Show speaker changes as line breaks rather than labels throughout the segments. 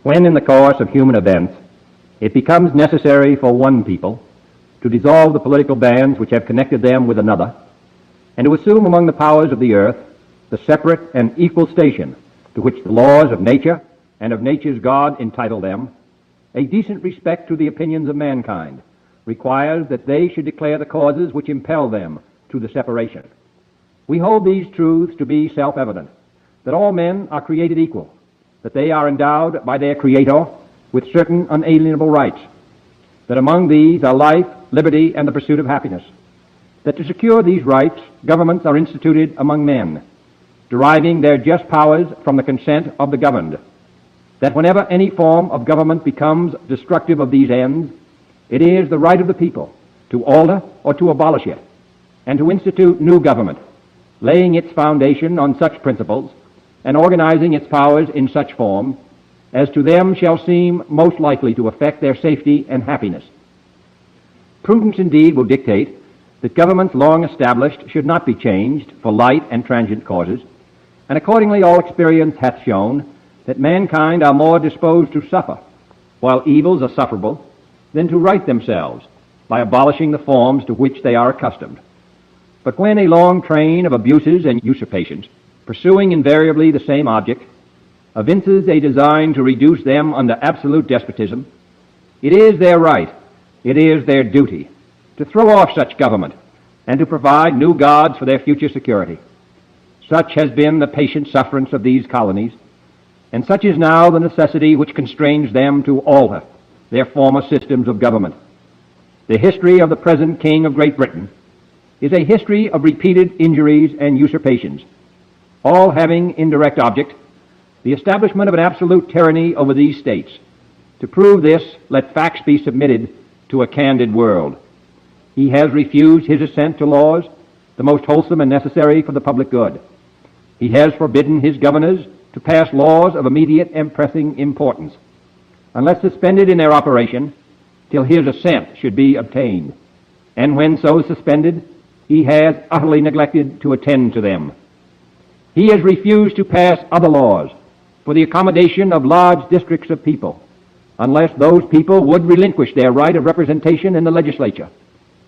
When in the course of human events it becomes necessary for one people to dissolve the political bands which have connected them with another, and to assume among the powers of the earth the separate and equal station to which the laws of nature and of nature's God entitle them, a decent respect to the opinions of mankind requires that they should declare the causes which impel them to the separation. We hold these truths to be self-evident, that all men are created equal, that they are endowed by their Creator with certain unalienable rights, that among these are life, liberty, and the pursuit of happiness, that to secure these rights, governments are instituted among men, deriving their just powers from the consent of the governed, that whenever any form of government becomes destructive of these ends, it is the right of the people to alter or to abolish it, and to institute new government, laying its foundation on such principles and organizing its powers in such form as to them shall seem most likely to affect their safety and happiness. Prudence indeed will dictate that governments long established should not be changed for light and transient causes, and accordingly all experience hath shown that mankind are more disposed to suffer, while evils are sufferable, than to right themselves by abolishing the forms to which they are accustomed. But when a long train of abuses and usurpations, pursuing invariably the same object, evinces a design to reduce them under absolute despotism, it is their right, it is their duty, to throw off such government and to provide new gods for their future security. Such has been the patient sufferance of these colonies, and such is now the necessity which constrains them to alter their former systems of government. The history of the present King of Great Britain is a history of repeated injuries and usurpations, all having indirect object the establishment of an absolute tyranny over these states. To prove this, let facts be submitted to a candid world. He has refused his assent to laws, the most wholesome and necessary for the public good. He has forbidden his governors to pass laws of immediate and pressing importance, unless suspended in their operation till his assent should be obtained. And when so suspended, he has utterly neglected to attend to them. He has refused to pass other laws for the accommodation of large districts of people, unless those people would relinquish their right of representation in the legislature,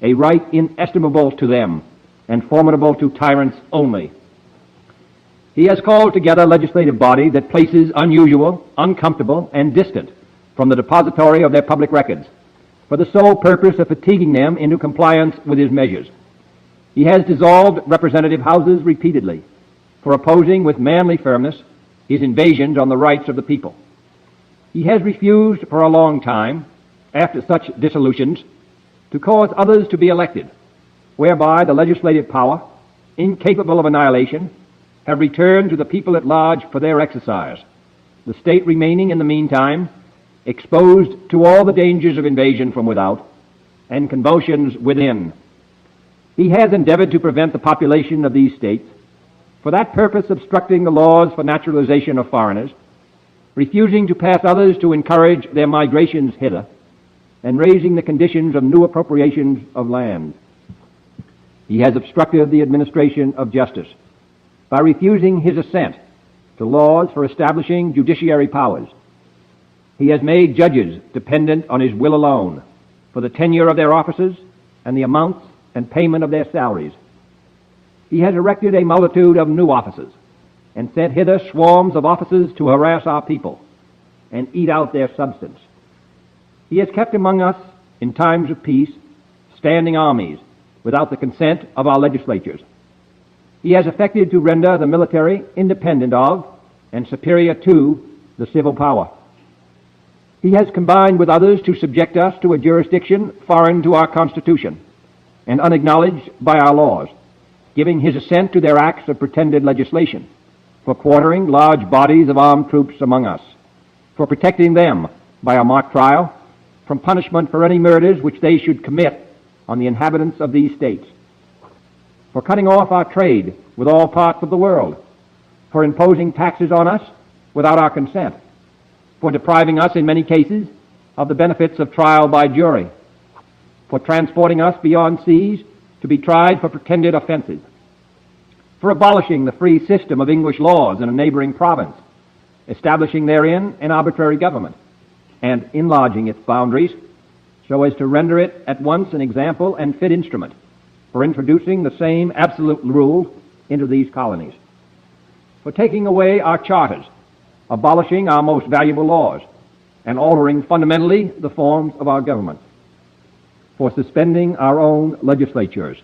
a right inestimable to them and formidable to tyrants only. He has called together a legislative body that places unusual, uncomfortable, and distant from the depository of their public records, for the sole purpose of fatiguing them into compliance with his measures. He has dissolved representative houses repeatedly for opposing with manly firmness his invasions on the rights of the people. He has refused for a long time, after such dissolutions, to cause others to be elected, whereby the legislative power, incapable of annihilation, have returned to the people at large for their exercise, the state remaining in the meantime exposed to all the dangers of invasion from without and convulsions within. He has endeavored to prevent the population of these states, for that purpose obstructing the laws for naturalization of foreigners, refusing to pass others to encourage their migrations hither, and raising the conditions of new appropriations of land. He has obstructed the administration of justice by refusing his assent to laws for establishing judiciary powers. He has made judges dependent on his will alone for the tenure of their offices and the amounts and payment of their salaries. He has erected a multitude of new offices and sent hither swarms of officers to harass our people and eat out their substance. He has kept among us, in times of peace, standing armies without the consent of our legislatures. He has effected to render the military independent of and superior to the civil power. He has combined with others to subject us to a jurisdiction foreign to our Constitution and unacknowledged by our laws, giving his assent to their acts of pretended legislation, for quartering large bodies of armed troops among us, for protecting them by a mock trial from punishment for any murders which they should commit on the inhabitants of these states, for cutting off our trade with all parts of the world, for imposing taxes on us without our consent, for depriving us in many cases of the benefits of trial by jury, for transporting us beyond seas to be tried for pretended offenses, for abolishing the free system of English laws in a neighboring province, establishing therein an arbitrary government, and enlarging its boundaries so as to render it at once an example and fit instrument for introducing the same absolute rules into these colonies, for taking away our charters, abolishing our most valuable laws, and altering fundamentally the forms of our government, for suspending our own legislatures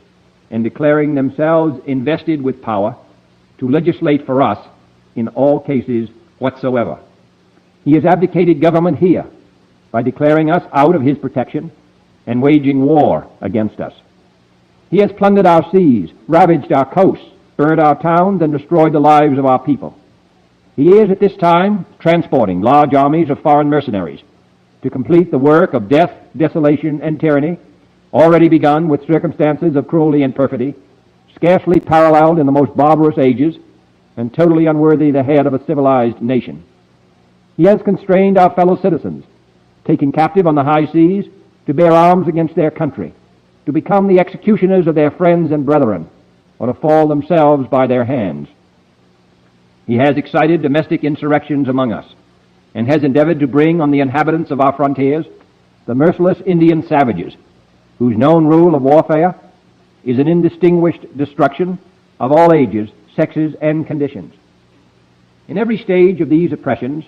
and declaring themselves invested with power to legislate for us in all cases whatsoever. He has abdicated government here by declaring us out of his protection and waging war against us. He has plundered our seas, ravaged our coasts, burned our towns, and destroyed the lives of our people. He is at this time transporting large armies of foreign mercenaries to complete the work of death, desolation, and tyranny, already begun with circumstances of cruelty and perfidy, scarcely paralleled in the most barbarous ages, and totally unworthy the head of a civilized nation. He has constrained our fellow citizens, taken captive on the high seas, to bear arms against their country, to become the executioners of their friends and brethren, or to fall themselves by their hands. He has excited domestic insurrections among us, and has endeavored to bring on the inhabitants of our frontiers the merciless Indian savages, whose known rule of warfare is an indistinguished destruction of all ages, sexes, and conditions. In every stage of these oppressions,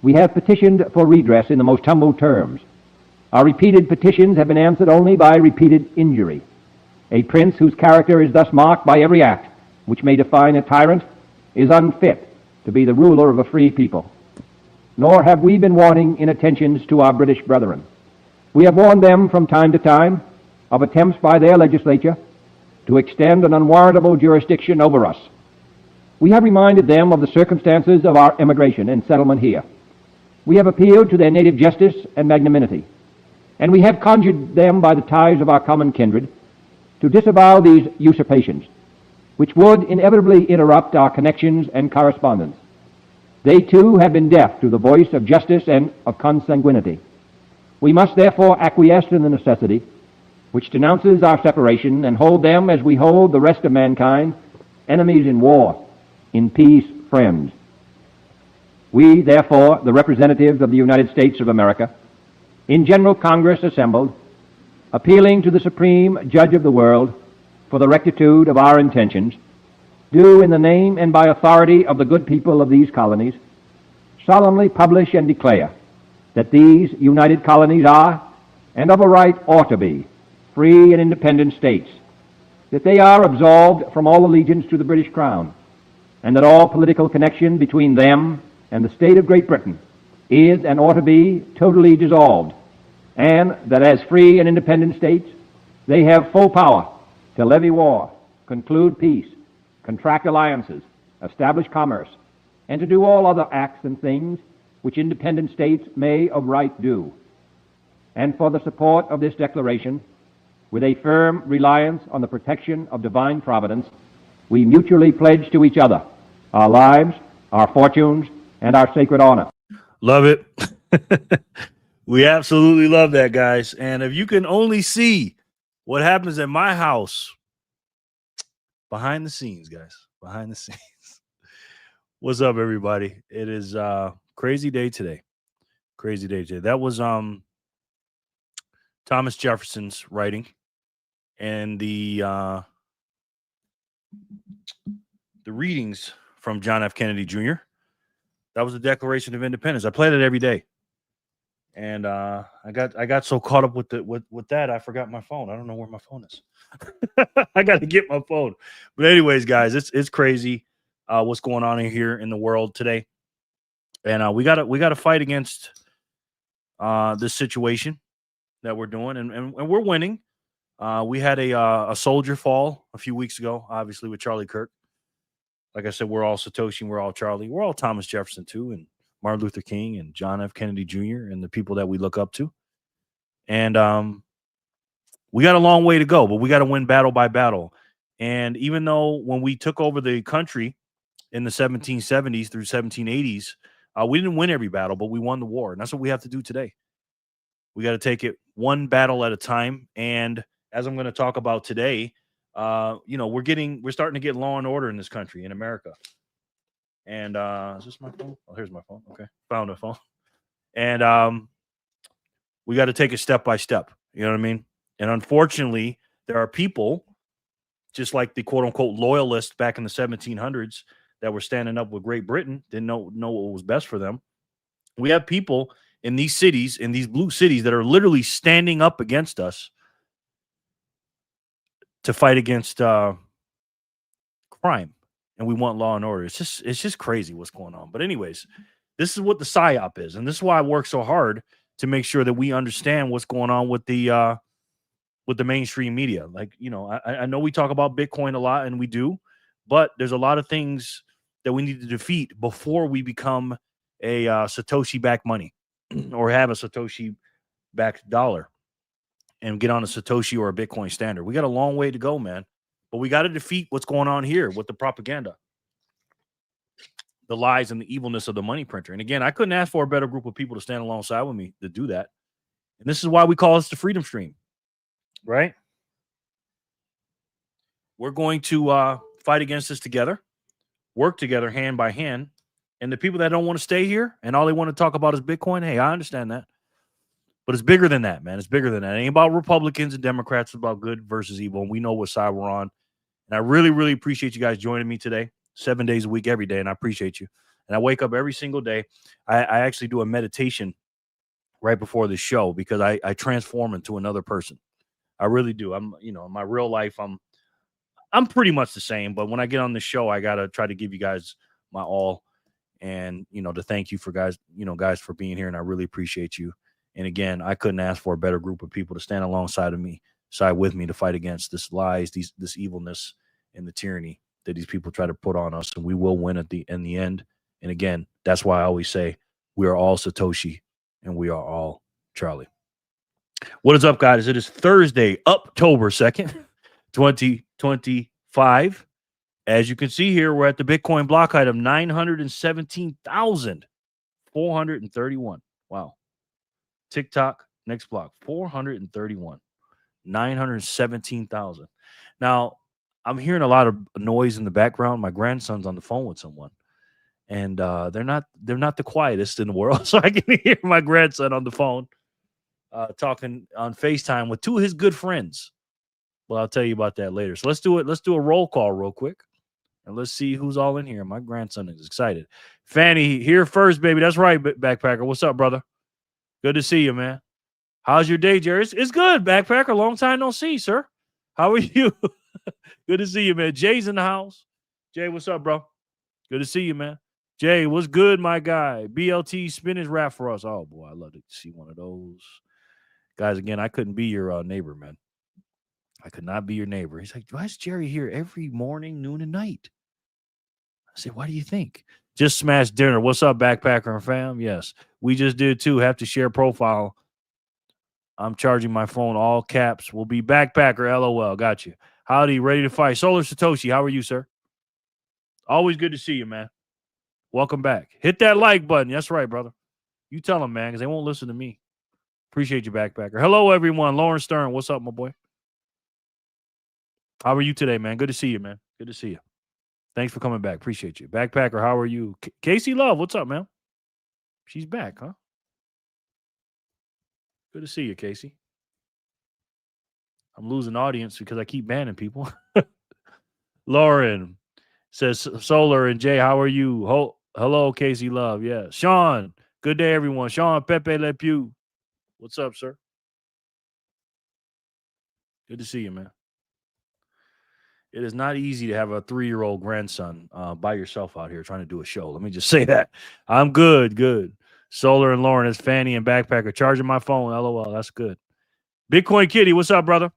we have petitioned for redress in the most humble terms. Our repeated petitions have been answered only by repeated injury. A prince whose character is thus marked by every act which may define a tyrant is unfit to be the ruler of a free people. Nor have we been wanting in attentions to our British brethren. We have warned them from time to time of attempts by their legislature to extend an unwarrantable jurisdiction over us. We have reminded them of the circumstances of our emigration and settlement here. We have appealed to their native justice and magnanimity, and we have conjured them by the ties of our common kindred to disavow these usurpations, which would inevitably interrupt our connections and correspondence. They too have been deaf to the voice of justice and of consanguinity. We must therefore acquiesce in the necessity which denounces our separation, and hold them as we hold the rest of mankind, enemies in war, in peace friends. We, therefore, the representatives of the United States of America, in General Congress assembled, appealing to the Supreme Judge of the world for the rectitude of our intentions, do in the name and by authority of the good people of these colonies solemnly publish and declare that these united colonies are, and of a right ought to be, free and independent states, that they are absolved from all allegiance to the British Crown, and that all political connection between them and the state of Great Britain is and ought to be totally dissolved, and that as free and independent states they have full power to levy war, conclude peace, contract alliances, establish commerce, and to do all other acts and things which independent states may of right do. And for the support of this declaration, with a firm reliance on the protection of divine providence, we mutually pledge to each other our lives, our fortunes, and our sacred honor.
Love it. We absolutely love that, guys. And if you can only see what happens at my house behind the scenes, guys, behind the scenes. What's up, everybody? It is crazy day today. Crazy day today. That was Thomas Jefferson's writing, and the readings from John F. Kennedy Jr. That was the Declaration of Independence. I played it every day, and I got so caught up with that I forgot my phone. I don't know where my phone is. I got to get my phone. But anyways, guys, it's crazy what's going on in here in the world today, and we gotta fight against this situation that we're doing, and we're winning. We had a soldier fall a few weeks ago, obviously with Charlie Kirk. Like I said, we're all Satoshi, and we're all Charlie. We're all Thomas Jefferson too, and Martin Luther King and John F. Kennedy Jr. and the people that we look up to. And we got a long way to go, but we got to win battle by battle. And even though when we took over the country in the 1770s through 1780s, we didn't win every battle, but we won the war. And that's what we have to do today. We got to take it one battle at a time. And as I'm going to talk about today, we're starting to get law and order in this country, in America. And is this my phone? Oh, here's my phone. Okay, found a phone. And we got to take it step by step. You know what I mean? And unfortunately, there are people just like the quote unquote loyalists back in the 1700s that were standing up with Great Britain, didn't know what was best for them. We have people in these cities, in these blue cities, that are literally standing up against us to fight against crime, and we want law and order. It's just crazy what's going on. But anyways, this is what the psyop is, and this is why I work so hard to make sure that we understand what's going on with the mainstream media. Like, you know, I know we talk about Bitcoin a lot, and we do, but there's a lot of things that we need to defeat before we become a Satoshi backed money or have a Satoshi backed dollar and get on a Satoshi or a Bitcoin standard. We got a long way to go, man. But we got to defeat what's going on here with the propaganda, the lies, and the evilness of the money printer. And again, I couldn't ask for a better group of people to stand alongside with me to do that. And this is why we call this the Freedom Stream, right? We're going to fight against this together, work together hand by hand. And the people that don't want to stay here and all they want to talk about is Bitcoin, hey, I understand that. But it's bigger than that, man. It's bigger than that. It ain't about Republicans and Democrats. It's about good versus evil. And we know what side we're on. And I really, really appreciate you guys joining me today, 7 days a week, every day. And I appreciate you. And I wake up every single day. I actually do a meditation right before the show because I transform into another person. I really do. I'm, you know, in my real life, I'm pretty much the same. But when I get on the show, I got to try to give you guys my all. And, you know, to thank you for guys for being here. And I really appreciate you. And again, I couldn't ask for a better group of people to stand alongside of me, side with me to fight against this lies, this evilness, and the tyranny that these people try to put on us. And we will win in the end. And again, that's why I always say we are all Satoshi and we are all Charlie. What is up, guys? It is Thursday, October 2nd, 2025. As you can see here, we're at the Bitcoin block height of 917,431. Wow. TikTok, next block, 431. 917,000. Now, I'm hearing a lot of noise in the background. My grandson's on the phone with someone. And they're not the quietest in the world. So I can hear my grandson on the phone talking on FaceTime with two of his good friends. Well, I'll tell you about that later. So let's do it. Let's do a roll call real quick. And let's see who's all in here. My grandson is excited. Fanny, here first, baby. That's right, Backpacker. What's up, brother? Good to see you, man. How's your day, Jerry? It's good, Backpacker. Long time no see, sir. How are you? Good to see you, man. Jay's in the house. Jay, what's up, bro? Good to see you, man. Jay, what's good, my guy? BLT spinach wrap for us. Oh, boy, I love to see one of those. Guys, again, I couldn't be your neighbor, man. I could not be your neighbor. He's like, why is Jerry here every morning, noon, and night? I said, why do you think? Just smashed dinner. What's up, Backpacker and fam? Yes, we just did too. Have to share profile. I'm charging my phone, all caps. We'll be Backpacker, LOL. Got you. Howdy, ready to fight. Solar Satoshi, how are you, sir? Always good to see you, man. Welcome back. Hit that like button. That's right, brother. You tell them, man, because they won't listen to me. Appreciate you, Backpacker. Hello, everyone. Lauren Stern, what's up, my boy? How are you today, man? Good to see you, man. Good to see you. Thanks for coming back. Appreciate you. Backpacker, how are you? Casey Love, what's up, man? She's back, huh? Good to see you, Casey. I'm losing audience because I keep banning people. Lauren says, Solar and Jay, how are you? Hello, Casey Love. Yeah. Sean, good day, everyone. Sean Pepe Le Pew. What's up, sir? Good to see you, man. It is not easy to have a 3-year-old grandson by yourself out here trying to do a show. Let me just say that. I'm good. Solar and Lauren is Fanny and Backpacker. Charging my phone. LOL. That's good. Bitcoin Kitty, what's up, brother?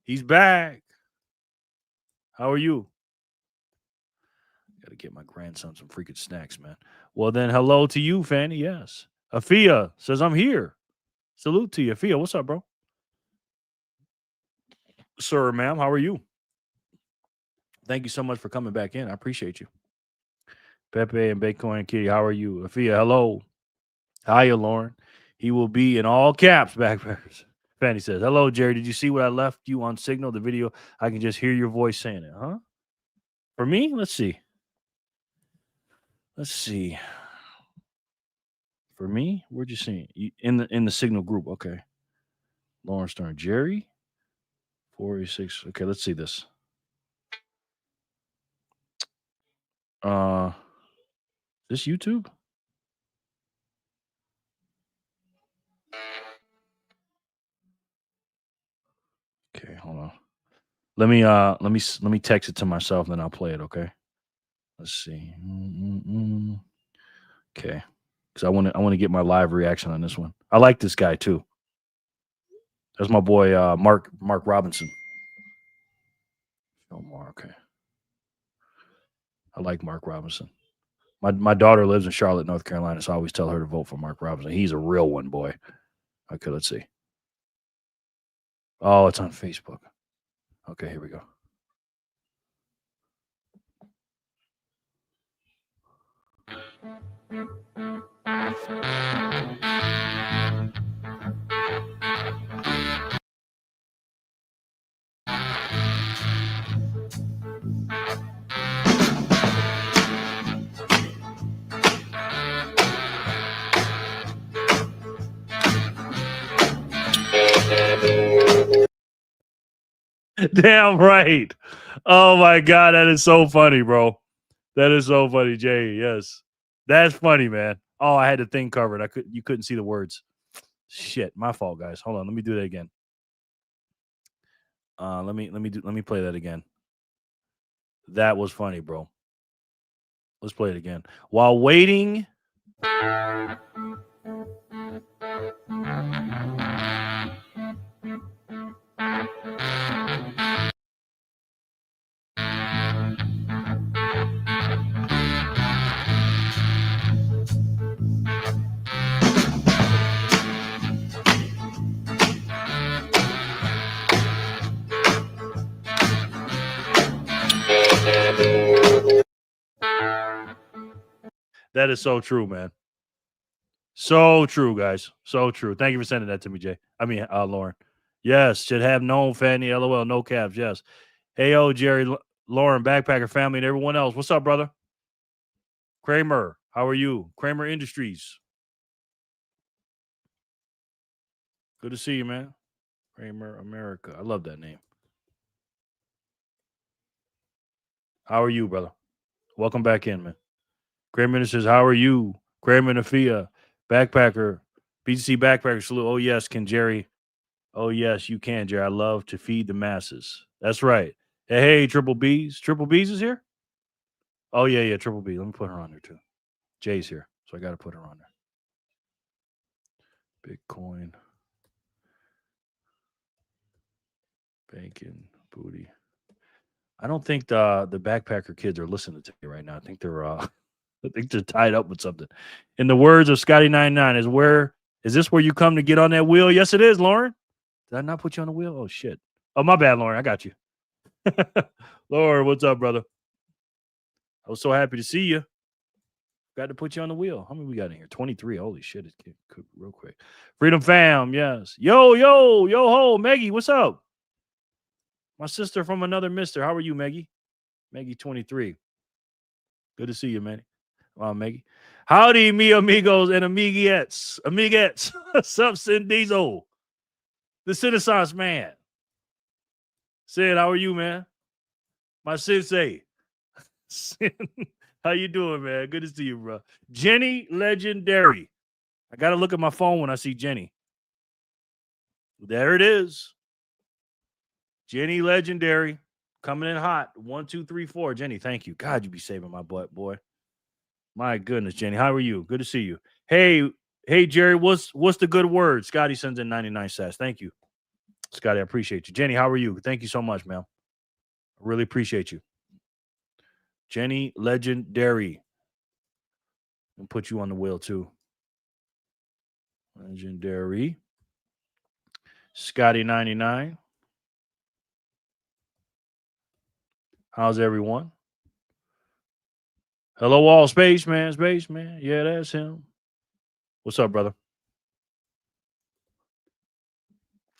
He's back. How are you? Got to get my grandson some freaking snacks, man. Well, then hello to you, Fanny. Yes. Afia says, I'm here. Salute to you. Afia, what's up, bro? Sir, ma'am, how are you? Thank you so much for coming back in. I appreciate you. Pepe and Bitcoin Kitty, how are you? Afia, hello. Hiya, Lauren. He will be in all caps, Backpackers. Fanny says, hello, Jerry. Did you see what I left you on Signal, the video? I can just hear your voice saying it, huh? For me? Let's see. Let's see. For me, where'd you see it? In the Signal group? Okay. Lauren Stern, Jerry, 486. Okay, let's see this. This YouTube? Okay, hold on. Let me text it to myself, then I'll play it. Okay. Let's see. Okay, because I want to get my live reaction on this one. I like this guy too. That's my boy Mark Robinson. Okay. I like Mark Robinson. My daughter lives in Charlotte, North Carolina, so I always tell her to vote for Mark Robinson. He's a real one, boy. Okay, let's see. Oh, it's on Facebook. Okay, here we go. Damn right. Oh my God, that is so funny, bro. That is so funny, Jay. Yes. That's funny, man. Oh, I had the thing covered. You couldn't see the words. Shit, my fault, guys. Hold on, let me do that again. Let me play that again. That was funny, bro. Let's play it again. While waiting. That is so true, man. So true, guys. So true. Thank you for sending that to me, Jay. I mean, Lauren. Yes, should have known Fanny. LOL. No caps. Yes. Hey, Jerry, Lauren, Backpacker family, and everyone else. What's up, brother? Kramer, how are you? Kramer Industries. Good to see you, man. Kramer America. I love that name. How are you, brother? Welcome back in, man. Kramer says, how are you? Kramer Nafia, Backpacker, BTC Backpacker salute. Oh, yes, can Jerry? Oh, yes, you can, Jerry. I love to feed the masses. That's right. Hey, Triple B's. Triple B's is here? Oh, yeah, Triple B. Let me put her on there, too. Jay's here, so I got to put her on there. Bitcoin. Bacon. Booty. I don't think the Backpacker kids are listening to me right now. I think they're tied up with something. In the words of Scotty99, is this where you come to get on that wheel? Yes, it is, Lauren. Did I not put you on the wheel? Oh, shit. Oh, my bad, Lauren. I got you. Lauren, what's up, brother? I was so happy to see you. Got to put you on the wheel. How many we got in here? 23. Holy shit. It's getting cooked real quick. Freedom fam. Yes. Yo, ho. Maggie, what's up? My sister from another mister. How are you, Maggie? Maggie 23. Good to see you, man. Wow, Maggie. Howdy, mi amigos and amiguettes. Sup, Sin Diesel. The Citizens man. Sid, how are you, man? My sensei. How you doing, man? Good to see you, bro. Jenny Legendary. I got to look at my phone when I see Jenny. There it is. Jenny Legendary. Coming in hot. 1, 2, 3, 4. Jenny, thank you. God, you be saving my butt, boy. My goodness, Jenny. How are you? Good to see you. Hey, Jerry, what's the good word? Scotty sends in 99 cents. Thank you. Scotty, I appreciate you. Jenny, how are you? Thank you so much, man. I really appreciate you. Jenny Legendary. And put you on the wheel too. Legendary. Scotty 99. How's everyone? Hello, all spaceman. Yeah, that's him. What's up, brother?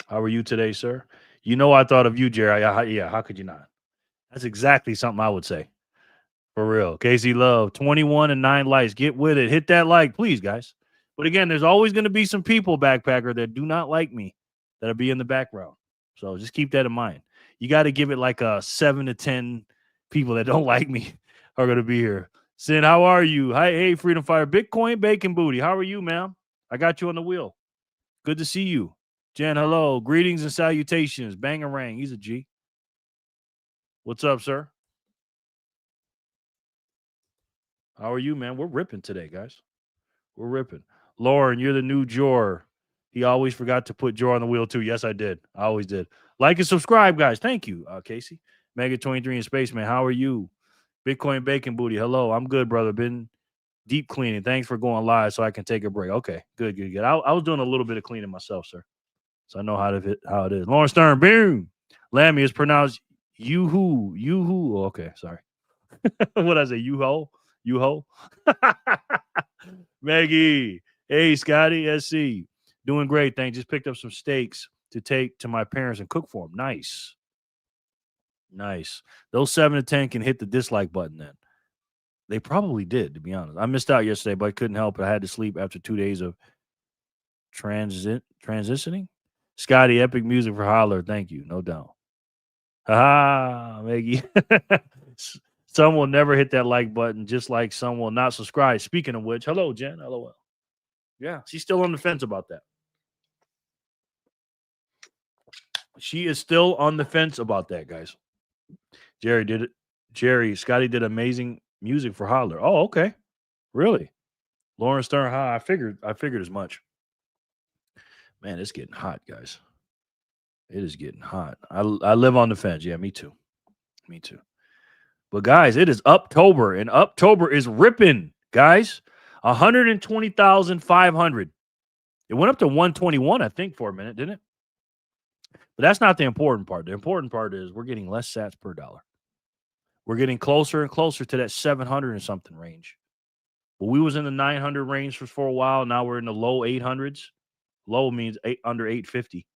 How are you today, sir? You know I thought of you, Jerry. Yeah, how could you not? That's exactly something I would say. For real. Casey Love, 21 and 9 likes. Get with it. Hit that like, please, guys. But again, there's always going to be some people, Backpacker, that do not like me, that'll be in the background. So just keep that in mind. You got to give it like a 7 to 10 people that don't like me are going to be here. Sin, how are you? Hi, hey, Freedom Fire. Bitcoin Bacon Booty. How are you, ma'am? I got you on the wheel. Good to see you. Jen, hello. Greetings and salutations. Bangarang. He's a G. What's up, sir? How are you, man? We're ripping today, guys. We're ripping. Lauren, you're the new Jor. He always forgot to put Jor on the wheel, too. Yes, I did. I always did. Like and subscribe, guys. Thank you, Casey. Mega23 and Spaceman, how are you? Bitcoin Bacon Booty, hello. I'm good, brother. Been deep cleaning. Thanks for going live so I can take a break. Okay, good. I was doing a little bit of cleaning myself, sir. So I know how it is. Lauren Stern, boom. Lammy is pronounced yoo-hoo. Yoo-hoo. Okay, sorry. What did I say? You-ho? You-ho? Maggie. Hey, Scotty. SC. Doing great, thanks. Just picked up some steaks to take to my parents and cook for them. Nice. Those 7 to 10 can hit the dislike button then. They probably did, to be honest. I missed out yesterday, but I couldn't help it. I had to sleep after 2 days of transitioning. Scotty, epic music for Holler. Thank you. No doubt. Maggie. Some will never hit that like button, just like some will not subscribe. Speaking of which, hello, Jen. LOL. Yeah, she's still on the fence about that. She is still on the fence about that, guys. Jerry did it. Scotty did amazing music for Holler. Oh, okay. Really? Lauren Stern, I figured as much. Man, it's getting hot, guys. It is getting hot. I live on the fence. Yeah, me too. But guys, it is October, and October is ripping, guys. 120,500. It went up to 121, I think, for a minute, didn't it? But that's not the important part. The important part is we're getting less sats per dollar. We're getting closer and closer to that 700 and something range. Well, we was in the 900 range for a while. Now we're in the low 800s. Low means under 850.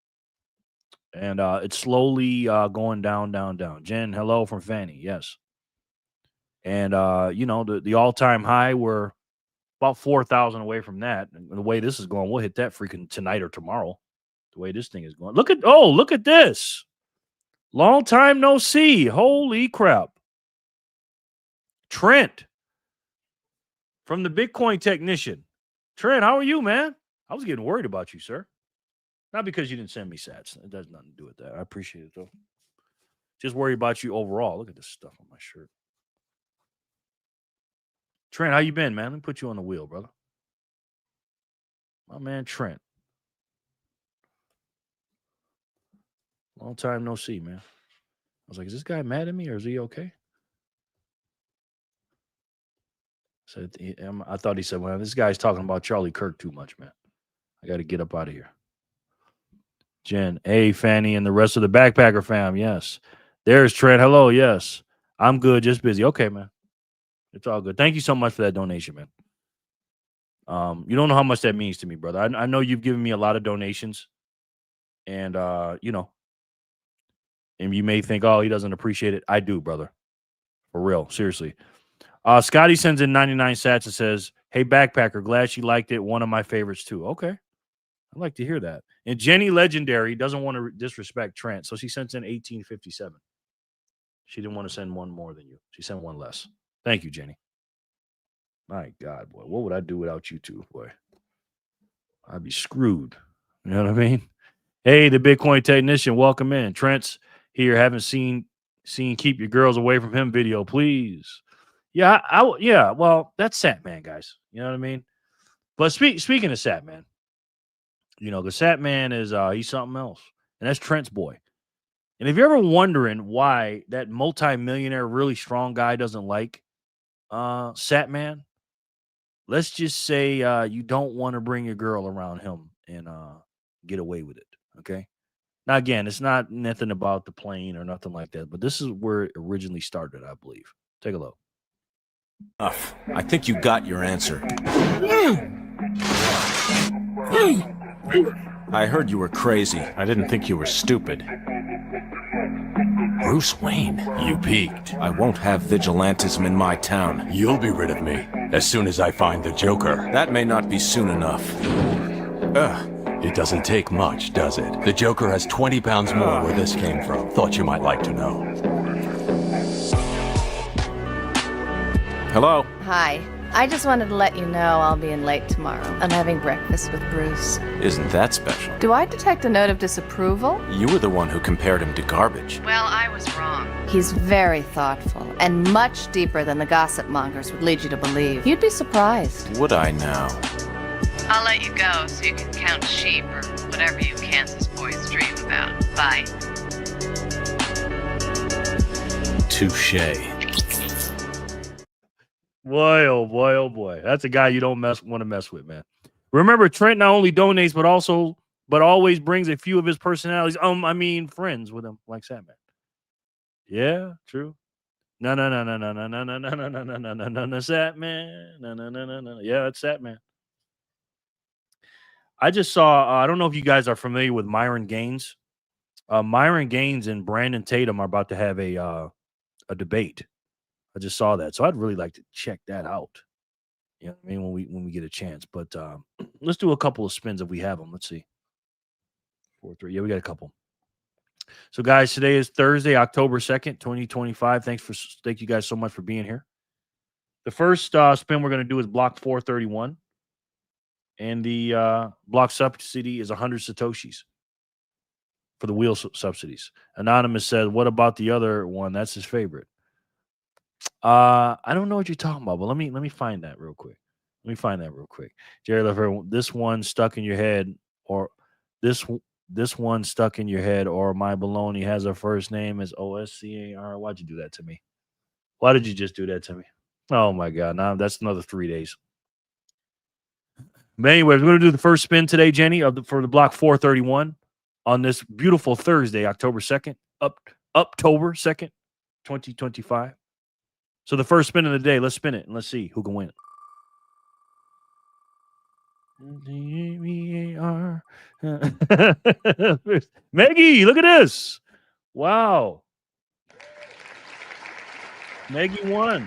And it's slowly going down. Jen, hello from Fanny. Yes. And, the all-time high, we're about 4,000 away from that. And the way this is going, we'll hit that freaking tonight or tomorrow. The way this thing is going. Look at this. Long time no see. Holy crap. Trent from the Bitcoin Technician. Trent, how are you, man? I was getting worried about you, sir. Not because you didn't send me sats. It has nothing to do with that. I appreciate it, though. Just worried about you overall. Look at this stuff on my shirt. Trent, how you been, man? Let me put you on the wheel, brother. My man, Trent. Long time no see, man. I was like, is this guy mad at me or is he okay? I thought he said, well, this guy's talking about Charlie Kirk too much, man. I got to get up out of here. Jen, hey, Fanny, and the rest of the Backpacker fam. Yes. There's Trent. Hello. Yes. I'm good. Just busy. Okay, man. It's all good. Thank you so much for that donation, man. You don't know how much that means to me, brother. I know you've given me a lot of donations. And, and you may think, oh, he doesn't appreciate it. I do, brother. For real. Seriously. Scotty sends in 99 sats and says, hey, Backpacker, glad she liked it. One of my favorites, too. Okay. I'd like to hear that. And Jenny Legendary doesn't want to disrespect Trent, so she sends in 1857. She didn't want to send one more than you. She sent one less. Thank you, Jenny. My God, boy. What would I do without you two, boy? I'd be screwed. You know what I mean? Hey, the Bitcoin Technician, welcome in. Trent's here. Haven't seen Keep Your Girls Away From Him video, please. Yeah, yeah. Well, that's Satman, guys. You know what I mean? But speaking of Satman, the Satman is he's something else, and that's Trent's boy. And if you're ever wondering why that multi-millionaire, really strong guy doesn't like Satman, let's just say you don't want to bring your girl around him and get away with it. Okay. Now, again, it's not nothing about the plane or nothing like that, but this is where it originally started, I believe. Take a look.
I think you got your answer. I heard you were crazy. I didn't think you were stupid. Bruce Wayne?
You peaked.
I won't have vigilantism in my town.
You'll be rid of me as soon as I find the Joker.
That may not be soon enough.
It doesn't take much, does it? The Joker has 20 pounds more where this came from. Thought you might like to know.
Hello?
Hi. I just wanted to let you know I'll be in late tomorrow. I'm having breakfast with Bruce.
Isn't that special?
Do I detect a note of disapproval?
You were the one who compared him to garbage.
Well, I was wrong. He's very thoughtful and much deeper than the gossip mongers would lead you to believe. You'd be surprised.
Would I now?
I'll let you go so you can count sheep or whatever you Kansas boys dream about. Bye.
Touché.
Boy, oh boy, oh boy. That's a guy you don't want to mess with, man. Remember, Trent not only donates, but always brings a few of his personalities. Friends with him, like Satman. Yeah, true. No, Satman. No. Yeah, that's Satman. I just saw, I don't know if you guys are familiar with Myron Gaines. Myron Gaines and Brandon Tatum are about to have a debate. I just saw that. So I'd really like to check that out. You know what I mean? When we get a chance. But let's do a couple of spins if we have them. Let's see. 4-3. Yeah, we got a couple. So, guys, today is Thursday, October 2nd, 2025. Thank you guys so much for being here. The first spin we're going to do is block 431. And the block subsidy is 100 Satoshis for the wheel subsidies. Anonymous said, what about the other one? That's his favorite. I don't know what you're talking about, but let me find that real quick. Jerry Leffer, this one stuck in your head, or this one stuck in your head, or my baloney has a first name as OSCAR. Why'd you do that to me? Why did you just do that to me? Oh my God! Now that's another 3 days. But anyway, we're going to do the first spin today, Jenny, for the block 431 on this beautiful Thursday, October 2nd, October 2nd, 2025. So the first spin of the day, let's spin it and let's see who can win. Maggie, look at this. Wow. Maggie won.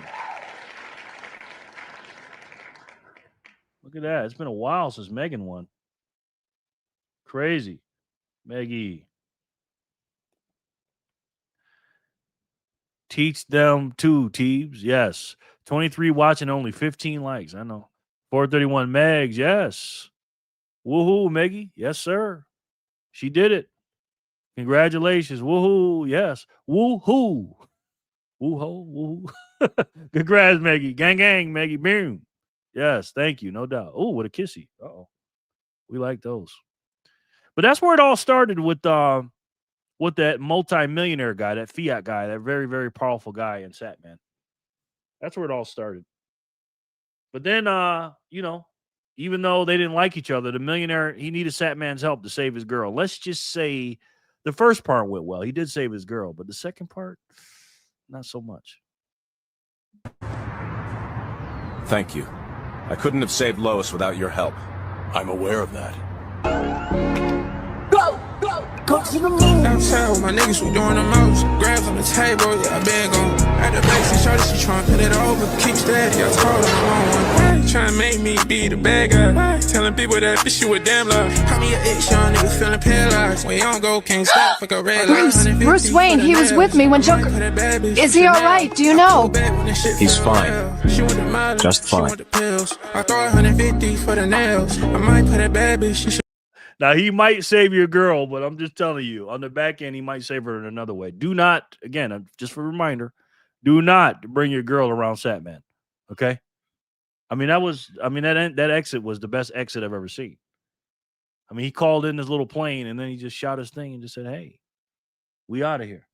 Look at that. It's been a while since Megan won. Crazy. Maggie. Teach them too, Teebs. Yes. 23 watching, only 15 likes. I know. 431 Megs. Yes. Woohoo, Maggie. Yes, sir. She did it. Congratulations. Woohoo. Yes. Woohoo. Woohoo. Woohoo. Congrats, Maggie. Gang, gang, Maggie. Boom. Yes. Thank you. No doubt. Oh, what a kissy. Uh-oh. We like those. But that's where it all started with that multi-millionaire guy, that Fiat guy, that very, very powerful guy in Satman. That's where it all started. But then, even though they didn't like each other, the millionaire, he needed Satman's help to save his girl. Let's just say the first part went well. He did save his girl, but the second part, not so much.
Thank you. I couldn't have saved Lois without your help.
I'm aware of that.
Go to the moon. Outside with my niggas, we doing the most. Grabs on the table, yeah, I been gone. At the base, and shorty, she tryna put it over. Keep steady, I told her I'm on one. Tryna make me be the bad guy. Telling people that this shit with damn love. Call me an ex, young nigga feeling paralyzed. When you don't go, can't stop, fuck a red light.
Bruce Wayne, he was with me when Joker... Is he alright? Do you know?
He's fine. Just fine.
I throw 150 for the nails. I might put a bad bitch.
Now, he might save your girl, but I'm just telling you, on the back end, he might save her in another way. Do not, again, just for a reminder, do not bring your girl around Satman, okay? That exit was the best exit I've ever seen. I mean, he called in his little plane, and then he just shot his thing and just said, hey, we out of here.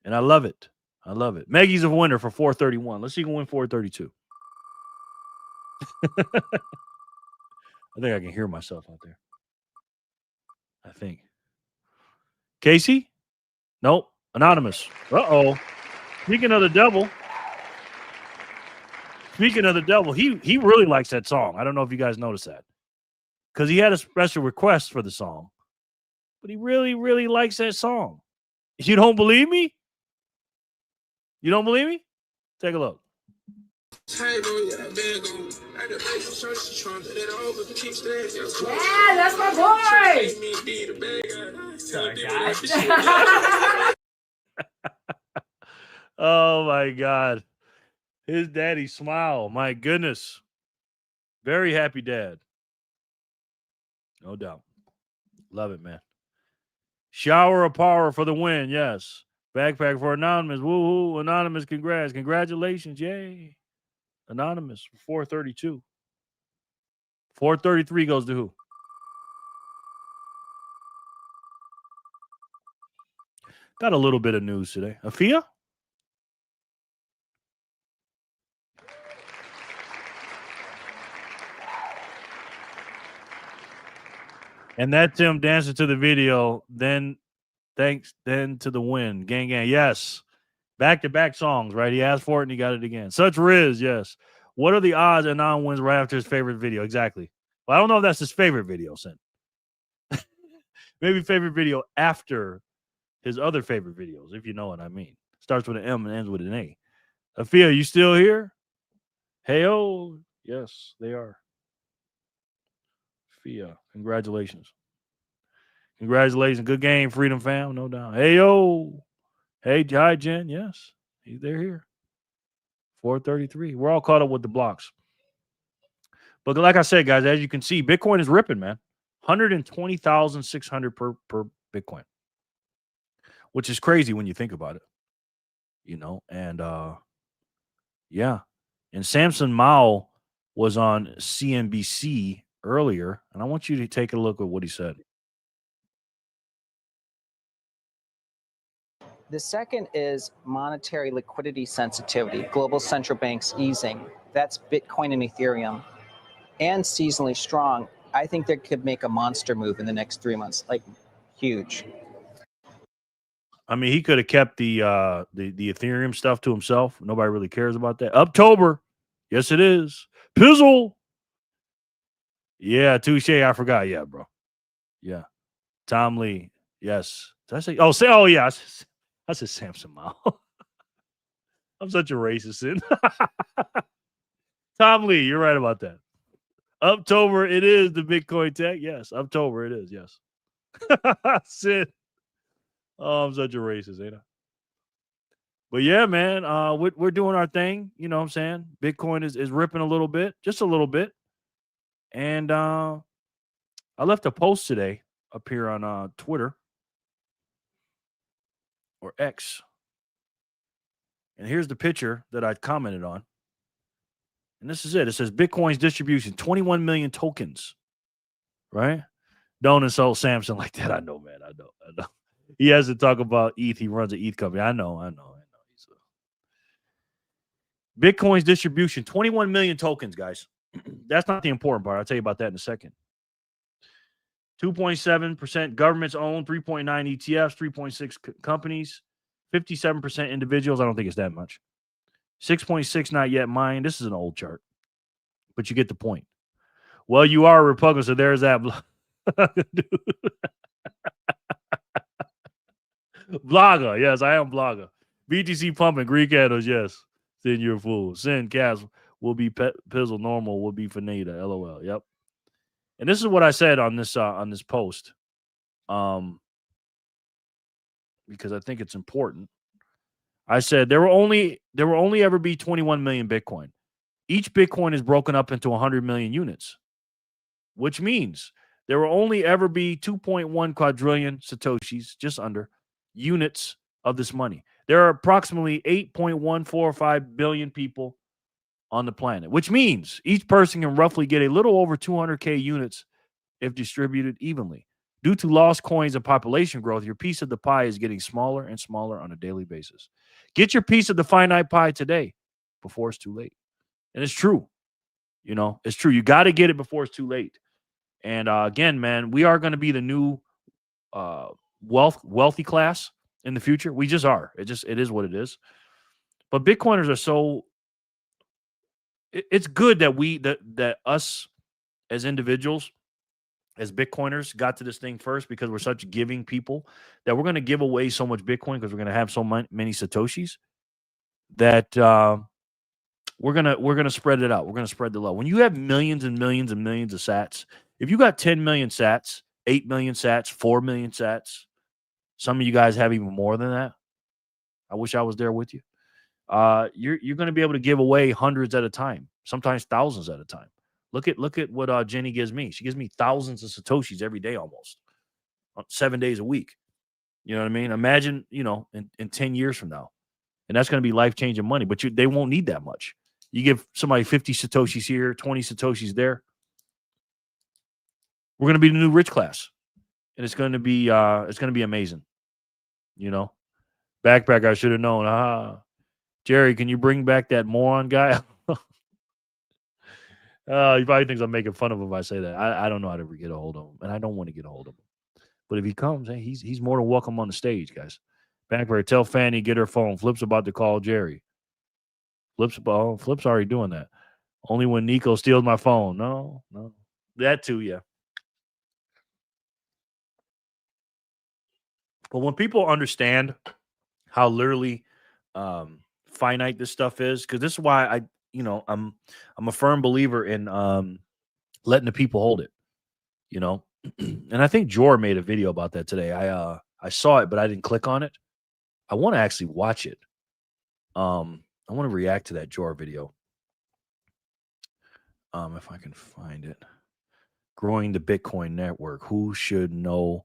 And I love it. I love it. Maggie's a winner for 431. Let's see who can win 432. I think I can hear myself out there. I think. Casey? Nope. Anonymous. Uh-oh. Speaking of the devil, he really likes that song. I don't know if you guys noticed that. Because he had a special request for the song. But he really, really likes that song. You don't believe me? You don't believe me? Take a look.
Yeah,
that's my boy.
Sorry,
guys.
Oh my God. His daddy smile. My goodness. Very happy dad. No doubt. Love it, man. Shower of power for the win. Yes. Backpack for Anonymous. Woo-hoo. Anonymous, congrats. Congratulations. Yay. Anonymous. 432. 433 goes to who? Got a little bit of news today. Afia? And that's him dancing to the video. Then thanks then to the win. Gang gang. Yes. Back-to-back songs, right? He asked for it and he got it again. Such Riz, yes. What are the odds Anon wins right after his favorite video? Exactly. Well, I don't know if that's his favorite video, Sin. Maybe favorite video after his other favorite videos, if you know what I mean. Starts with an M and ends with an A. Afia, you still here? Hey-oh. Yes, they are. Afia, congratulations. Congratulations. Good game, Freedom Fam, no doubt. Hey-yo. Hey, hi, Jen. Yes, they're here. 433. We're all caught up with the blocks. But like I said, guys, as you can see, Bitcoin is ripping, man. 120,600 per Bitcoin, which is crazy when you think about it. You know, and yeah. And Samson Mao was on CNBC earlier, and I want you to take a look at what he said.
The second is monetary liquidity sensitivity, global central banks easing. That's Bitcoin and Ethereum. And seasonally strong. I think they could make a monster move in the next 3 months, like huge.
I mean, he could have kept the Ethereum stuff to himself. Nobody really cares about that. October. Yes, it is. Pizzle. Yeah, touche. I forgot. Yeah, bro. Yeah. Tom Lee. Yes. Did I say? Oh, yeah. I said Samson Mao. I'm such a racist. Tom Lee, you're right about that. October, it is the Bitcoin tech. Yes, October, it is. Yes. Sid. Oh, I'm such a racist, ain't I? But yeah, man, we're doing our thing. You know what I'm saying? Bitcoin is ripping a little bit, just a little bit. And I left a post today up here on Twitter or X. And here's the picture that I commented on. And this is it. It says Bitcoin's distribution, 21 million tokens. Right? Don't insult Samson like that. I know, man. I know. He has to talk about ETH. He runs an ETH company. I know. Bitcoin's distribution, 21 million tokens, guys. That's not the important part. I'll tell you about that in a second. 2.7% governments own, 3.9 ETFs, 3.6 companies, 57% individuals. I don't think it's that much. 6.6 not yet mined. This is an old chart, but you get the point. Well, you are a Republican, so there's that. Blogger. Yes, I am blogger. BTC pumping, Greek candles, yes. Then you're a fool. Sin, Cass will be Pizzle, normal will be Finita. LOL. Yep. And this is what I said on this post. Because I think it's important. I said there will only ever be 21 million Bitcoin. Each Bitcoin is broken up into 100 million units, which means there will only ever be 2.1 quadrillion Satoshis, just under, units of this money. There are approximately 8.145 billion people on the planet, which means each person can roughly get a little over 200K units if distributed evenly. Due to lost coins and population growth, your piece of the pie is getting smaller and smaller on a daily basis. Get your piece of the finite pie today before it's too late. And it's true. You know, it's true. You got to get it before it's too late. And again, man, we are going to be the new wealthy class in the future. We just are. It is what it is. But Bitcoiners are so. It's good that that us as individuals as Bitcoiners got to this thing first because we're such giving people that we're going to give away so much Bitcoin because we're going to have so many Satoshis that we're gonna spread it out. We're gonna spread the love. When you have millions and millions and millions of sats, if you got 10 million sats, 8 million sats, 4 million sats, some of you guys have even more than that. I wish I was there with you. You're going to be able to give away hundreds at a time, sometimes thousands at a time. Look at what Jenny gives me. She gives me thousands of Satoshis every day, almost 7 days a week. You know what I mean? Imagine, in 10 years from now, and that's going to be life-changing money, but they won't need that much. You give somebody 50 Satoshis here, 20 Satoshis there. We're going to be the new rich class, and it's going to be amazing. Backpack, I should have known. Jerry, can you bring back that moron guy? He probably thinks I'm making fun of him if I say that. I don't know how to get a hold of him, and I don't want to get a hold of him. But if he comes, hey, he's more than welcome on the stage, guys. Backpack, tell Fanny get her phone. Flip's about to call Jerry. Flip's already doing that. Only when Nico steals my phone. No. That too, yeah. But when people understand how literally finite this stuff is, because this is why I'm a firm believer in letting the people hold it, And I think Jor made a video about that today. I saw it, but I didn't click on it. I want to actually watch it. I want to react to that Jor video. If I can find it. Growing the Bitcoin network. Who should know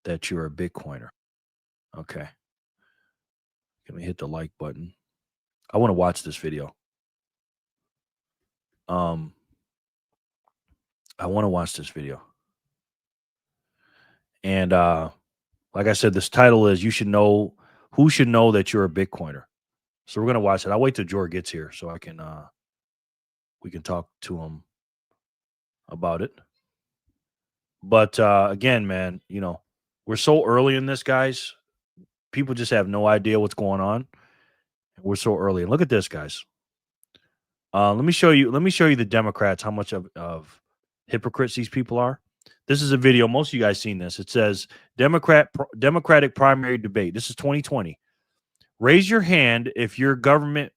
that you're a Bitcoiner? Okay. Let me hit the like button. I want to watch this video. I want to watch this video. And like I said, this title is who should know that you're a Bitcoiner. So we're going to watch it. I'll wait till Jor gets here so I can we can talk to him about it. But again, man, we're so early in this, guys. People just have no idea what's going on. We're so early. And look at this, guys. Let me show you the Democrats, how much of hypocrites these people are. This is a video. Most of you guys seen this. It says Democratic primary debate. This is 2020. Raise your hand if your government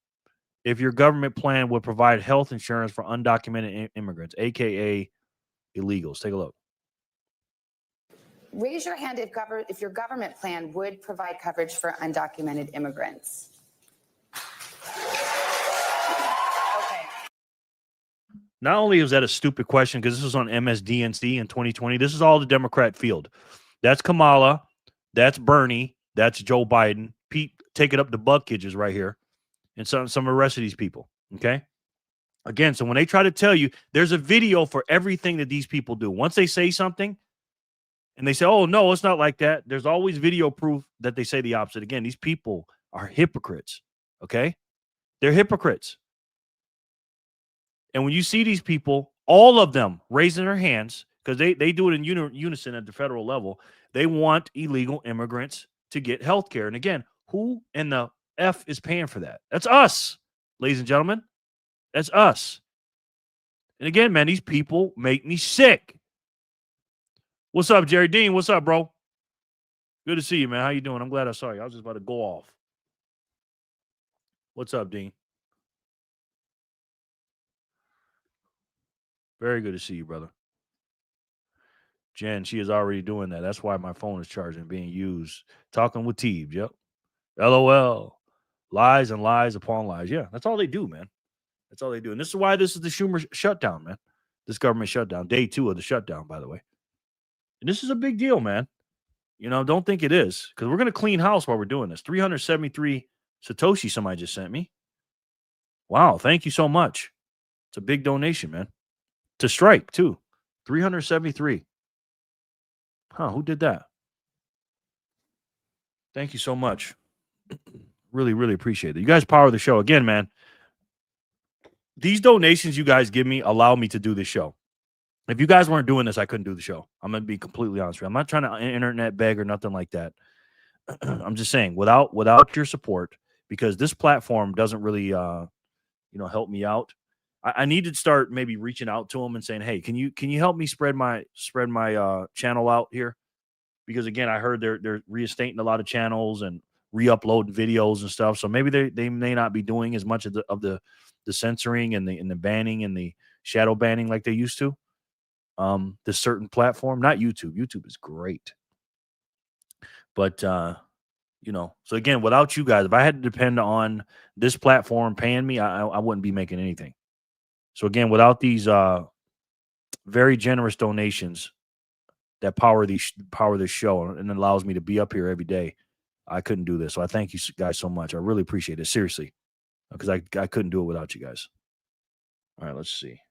plan would provide health insurance for undocumented immigrants, aka illegals. Take a look.
Raise your hand if your government plan would provide coverage for undocumented immigrants. Okay.
Not only is that a stupid question, because this was on MSDNC in 2020, this is all the Democrat field. That's Kamala, that's Bernie, that's Joe Biden. Pete, take it up to Buttigieg right here, and some of the rest of these people, okay? Again, so when they try to tell you, there's a video for everything that these people do. Once they say something, and they say, oh, no, it's not like that, there's always video proof that they say the opposite. Again, these people are hypocrites, okay? They're hypocrites. And when you see these people, all of them raising their hands, because they do it in unison at the federal level, they want illegal immigrants to get health care. And again, who in the F is paying for that? That's us, ladies and gentlemen. That's us. And again, man, these people make me sick. What's up, Jerry Dean? What's up, bro? Good to see you, man. How you doing? I'm glad I saw you. I was just about to go off. What's up, Dean? Very good to see you, brother. Jen, she is already doing that. That's why my phone is charging, being used. Talking with Teeb, yep. LOL. Lies and lies upon lies. Yeah, that's all they do, man. That's all they do. And this is why this is the Schumer shutdown, man. This government shutdown. Day 2 of the shutdown, by the way. And this is a big deal, man. Don't think it is. Because we're going to clean house while we're doing this. 373 Satoshi somebody just sent me. Wow, thank you so much. It's a big donation, man. To Strike, too. 373. Huh, who did that? Thank you so much. Really, really appreciate it. You guys power the show. Again, man, these donations you guys give me allow me to do this show. If you guys weren't doing this, I couldn't do the show. I'm going to be completely honest with you. I'm not trying to internet beg or nothing like that. I'm just saying, without your support, because this platform doesn't really, help me out. I need to start maybe reaching out to them and saying, hey, can you help me spread my channel out here? Because again, I heard they're reinstating a lot of channels and re-uploading videos and stuff. So maybe they may not be doing as much of the censoring and the banning and the shadow banning like they used to. This certain platform, not YouTube. YouTube is great. But you know, so again, without you guys, if I had to depend on this platform paying me, I wouldn't be making anything. So again, without these very generous donations that power this show and allows me to be up here every day, I couldn't do this. So I thank you guys so much. I really appreciate it, seriously, because I couldn't do it without you guys. All right, let's see.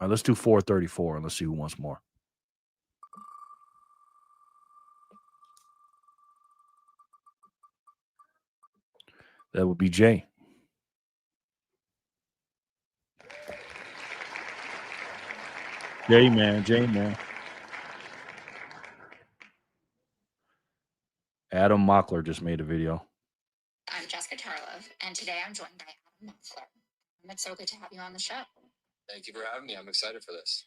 All right, let's do 434 and let's see who wants more. That would be Jay. Jay, man. Adam Mockler just made a video.
I'm Jessica Tarlov, and today I'm joined by Adam Mockler. It's so good to have you on the show.
Thank you for having me. I'm excited for this.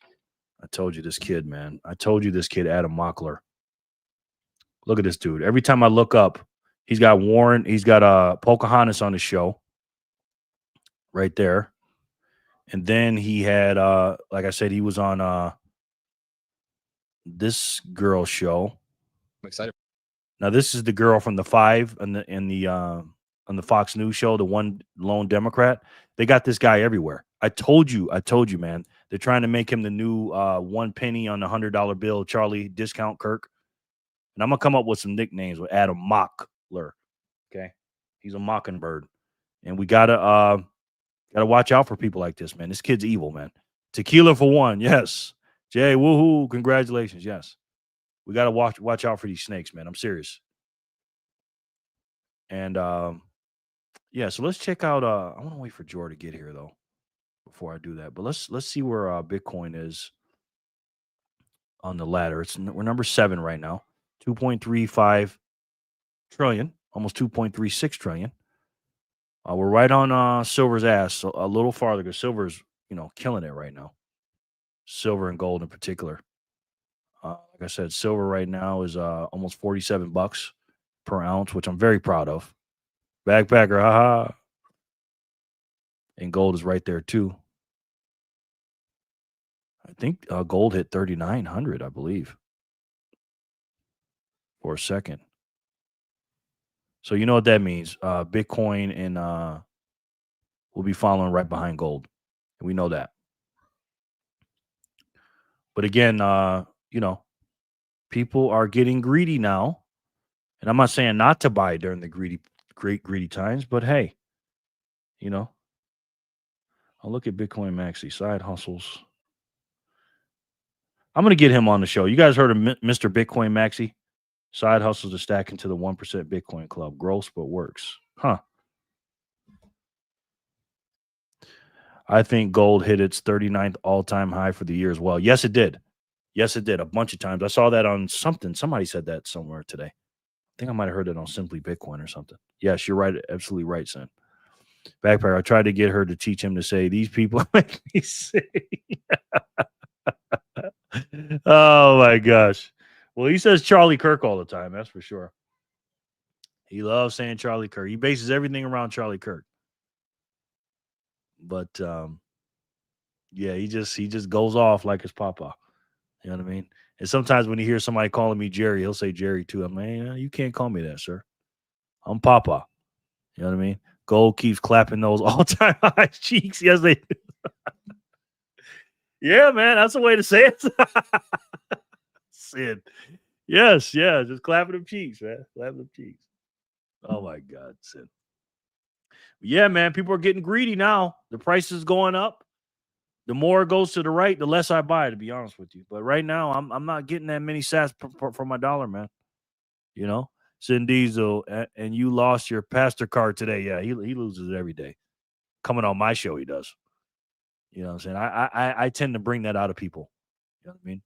I told you this kid, man. I told you this kid, Adam Mockler. Look at this dude. Every time I look up, he's got Warren. He's got Pocahontas on the show right there. And then he had, like I said, he was on this girl's show.
I'm excited.
Now, this is the girl from the Five on the Fox News show, the one lone Democrat. They got this guy everywhere. I told you, man. They're trying to make him the new 1 penny on the $100 bill, Charlie Discount Kirk. And I'm gonna come up with some nicknames with Adam Mockler. Okay, he's a mockingbird, and we gotta watch out for people like this, man. This kid's evil, man. Tequila for one, yes. Jay, woohoo, congratulations, yes. We gotta watch out for these snakes, man. I'm serious. And yeah, so let's check out. I want to wait for Jor to get here though before I do that. But let's see where Bitcoin is on the ladder. We're number 7 right now, 2.35 trillion, almost 2.36 trillion. We're right on silver's ass, so a little farther because silver's killing it right now. Silver and gold in particular. Like I said, silver right now is almost $47 per ounce, which I'm very proud of. Backpacker, haha. And gold is right there too. I think gold hit 3,900, I believe, for a second. So you know what that means. Bitcoin and will be following right behind gold. And we know that. But again, people are getting greedy now. And I'm not saying not to buy during the greedy times, but hey, I'll look at Bitcoin Maxi, side hustles. I'm going to get him on the show. You guys heard of Mr. Bitcoin Maxi? Side hustles to stack into the 1% Bitcoin club. Gross, but works. Huh. I think gold hit its 39th all-time high for the year as well. Yes, it did. Yes, it did. A bunch of times. I saw that on something. Somebody said that somewhere today. I think I might have heard it on Simply Bitcoin or something. Yes, you're right. Absolutely right, son. Backpacker, I tried to get her to teach him to say, these people make me sick. Oh, my gosh. Well, he says Charlie Kirk all the time. That's for sure. He loves saying Charlie Kirk. He bases everything around Charlie Kirk. But, yeah, he just goes off like his papa. You know what I mean? And sometimes when he hears somebody calling me Jerry, he'll say Jerry too. I'm like, you can't call me that, sir. I'm Papa. You know what I mean? Gold keeps clapping those all-time high cheeks. Yes, they do. Yeah, man, that's the way to say it. Sid. Yes, yeah, just clapping them cheeks, man. Clapping them cheeks. Oh, my God, Sid. Yeah, man, people are getting greedy now. The price is going up. The more it goes to the right, the less I buy, to be honest with you. But right now, I'm not getting that many sats for my dollar, man. Sin Diesel, and you lost your pastor card today. Yeah, he loses it every day. Coming on my show, he does. You know what I'm saying? I tend to bring that out of people. You know what I mean?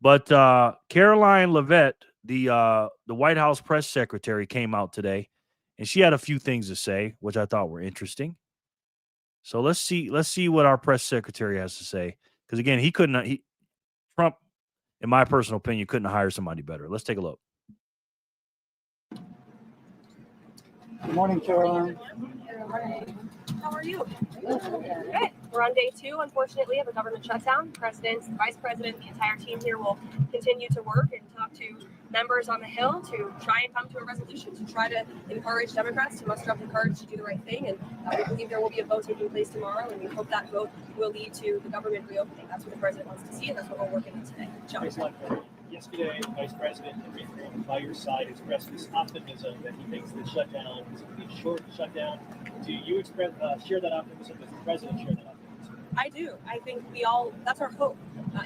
But Caroline Leavitt, the White House press secretary, came out today, and she had a few things to say, which I thought were interesting. So let's see what our press secretary has to say. Because again, Trump, in my personal opinion, couldn't hire somebody better. Let's take a look.
Good morning, Caroline.
How are you? Good. We're on day 2, unfortunately, of a government shutdown. President, Vice President, the entire team here will continue to work and talk to members on the Hill to try and come to a resolution, to try to encourage Democrats to muster up the courage to do the right thing. And we believe there will be a vote taking place tomorrow, and we hope that vote will lead to the government reopening. That's what the president wants to see, and that's what we're working on today. John.
Yesterday, Vice President Ember by your side expressed this optimism that he thinks the shutdown is going to be a short shutdown. Do you share that optimism? Does the president share that optimism?
I do. I think that's our hope,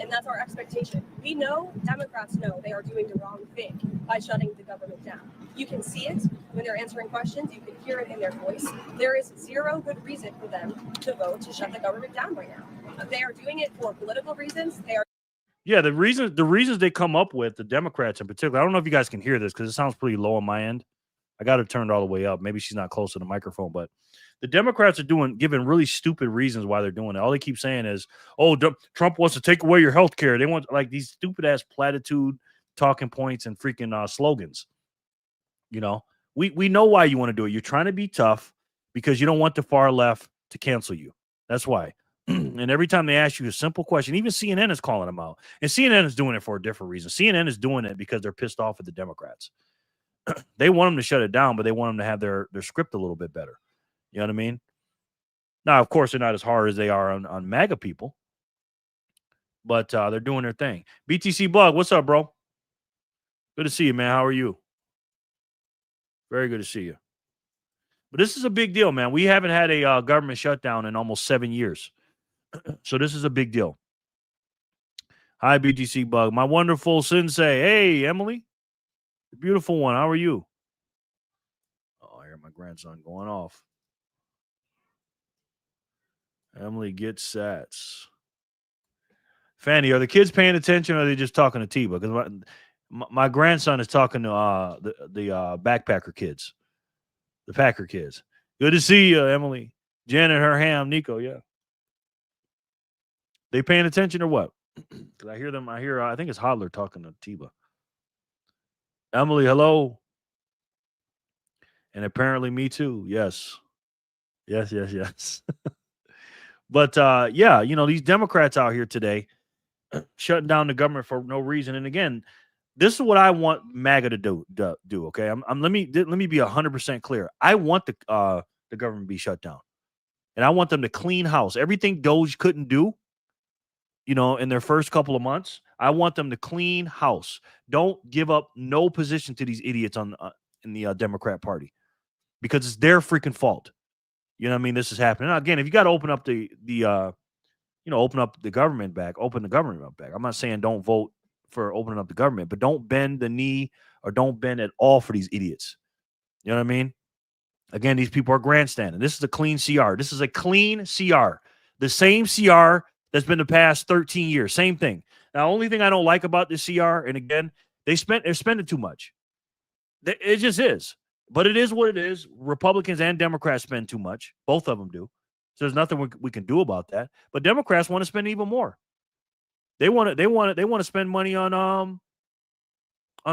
and that's our expectation. We know, Democrats know, they are doing the wrong thing by shutting the government down. You can see it when they're answering questions. You can hear it in their voice. There is zero good reason for them to vote to shut the government down right now. They are doing it for political reasons.
Yeah, the reasons they come up with, the Democrats in particular, I don't know if you guys can hear this because it sounds pretty low on my end. I got it turned all the way up. Maybe she's not close to the microphone, but the Democrats are giving really stupid reasons why they're doing it. All they keep saying is, oh, Trump wants to take away your health care. They want like these stupid ass platitude talking points and freaking slogans. You know, we know why you want to do it. You're trying to be tough because you don't want the far left to cancel you. That's why. And every time they ask you a simple question, even CNN is calling them out. And CNN is doing it for a different reason. CNN is doing it because they're pissed off at the Democrats. They want them to shut it down, but they want them to have their script a little bit better. You know what I mean? Now, of course, they're not as hard as they are on MAGA people. But they're doing their thing. BTC Bug, what's up, bro? Good to see you, man. How are you? Very good to see you. But this is a big deal, man. We haven't had a government shutdown in almost 7 years. So this is a big deal. Hi, BTC Bug. My wonderful sensei. Hey, Emily. The beautiful one. How are you? Oh, I hear my grandson going off. Emily gets sats. Fanny, are the kids paying attention or are they just talking to Tiba? Because my grandson is talking to the backpacker kids. The Packer kids. Good to see you, Emily. Janet, her ham, Nico, yeah. They paying attention or what? Because I hear them. I think it's Hodler talking to Tiba. Emily, hello. And apparently me too. Yes. Yes. But yeah, you know, these Democrats out here today shutting down the government for no reason. And again, this is what I want MAGA to do. Okay, let me be 100% clear. I want the government to be shut down, and I want them to clean house. Everything Doge couldn't do, you know, in their first couple of months, I want them to clean house. Don't give up no position to these idiots in the Democrat Party, because it's their freaking fault. You know what I mean? This is happening. Now, again, if you got to open up open up the government back, open the government back. I'm not saying don't vote for opening up the government, but don't bend the knee or don't bend at all for these idiots. You know what I mean? Again, these people are grandstanding. This is a clean CR. This is a clean CR. The same CR that's been the past 13 years. Same thing. Now, only thing I don't like about this CR, and again, they're spending too much. It just is. But it is what it is. Republicans and Democrats spend too much. Both of them do. So there's nothing we can do about that. But Democrats want to spend even more. They want to spend money on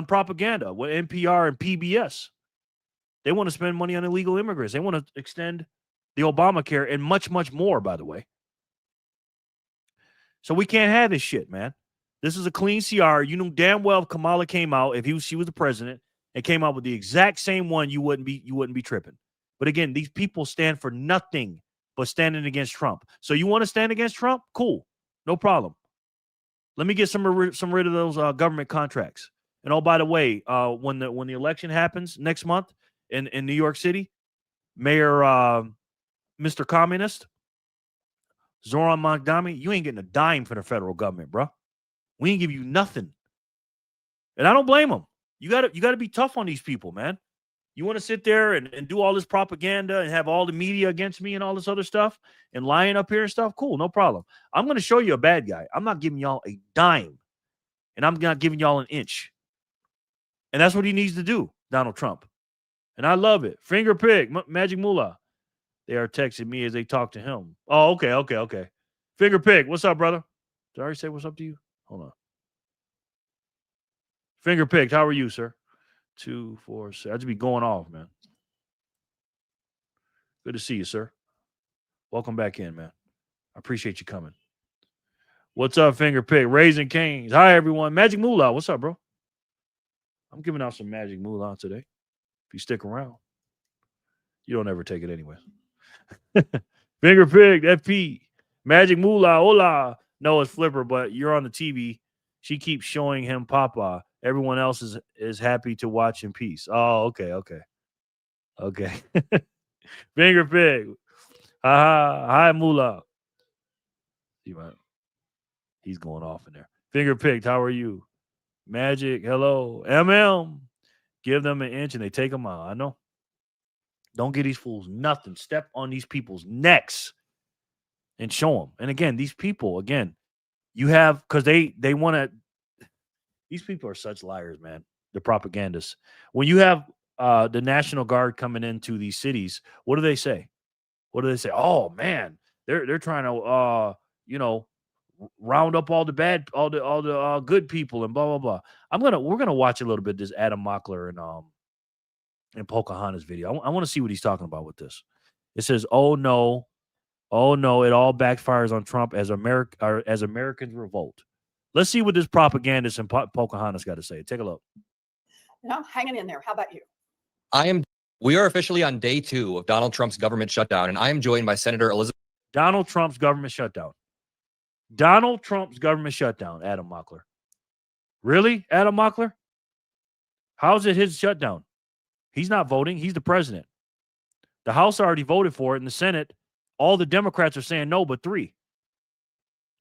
propaganda with NPR and PBS. They want to spend money on illegal immigrants. They want to extend the Obamacare and much, much more, by the way. So we can't have this shit, man. This is a clean CR. You knew damn well if Kamala came out, if she was the president, and came out with the exact same one, you wouldn't be tripping. But again, these people stand for nothing but standing against Trump. So you want to stand against Trump? Cool. No problem. Let me get some rid of those government contracts. And oh, by the way, when the election happens next month in New York City, Mayor Mr. Communist, Zoran Mogdami, you ain't getting a dime from the federal government, bro. We ain't give you nothing. And I don't blame them. You gotta be tough on these people, man. You want to sit there and do all this propaganda and have all the media against me and all this other stuff and lying up here and stuff? Cool, no problem. I'm going to show you a bad guy. I'm not giving y'all a dime, and I'm not giving y'all an inch. And that's what he needs to do, Donald Trump. And I love it. Finger Pig, Magic Moolah. They are texting me as they talk to him. Oh, okay. Finger Pig, what's up, brother? Did I already say what's up to you? Hold on. Finger Pig, how are you, sir? 2, 4, 6. I just be going off, man. Good to see you, sir. Welcome back in, man. I appreciate you coming. What's up, Finger Pig? Raising Canes. Hi, everyone. Magic Moolah, what's up, bro? I'm giving out some Magic Moolah today. If you stick around. You don't ever take it anyway. Finger Pig, FP. Magic Moolah, hola. No, it's Flipper, but you're on the TV. She keeps showing him Papa. Everyone else is happy to watch in peace. Oh, okay. Finger Pig. Hi, Moolah. See, man. He's going off in there. Finger Pig, how are you? Magic, hello. MM. Give them an inch and they take them out. I know. Don't give these fools nothing. Step on these people's necks and show them. And again, these people, you have, because they want to, these people are such liars, man. The propagandists. When you have the National Guard coming into these cities, what do they say? Oh man, they're trying to round up all the good people and blah blah blah. We're gonna watch a little bit of this Adam Mockler and Pocahontas video. I want to see what he's talking about with this. It says, "Oh no, it all backfires on Trump as Americans revolt." Let's see what this propagandist and Pocahontas got to say. Take a look.
Hanging in there. How about you?
We are officially on day 2 of Donald Trump's government shutdown, and I am joined by Senator Elizabeth.
Donald Trump's government shutdown. Donald Trump's government shutdown, Adam Mockler. Really, Adam Mockler? How's it his shutdown? He's not voting. He's the president. The House already voted for it. In the Senate, all the Democrats are saying no, but 3.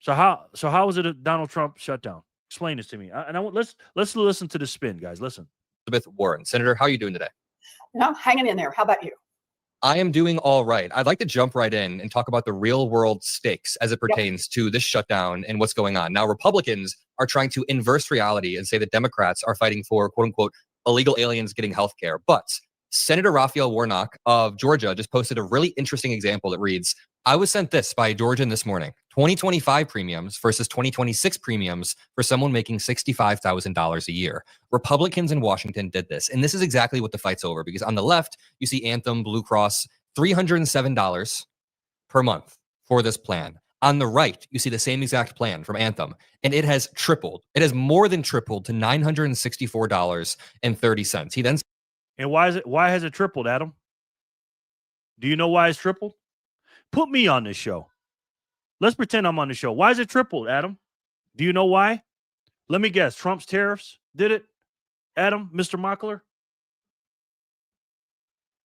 So how is it a Donald Trump shutdown? Explain this to me. Let's listen to the spin, guys. Listen.
Elizabeth Warren. Senator, how are you doing today?
Hanging in there. How about you?
I am doing all right. I'd like to jump right in and talk about the real world stakes as it pertains to this shutdown and what's going on. Now, Republicans are trying to inverse reality and say that Democrats are fighting for, quote unquote, illegal aliens getting health care. But Senator Raphael Warnock of Georgia just posted a really interesting example that reads, I was sent this by Georgian this morning. 2025 premiums versus 2026 premiums for someone making $65,000 a year. Republicans in Washington did this. And this is exactly what the fight's over, because on the left, you see Anthem, Blue Cross, $307 per month for this plan. On the right, you see the same exact plan from Anthem, and it has tripled. It has more than tripled to $964.30. He then,
and why has it tripled, Adam? Do you know why it's tripled? Put me on this show. Let's pretend I'm on the show. Why is it tripled, Adam? Do you know why? Let me guess. Trump's tariffs did it, Adam, Mr. Mockler?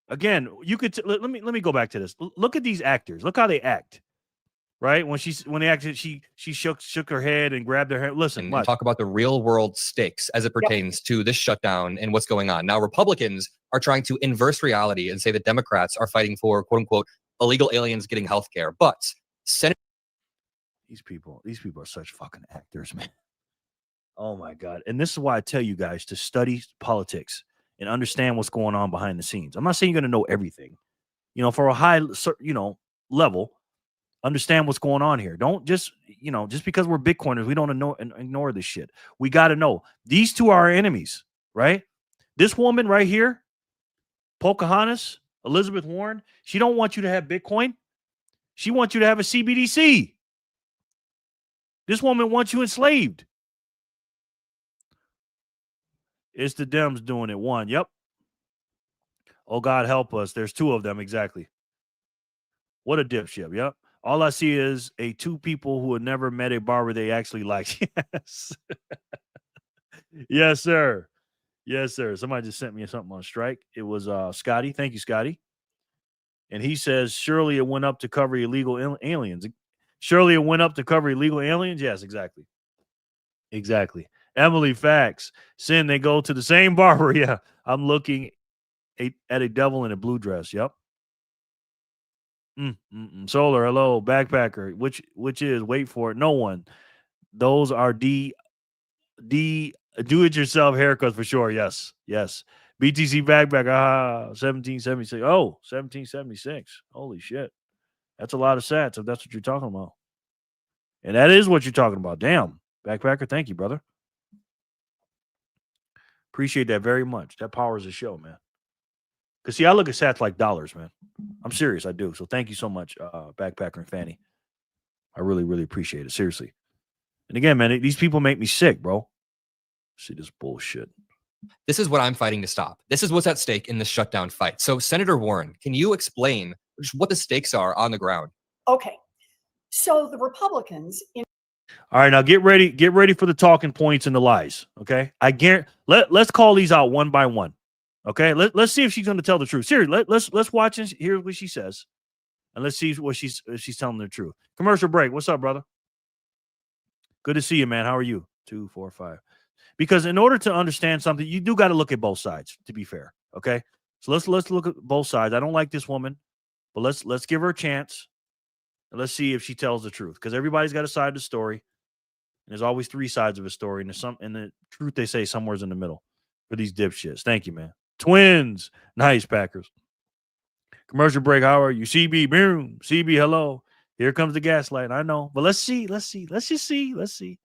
Again, you could let me go back to this. Look at these actors. Look how they act. Right? When they acted, she shook her head and grabbed her hair. Listen,
and talk about the real world stakes as it pertains to this shutdown and what's going on. Now, Republicans are trying to inverse reality and say that Democrats are fighting for, quote unquote, illegal aliens getting health care. But these people are such fucking actors, man. Oh my God. And this is why I tell you guys to study politics and understand what's going on behind the scenes. I'm not saying you're going to know everything, for a high, level, understand what's going on here. Don't just because we're Bitcoiners, we don't ignore this shit. We got to know these two are our enemies, right? This woman right here, Pocahontas, Elizabeth Warren, she don't want you to have Bitcoin. She wants you to have a CBDC. This woman wants you enslaved. It's the Dems doing it. One. Yep. Oh, God help us. There's 2 of them. Exactly. What a dipshit. Yep. All I see is 2 people who had never met a barber they actually like. Yes. Yes, sir. Yes, sir. Somebody just sent me something on strike. It was Scotty. Thank you, Scotty. And he says, surely it went up to cover illegal aliens. Surely it went up to cover illegal aliens? Yes, exactly. Exactly. Emily Fax. Sin, they go to the same barber. Yeah. I'm looking at a devil in a blue dress. Yep. Solar, hello. Backpacker. Which is, wait for it, no one. Those are do-it-yourself haircuts for sure. Yes.
BTC backpack. 1776. Oh, 1776. Holy shit. That's a lot of sats if that's what you're talking about. And that is what you're talking about. Damn. Backpacker, thank you, brother. Appreciate that very much. That powers the show, man. Because, see, I look at sats like dollars, man. I'm serious. I do. So thank you so much, Backpacker and Fanny. I really, really appreciate it. Seriously. And again, man, these people make me sick, bro. See this bullshit.
This is what I'm fighting to stop. This is what's at stake in this shutdown fight. So, Senator Warren, can you explain what the stakes are on the ground?
Okay. So the Republicans in
All right, now get ready for the talking points and the lies. Okay, I guarantee. Let's call these out one by one. Okay, let's see if she's going to tell the truth. Seriously, let's watch and hear what she says, and let's see what if she's telling the truth. Commercial break. What's up, brother? Good to see you, man. How are you? 2, 4, 5. Because in order to understand something, you do got to look at both sides. To be fair, okay. So let's look at both sides. I don't like this woman, but let's give her a chance. And let's see if she tells the truth, because everybody's got a side of the story. And there's always 3 sides of a story, and the truth they say somewhere's in the middle for these dipshits. Thank you, man. Twins, nice Packers. Commercial break. How are you, CB? Boom, CB. Hello. Here comes the gaslight. I know, but let's see. Let's just see. Let's see.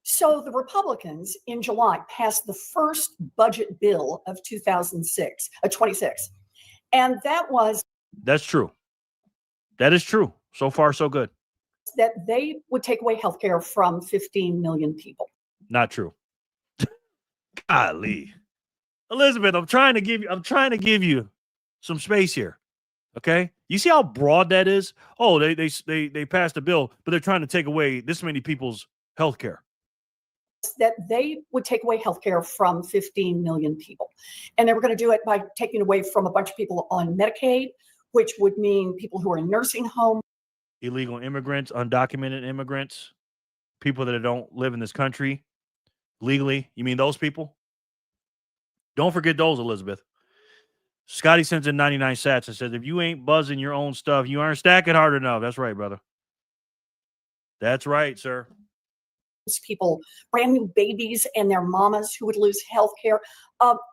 So the Republicans in July passed the first budget bill of 2026, 26, and
that's true. That is true. So far, so good.
That they would take away health care from 15 million people.
Not true. Golly. Elizabeth, I'm trying to give you some space here. Okay? You see how broad that is? Oh, they passed a bill, but they're trying to take away this many people's health care.
That they would take away health care from 15 million people. And they were going to do it by taking away from a bunch of people on Medicaid, which would mean people who are in nursing homes.
Illegal immigrants, undocumented immigrants, people that don't live in this country legally. You mean those people? Don't forget those, Elizabeth. Scotty sends in 99 sats and says, if you ain't buzzing your own stuff, you aren't stacking hard enough. That's right, brother. That's right, sir.
People, brand new babies and their mamas who would lose health care.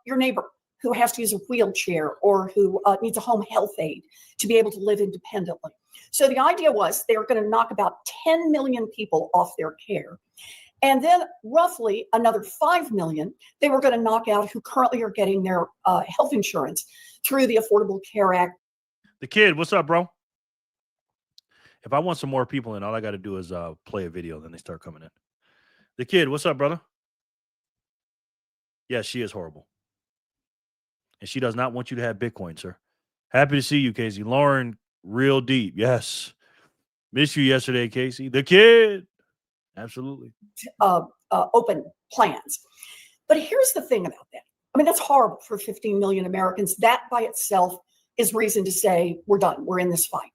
Your neighbor who has to use a wheelchair or who needs a home health aide to be able to live independently. So the idea was they were going to knock about 10 million people off their care. And then roughly another 5 million they were going to knock out who currently are getting their health insurance through the Affordable Care Act.
The kid, what's up, bro? If I want some more people in, all I got to do is play a video, then they start coming in. The kid, what's up, brother? Yes, she is horrible. And she does not want you to have Bitcoin, sir. Happy to see you, Casey. Lauren, real deep. Yes. Missed you yesterday, Casey. The kid. Absolutely.
Open plans. But here's the thing about that. I mean, that's horrible for 15 million Americans. That by itself is reason to say we're done. We're in this fight.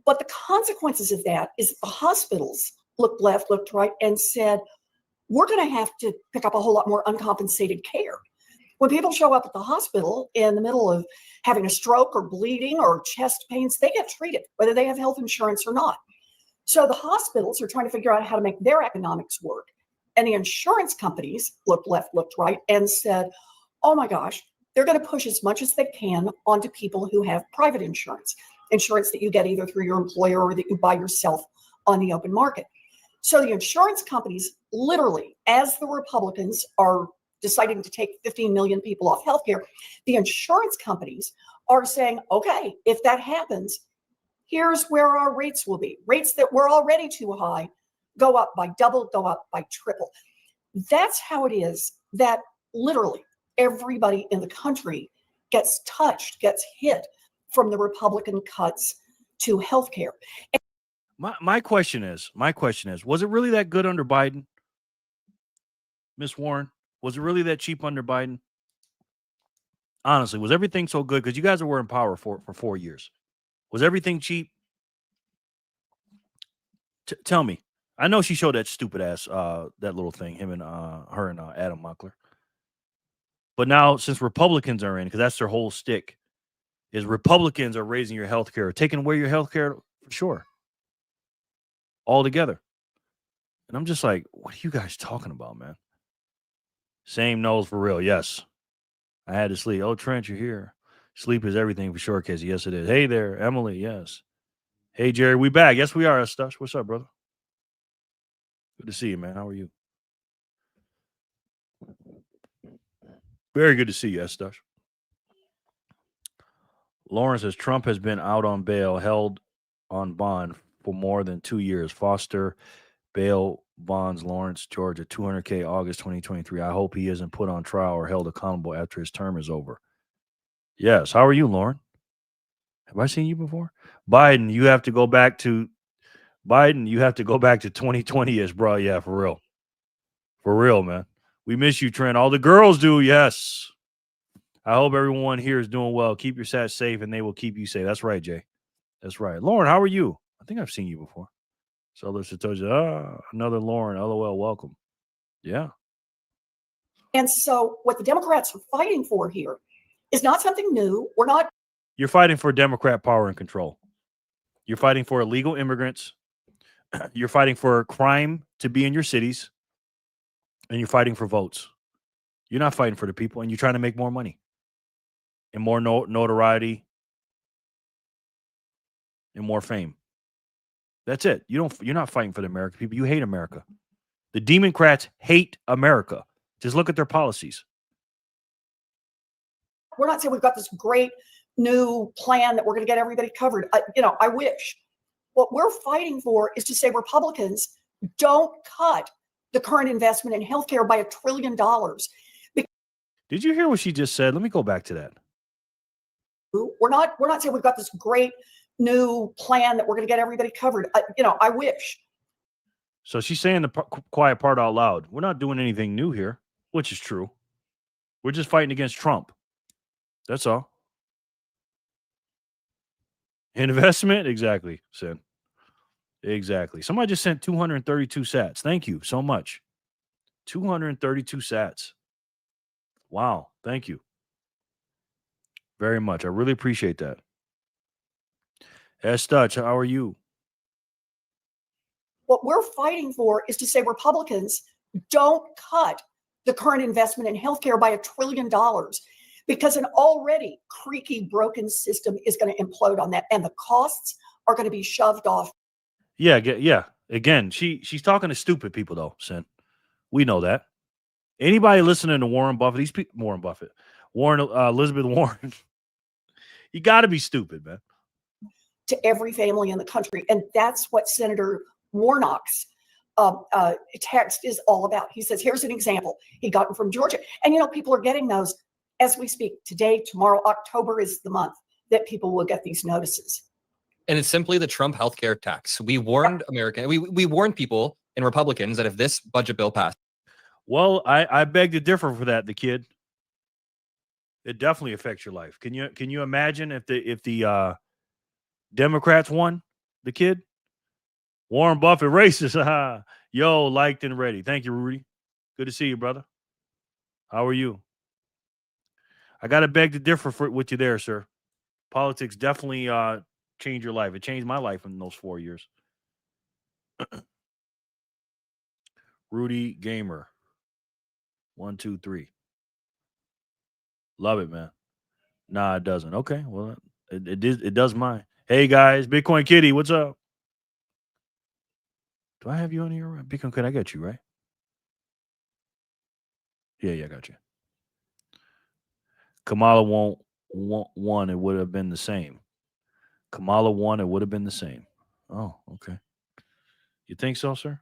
But the consequences of that is the hospitals looked left, looked right, and said, we're going to have to pick up a whole lot more uncompensated care. When people show up at the hospital in the middle of having a stroke or bleeding or chest pains, they get treated, whether they have health insurance or not. So the hospitals are trying to figure out how to make their economics work. And the insurance companies looked left, looked right, and said, oh my gosh, they're going to push as much as they can onto people who have private insurance that you get either through your employer or that you buy yourself on the open market. So the insurance companies, literally, as the Republicans are deciding to take 15 million people off healthcare, the insurance companies are saying, okay, if that happens, here's where our rates will be. Rates that were already too high go up by double, go up by triple. That's how it is that literally everybody in the country gets touched, gets hit from the Republican cuts to healthcare.
My question is, was it really that good under Biden? Miss Warren, was it really that cheap under Biden? Honestly, was everything so good? Because you guys were in power for 4 years. Was everything cheap? Tell me. I know she showed that stupid ass, that little thing, him and her and Adam Muckler. But now, since Republicans are in, because that's their whole stick, is Republicans are raising your health care, taking away your health care for sure. All together. And I'm just like, what are you guys talking about, man? Same nose for real. Yes. I had to sleep. Oh, Trent, you're here. Sleep is everything for sure, Casey. Yes, it is. Hey there, Emily. Yes. Hey, Jerry. We back. Yes, we are, Stush. What's up, brother? Good to see you, man. How are you? Very good to see you, Stush. Lawrence says Trump has been out on bail, held on bond for more than 2 years. Foster bail bonds Lawrence, Georgia, $200K, August 2023. I hope he isn't put on trial or held accountable after his term is over. Yes. How are you, Lauren? Have I seen you before? Biden, you have to go back to 2020-ish, bro. Yeah, for real. For real, man. We miss you, Trent. All the girls do, yes. I hope everyone here is doing well. Keep your sats safe, and they will keep you safe. That's right, Jay. That's right. Lauren, how are you? I think I've seen you before. So there's Satoshi. Another Lauren. LOL, welcome. Yeah.
And so what the Democrats are fighting for here is not something new.
You're fighting for Democrat power and control. You're fighting for illegal immigrants. You're fighting for crime to be in your cities. And you're fighting for votes. You're not fighting for the people, and you're trying to make more money and more notoriety and more fame. That's it. You're not fighting for the American people. You hate America. The Democrats hate America. Just look at their policies.
We're not saying we've got this great new plan that we're going to get everybody covered. I wish. What we're fighting for is to say Republicans don't cut the current investment in healthcare by $1 trillion.
Did you hear what she just said? Let me go back to that.
We're not saying we've got this great new plan that we're going to get everybody covered. I wish.
So she's saying the quiet part out loud. We're not doing anything new here, which is true. We're just fighting against Trump. That's all. Investment? Exactly, Sin. Exactly. Somebody just sent 232 sats. Thank you so much. 232 sats. Wow. Thank you very much. I really appreciate that. Dutch, how are you?
What we're fighting for is to say Republicans don't cut the current investment in healthcare by $1 trillion, because an already creaky, broken system is going to implode on that, and the costs are going to be shoved off.
Yeah. Again, she's talking to stupid people, though, Sin. We know that. Anybody listening to Warren Buffett, Elizabeth Warren, you got to be stupid, man.
To every family in the country, and that's what Senator Warnock's text is all about. He says, here's an example. He got it from Georgia. And, people are getting those as we speak. Today, tomorrow, October is the month that people will get these notices.
And it's simply the Trump healthcare tax. We warned we warned people and Republicans that if this budget bill passed.
Well, I beg to differ for that, the kid. It definitely affects your life. Can you imagine if the Democrats won, the kid? Warren Buffett racist. Yo, liked and ready. Thank you, Rudy. Good to see you, brother. How are you? I got to beg to differ with you there, sir. Politics definitely changed your life. It changed my life in those 4 years. Rudy Gamer. 1, 2, 3. Love it, man. Nah, it doesn't. Okay, well, it does mine. Hey, guys. Bitcoin Kitty, what's up? Do I have you on here? Bitcoin Kitty, I got you, right? Yeah, I got you. Kamala won, it would have been the same. Kamala won, it would have been the same. Oh, okay. You think so, sir?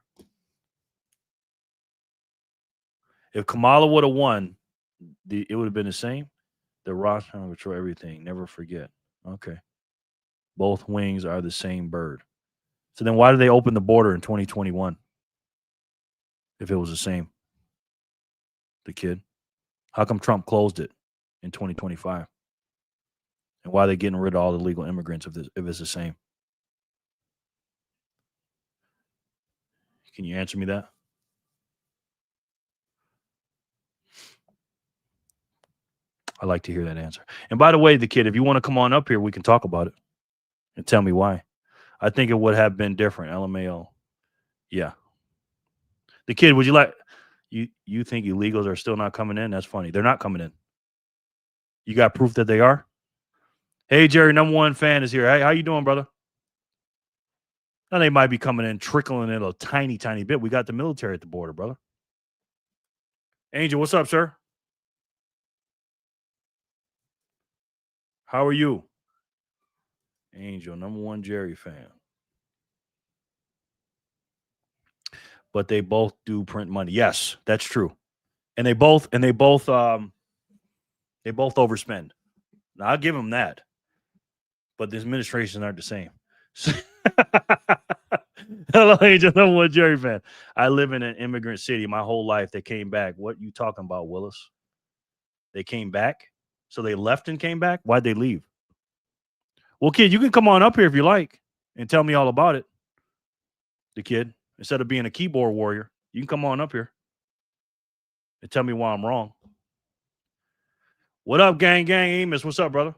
If Kamala would have won, it would have been the same. The Rothschild control everything. Never forget. Okay. Both wings are the same bird. So then why did they open the border in 2021? If it was the same. The kid. How come Trump closed it in 2025? And why are they getting rid of all the legal immigrants if it's the same? Can you answer me that? I'd like to hear that answer. And by the way, the kid, if you want to come on up here, we can talk about it and tell me why. I think it would have been different. LMAO. Yeah. The kid, would you You think illegals are still not coming in? That's funny. They're not coming in. You got proof that they are? Hey, Jerry, #1 fan is here. Hey, how you doing, brother? Now they might be coming in, trickling in a tiny, tiny bit. We got the military at the border, brother. Angel, what's up, sir? How are you? Angel, #1 Jerry fan. But they both do print money. Yes, that's true. And they both overspend. Now I'll give them that. But the administrations aren't the same. Hello, Angel, #1 Jerry fan. I live in an immigrant city my whole life. They came back. What you talking about, Willis? They came back? So they left and came back? Why'd they leave? Well, kid, you can come on up here if you like and tell me all about it. The kid, instead of being a keyboard warrior, you can come on up here and tell me why I'm wrong. What up, gang? Amos, what's up, brother?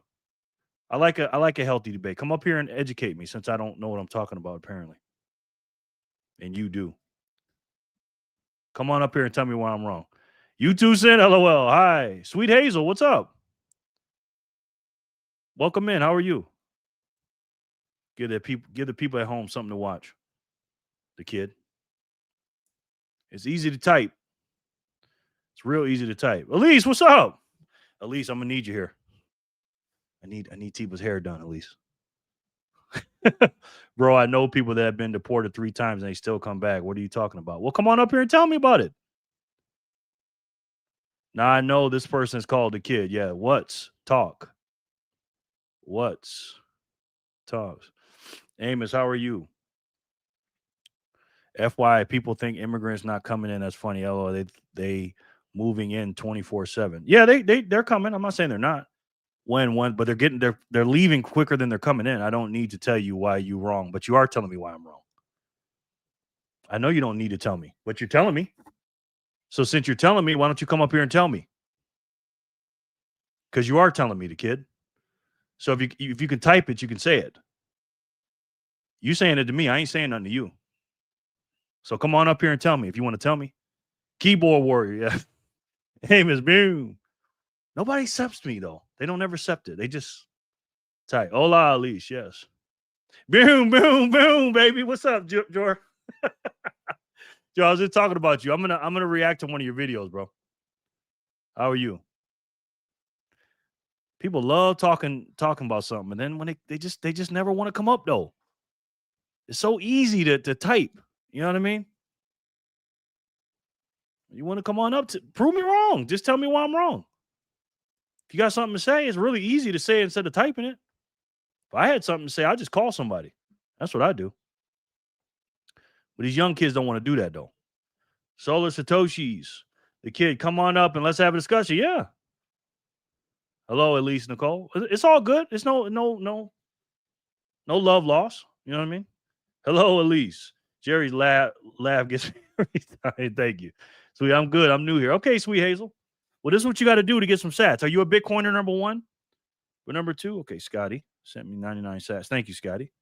I like a healthy debate. Come up here and educate me since I don't know what I'm talking about, apparently. And you do. Come on up here and tell me why I'm wrong. You too, Sin. LOL. Hi. Sweet Hazel, what's up? Welcome in. How are you? Give the people at home something to watch. The kid. It's easy to type. It's real easy to type. Elise, what's up? Elise, I'm gonna need you here. I need Tiba's hair done, Elise. Bro, I know people that have been deported 3 times and they still come back. What are you talking about? Well, come on up here and tell me about it. Now I know this person's called the kid. Yeah, what's talk? What's talks? Amos, how are you? FYI, people think immigrants not coming in. That's funny. LO, they moving in 24/7. Yeah, they're coming. I'm not saying they're not. But they're leaving quicker than they're coming in. I don't need to tell you why you're wrong, but you are telling me why I'm wrong. I know you don't need to tell me, but you're telling me. So since you're telling me, why don't you come up here and tell me? Because you are telling me, the kid. So if you can type it, you can say it. You saying it to me, I ain't saying nothing to you. So come on up here and tell me if you want to tell me. Keyboard warrior, yeah. Amos, boom. Nobody accepts me, though. They don't ever accept it. They just type. Hola, Elise, yes. Boom, boom, boom, baby. What's up, Jor? Joe, I was just talking about you. I'm gonna react to one of your videos, bro. How are you? People love talking about something, and then when they just never want to come up, though. It's so easy to type. You know what I mean? You want to come on up to prove me wrong. Just tell me why I'm wrong. If you got something to say, it's really easy to say it instead of typing it. If I had something to say, I'd just call somebody. That's what I do. But these young kids don't want to do that, though. Solar Satoshis. The kid, come on up and let's have a discussion. Yeah. Hello, Elise Nicole. It's all good. It's no love loss. You know what I mean? Hello, Elise. Jerry's laugh gets me. Thank you. Sweet, I'm good. I'm new here. Okay, Sweet Hazel. Well, this is what you got to do to get some sats. Are you a Bitcoiner #1? Or #2? Okay, Scotty sent me 99 sats. Thank you, Scotty.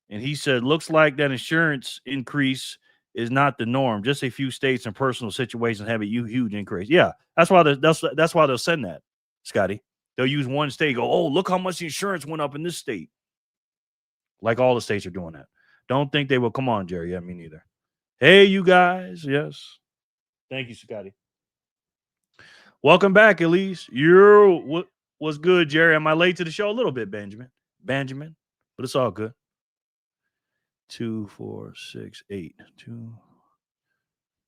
And he said, looks like that insurance increase is not the norm. Just a few states and personal situations have a huge increase. Yeah, that's why they'll send that, Scotty. They'll use one state, go, oh, look how much the insurance went up in this state. Like all the states are doing that. Don't think they will. Come on, Jerry. Yeah, me neither. Hey, you guys. Yes. Thank you, Scotty. Welcome back, Elise. What's good, Jerry? Am I late to the show? A little bit, Benjamin. But it's all good. 2, 4, 6, 8. 2.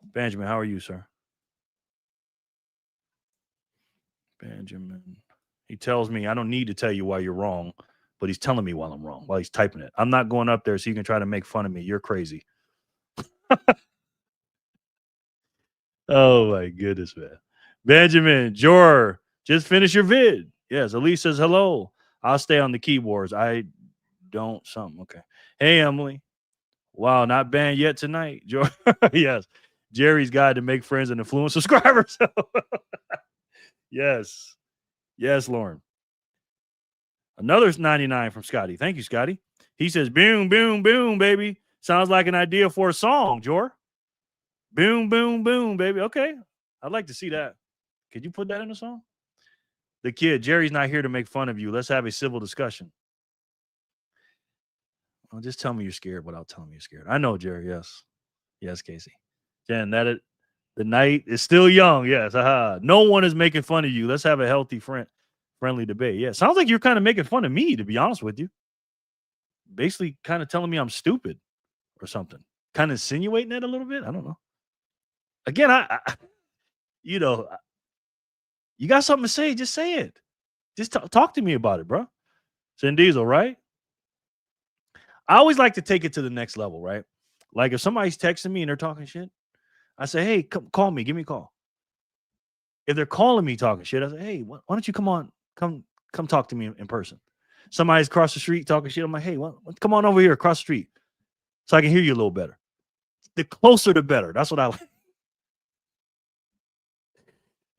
Benjamin, how are you, sir? Benjamin. He tells me I don't need to tell you why you're wrong, but he's telling me while I'm wrong, while he's typing it. I'm not going up there so you can try to make fun of me. You're crazy. Oh, my goodness, man. Benjamin, Jor, just finish your vid. Yes, Elise says hello. I'll stay on the keyboards. I don't something. Okay. Hey, Emily. Wow, not banned yet tonight. Jor. Yes. Jerry's guide to make friends and influence subscribers. Yes. Yes, Lauren. Another 99 from Scotty. Thank you, Scotty. He says, boom, boom, boom, baby. Sounds like an idea for a song, Jor. Boom, boom, boom, baby. Okay. I'd like to see that. Could you put that in a song? The kid, Jerry's not here to make fun of you. Let's have a civil discussion. Well, just tell me you're scared without telling me you're scared. I know, Jerry. Yes. Yes, Casey. Jen, the night is still young. Yes. No one is making fun of you. Let's have a healthy, friendly debate. Yeah. Sounds like you're kind of making fun of me, to be honest with you. Basically, kind of telling me I'm stupid or something. Kind of insinuating that a little bit. I don't know. Again, I you got something to say, just say it. Just talk to me about it, bro. Sin Diesel, right? I always like to take it to the next level, right? Like if somebody's texting me and they're talking shit, I say, hey, call me. Give me a call. If they're calling me talking shit, I say, hey, why don't you come talk to me in person? Somebody's across the street talking shit. I'm like, hey, come on over here across the street so I can hear you a little better. The closer, the better. That's what I like.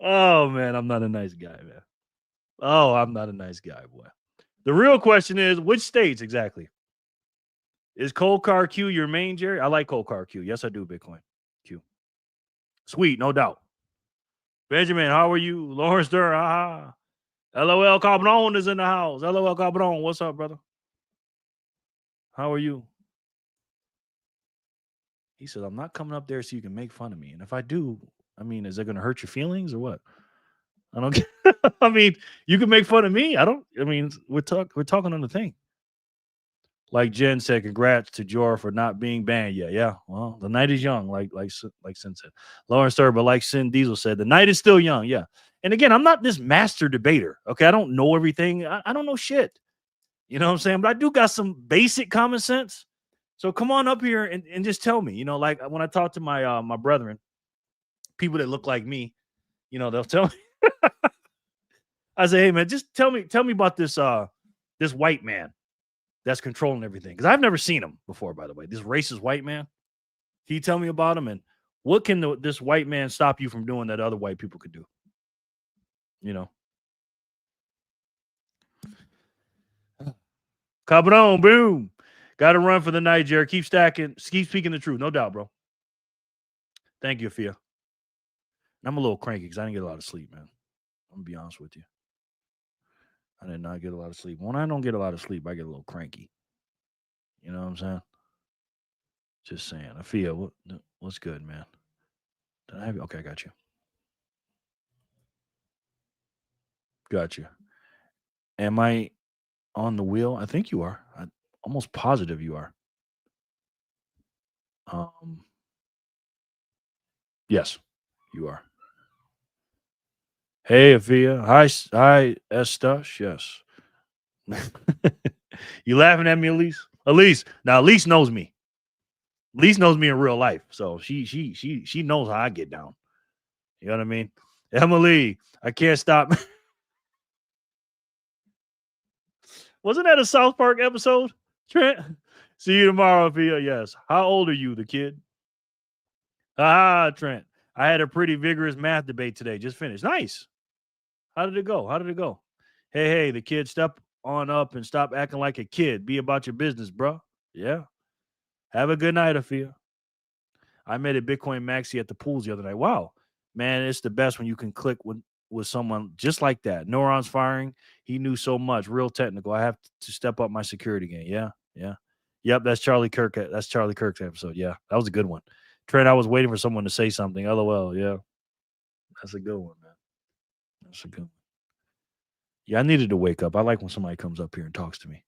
Oh, man, I'm not a nice guy, man. Oh, I'm not a nice guy, boy. The real question is, which states exactly? Is Cold Car Q your main, Jerry? I like Cold Car Q. Yes, I do, Bitcoin Q. Sweet, no doubt. Benjamin, how are you? Lawrence Durr, LOL Cabron is in the house. LOL Cabron, what's up, brother? How are you? He said, I'm not coming up there so you can make fun of me. And if I do, I mean, is it going to hurt your feelings or what? I don't get, I mean, you can make fun of me. We're talking on the thing. Like Jen said, congrats to Jor for not being banned yet. Yeah, well, the night is young, like Sin said. Lawrence Thurber, but like Sin Diesel said, the night is still young. Yeah. And again, I'm not this master debater. Okay. I don't know everything. I don't know shit. You know what I'm saying? But I do got some basic common sense. So come on up here and just tell me, like when I talk to my my brethren, people that look like me, they'll tell me. I say, hey man, just tell me about this this white man that's controlling everything. Because I've never seen him before, by the way. This racist white man. Can you tell me about him? And what can this white man stop you from doing that other white people could do? Cabron, boom. Got to run for the night, Jared. Keep stacking. Keep speaking the truth. No doubt, bro. Thank you, Fia. I'm a little cranky because I didn't get a lot of sleep, man. I'm going to be honest with you. I did not get a lot of sleep. When I don't get a lot of sleep, I get a little cranky. You know what I'm saying? Just saying. Fia, what's good, man? Did I have you? Okay, I got you. Got you. Am I on the wheel? I think you are. I'm almost positive you are. Yes, you are. Hey, Afia. Hi, Estash. Yes. You laughing at me, Elise? Elise. Now, Elise knows me. Elise knows me in real life, so she knows how I get down. You know what I mean? Emily, I can't stop. Wasn't that a South Park episode, Trent? See you tomorrow, Afia. Yes. How old are you, the kid? Trent. I had a pretty vigorous math debate today. Just finished. Nice. How did it go? Hey, the kid, step on up and stop acting like a kid. Be about your business, bro. Yeah. Have a good night, Afia. I met a Bitcoin Maxi at the pools the other night. Wow. Man, it's the best when you can click with someone just like that. Neurons firing. He knew so much. Real technical. I have to step up my security game. Yeah. Yep, that's Charlie Kirk. That's Charlie Kirk's episode. Yeah, that was a good one. Trent, I was waiting for someone to say something. LOL. Yeah. That's a good one, man. That's a good one. Yeah, I needed to wake up. I like when somebody comes up here and talks to me.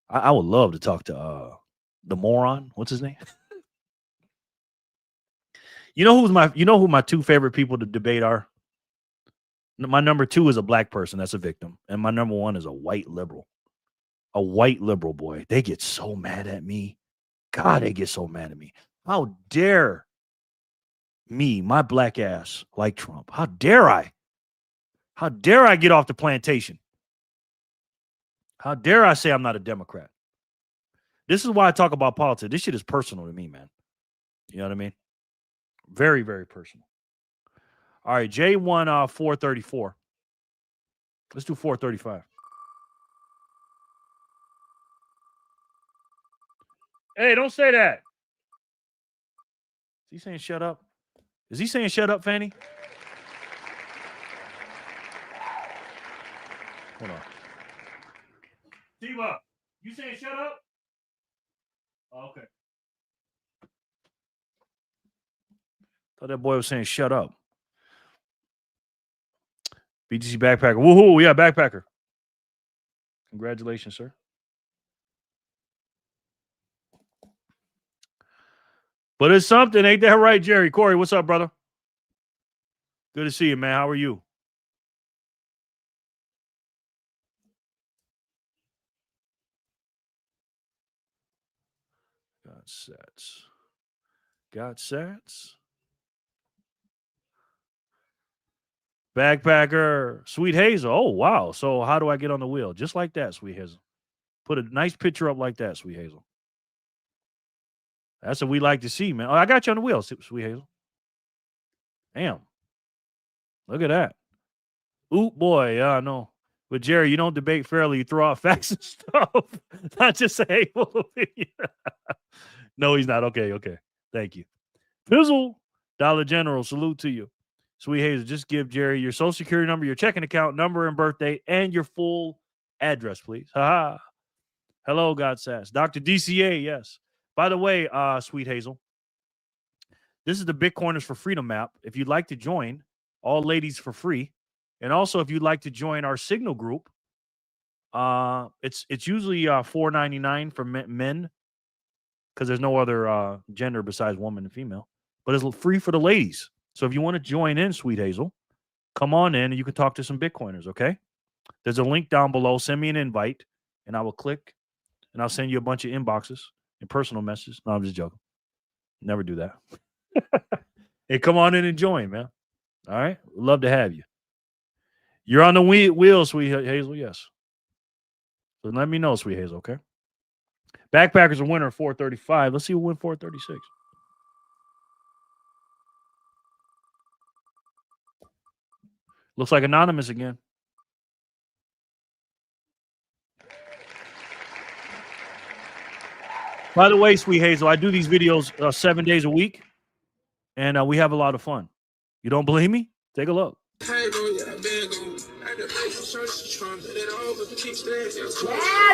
I would love to talk to the moron. What's his name? You know who my two favorite people to debate are? My number 2 is a black person that's a victim, and my number 1 is a white liberal. A white liberal, boy. They get so mad at me. God, they get so mad at me. How dare me, my black ass, like Trump? How dare I? How dare I get off the plantation? How dare I say I'm not a Democrat? This is why I talk about politics. This shit is personal to me, man. You know what I mean? Very, very personal. All right, J1 434. Let's do 435. Hey, don't say that. Is he saying shut up? Is he saying shut up, Fanny? Hold on. Diva, you saying shut up? Oh, okay. Thought that boy was saying shut up. BGC backpacker. Woohoo, yeah, backpacker. Congratulations, sir. But it's something, ain't that right, Jerry? Corey, what's up, brother? Good to see you, man. How are you? Got sats. Got sats. Backpacker. Sweet Hazel. Oh, wow. So how do I get on the wheel? Just like that, Sweet Hazel. Put a nice picture up like that, Sweet Hazel. That's what we like to see, man. Oh, I got you on the wheel, Sweet Hazel. Damn. Look at that. Oop, boy. Yeah, I know. But, Jerry, you don't debate fairly. You throw out facts and stuff. Not just a hateful opinion. No, he's not. Okay. Thank you. Fizzle. Dollar General. Salute to you. Sweet Hazel, just give Jerry your social security number, your checking account number and birthday, and your full address, please. Ha-ha. Hello, God Sass. Dr. DCA, yes. By the way, Sweet Hazel, this is the Bitcoiners for Freedom app. If you'd like to join, all ladies for free. And also, if you'd like to join our Signal group, it's usually $4.99 for men because there's no other gender besides woman and female. But it's free for the ladies. So if you want to join in, Sweet Hazel, come on in and you can talk to some Bitcoiners, okay? There's a link down below. Send me an invite, and I will click, and I'll send you a bunch of inboxes and personal messages. No, I'm just joking. Never do that. Hey, come on in and join, man. All right? Love to have you. You're on the wheel, Sweet Hazel, yes. So let me know, Sweet Hazel, okay? Backpackers are winner at 435. Let's see who win 436. Looks like Anonymous again. By the way, Sweet Hazel, I do these videos 7 days a week, and we have a lot of fun. You don't believe me? Take a look.
Yeah,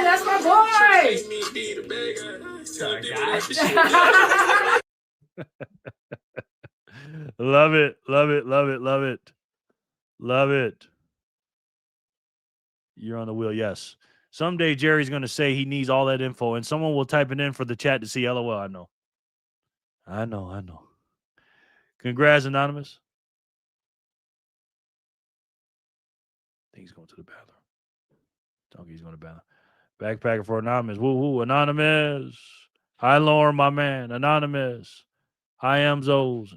that's my boy.
Love it, love it, love it, love it. Love it. You're on the wheel, yes. Someday Jerry's going to say he needs all that info, and someone will type it in for the chat to see LOL. I know. Congrats, Anonymous. I think he's going to the bathroom. Donkey's going to the bathroom. Backpacker for Anonymous. Woo-hoo, Anonymous. Hi, Lauren, my man. Anonymous. Hi, Amzos.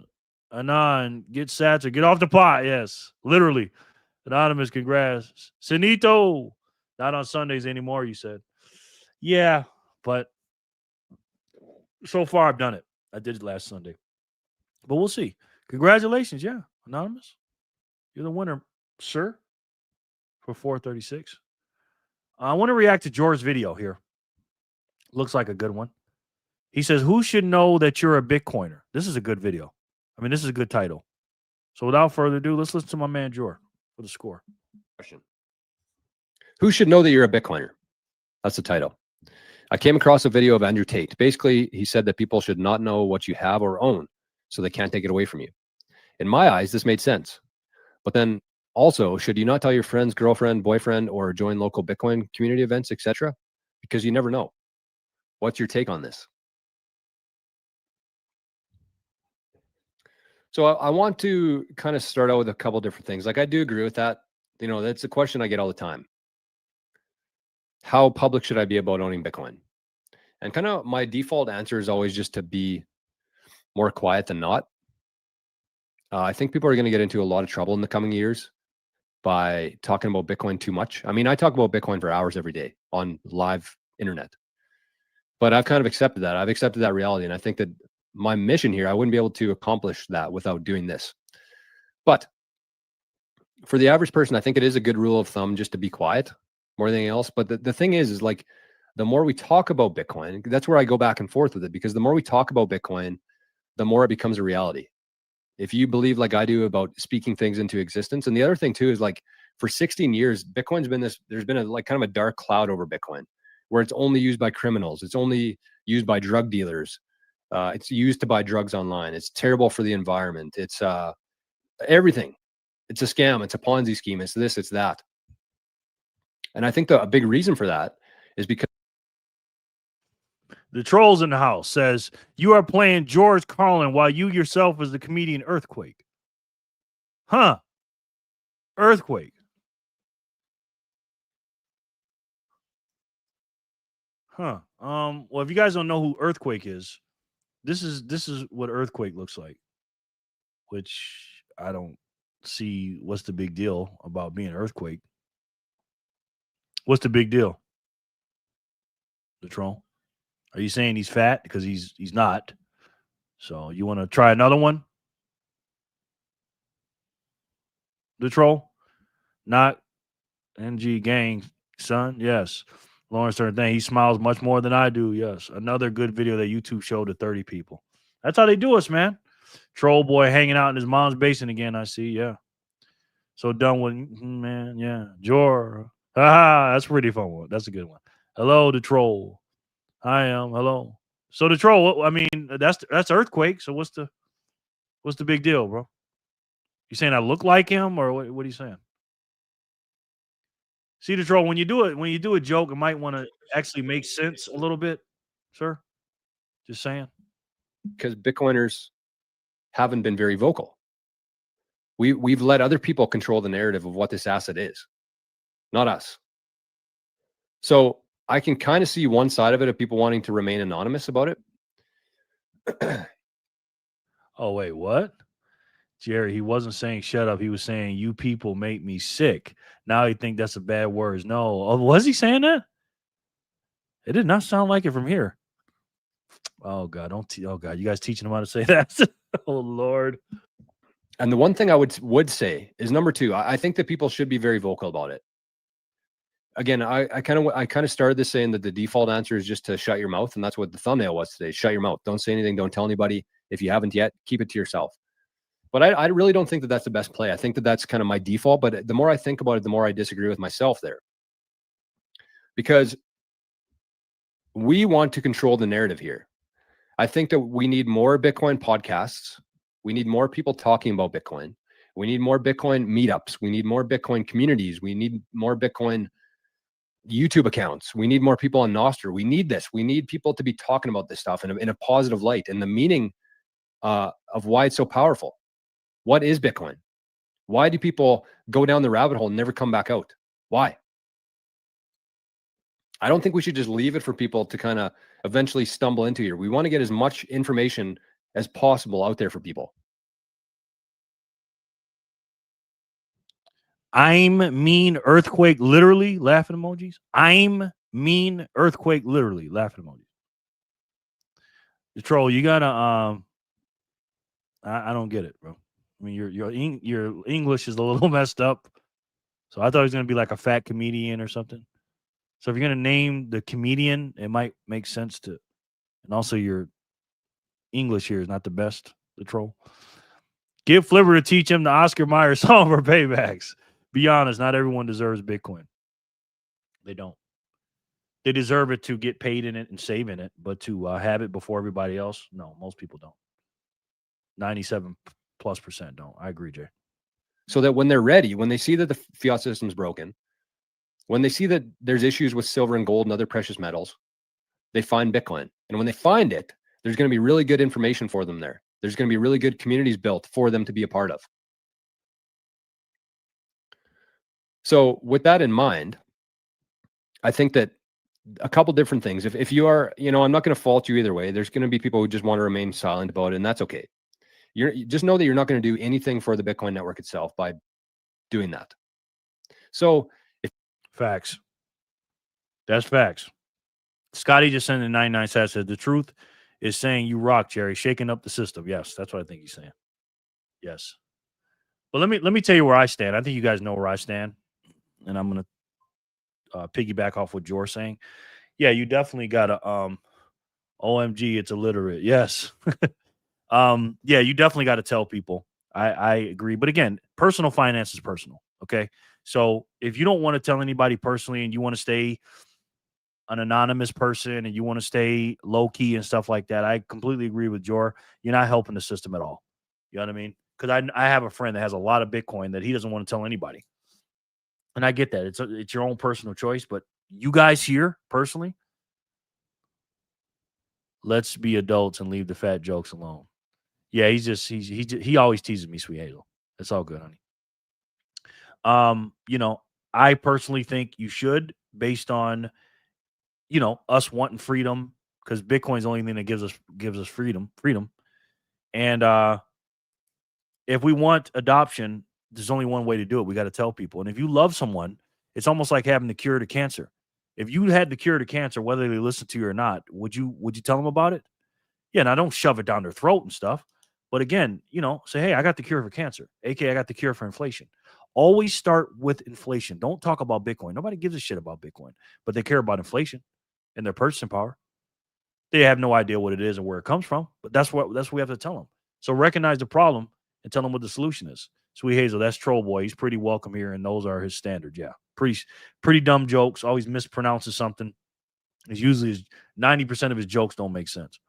Anon, get sats or get off the pot. Yes, literally. Anonymous, congrats. Sinito, not on Sundays anymore, you said. Yeah, but so far I've done it. I did it last Sunday. But we'll see. Congratulations, yeah, Anonymous. You're the winner, sir, for 436. I want to react to George's video here. Looks like a good one. He says, who should know that you're a Bitcoiner? This is a good video. I mean, this is a good title. So without further ado, let's listen to my man, Jor, for the score.
Question. Who should know that you're a Bitcoiner? That's the title. I came across a video of Andrew Tate. Basically, he said that people should not know what you have or own, so they can't take it away from you. In my eyes, this made sense. But then also, should you not tell your friends, girlfriend, boyfriend, or join local Bitcoin community events, etc.? Because you never know. What's your take on this? So I want to kind of start out with a couple different things. Like, I do agree with that. You know, that's a question I get all the time. How public should I be about owning Bitcoin? And kind of my default answer is always just to be more quiet than not. I think people are going to get into a lot of trouble in the coming years by talking about Bitcoin too much. I mean, I talk about Bitcoin for hours every day on live internet. But I've kind of accepted that. I've accepted that reality. And I think that my mission here, I wouldn't be able to accomplish that without doing this. But for the average person, I think it is a good rule of thumb just to be quiet more than anything else. But the thing is like, the more we talk about Bitcoin, that's where I go back and forth with it, because the more we talk about Bitcoin, the more it becomes a reality. If you believe like I do about speaking things into existence, and the other thing too is like for 16 years, Bitcoin's been this. There's been a like kind of a dark cloud over Bitcoin, where it's only used by criminals. It's only used by drug dealers. It's used to buy drugs online. It's terrible for the environment. It's everything. It's a scam. It's a Ponzi scheme. It's this. It's that. And I think a big reason for that is because
The Trolls in the House says, you are playing George Carlin while you yourself is the comedian Earthquake. Huh. Earthquake. Huh. Well, if you guys don't know who Earthquake is, this is what Earthquake looks like. Which I don't see what's the big deal about being Earthquake. What's the big deal? The Troll? Are you saying he's fat? Because he's not. So you want to try another one? The Troll? Not NG gang, son. Yes. Lawrence Stern thing. He smiles much more than I do. Yes. Another good video that YouTube showed to 30 people. That's how they do us, man. Troll boy hanging out in his mom's basement again. I see. Yeah. So done with, man. Yeah. Jor. Ah, that's a pretty fun one. That's a good one. Hello, the Troll. I am. Hello. So the Troll. I mean, that's Earthquake. So what's the big deal, bro? You saying I look like him, or what are you saying? See, the Troll, when you do a joke, it might want to actually make sense a little bit, sir. Just saying.
Because Bitcoiners haven't been very vocal. We've let other people control the narrative of what this asset is, not us. So I can kind of see one side of it of people wanting to remain anonymous about it.
Oh, wait, what? Jerry, he wasn't saying shut up. He was saying you people make me sick. Now he think that's a bad word. No. Oh, was he saying that? It did not sound like it from here. Oh, God. Oh, God. You guys teaching him how to say that? Oh, Lord.
And the one thing I would say is number two, I think that people should be very vocal about it. Again, I kind of started this saying that the default answer is just to shut your mouth. And that's what the thumbnail was today. Shut your mouth. Don't say anything. Don't tell anybody. If you haven't yet, keep it to yourself. But I really don't think that that's the best play. I think that that's kind of my default. But the more I think about it, the more I disagree with myself there. Because we want to control the narrative here. I think that we need more Bitcoin podcasts. We need more people talking about Bitcoin. We need more Bitcoin meetups. We need more Bitcoin communities. We need more Bitcoin YouTube accounts. We need more people on Nostr. We need this. We need people to be talking about this stuff in a positive light and the meaning of why it's so powerful. What is Bitcoin? Why do people go down the rabbit hole and never come back out? Why? I don't think we should just leave it for people to kind of eventually stumble into here. We want to get as much information as possible out there for people.
I'm mean Earthquake literally laughing emojis. I'm mean Earthquake literally laughing emojis. The Troll, you gotta I don't get it, bro. I mean, your English is a little messed up. So I thought it was gonna be like a fat comedian or something. So if you're gonna name the comedian, it might make sense to. And also your English here is not the best. The Troll. Give Flipper to teach him the Oscar Mayer song for paybacks. Be honest, not everyone deserves Bitcoin. They don't. They deserve it to get paid in it and save in it, but to have it before everybody else, no, most people don't. 97+% don't. I agree, Jay.
So that when they're ready, when they see that the fiat system is broken, when they see that there's issues with silver and gold and other precious metals, they find Bitcoin. And when they find it, there's going to be really good information for them there. There's going to be really good communities built for them to be a part of. So with that in mind, I think that a couple different things. If you are, I'm not going to fault you either way. There's going to be people who just want to remain silent about it, and that's okay. You just know that you're not going to do anything for the Bitcoin network itself by doing that. So
facts. That's facts. Scotty just sent in 99 cents. Said the truth is saying you rock, Jerry, shaking up the system. Yes, that's what I think he's saying. Yes. But let me tell you where I stand. I think you guys know where I stand. And I'm going to piggyback off what George's saying. Yeah, you definitely got to, OMG, it's illiterate. Yes. Yeah, you definitely got to tell people I agree. But again, personal finance is personal. Okay. So if you don't want to tell anybody personally and you want to stay an anonymous person and you want to stay low key and stuff like that, I completely agree with Jor. You're not helping the system at all. You know what I mean? Because I have a friend that has a lot of Bitcoin that he doesn't want to tell anybody. And I get that. It's your own personal choice. But you guys here personally, let's be adults and leave the fat jokes alone. Yeah, he always teases me, Sweet Hazel. It's all good, honey. You know, I personally think you should, based on, you know, us wanting freedom, because Bitcoin's the only thing that gives us freedom. And if we want adoption, there's only one way to do it. We got to tell people. And if you love someone, it's almost like having the cure to cancer. If you had the cure to cancer, whether they listen to you or not, would you tell them about it? Yeah, now don't shove it down their throat and stuff. But again, you know, say, hey, I got the cure for cancer. aka I got the cure for inflation. Always start with inflation. Don't talk about Bitcoin. Nobody gives a shit about Bitcoin, but they care about inflation and their purchasing power. They have no idea what it is and where it comes from, but that's what we have to tell them. So recognize the problem and tell them what the solution is. Sweet Hazel, that's Troll Boy. He's pretty welcome here, and those are his standards. Yeah, pretty dumb jokes. Always mispronounces something. It's usually 90% of his jokes don't make sense.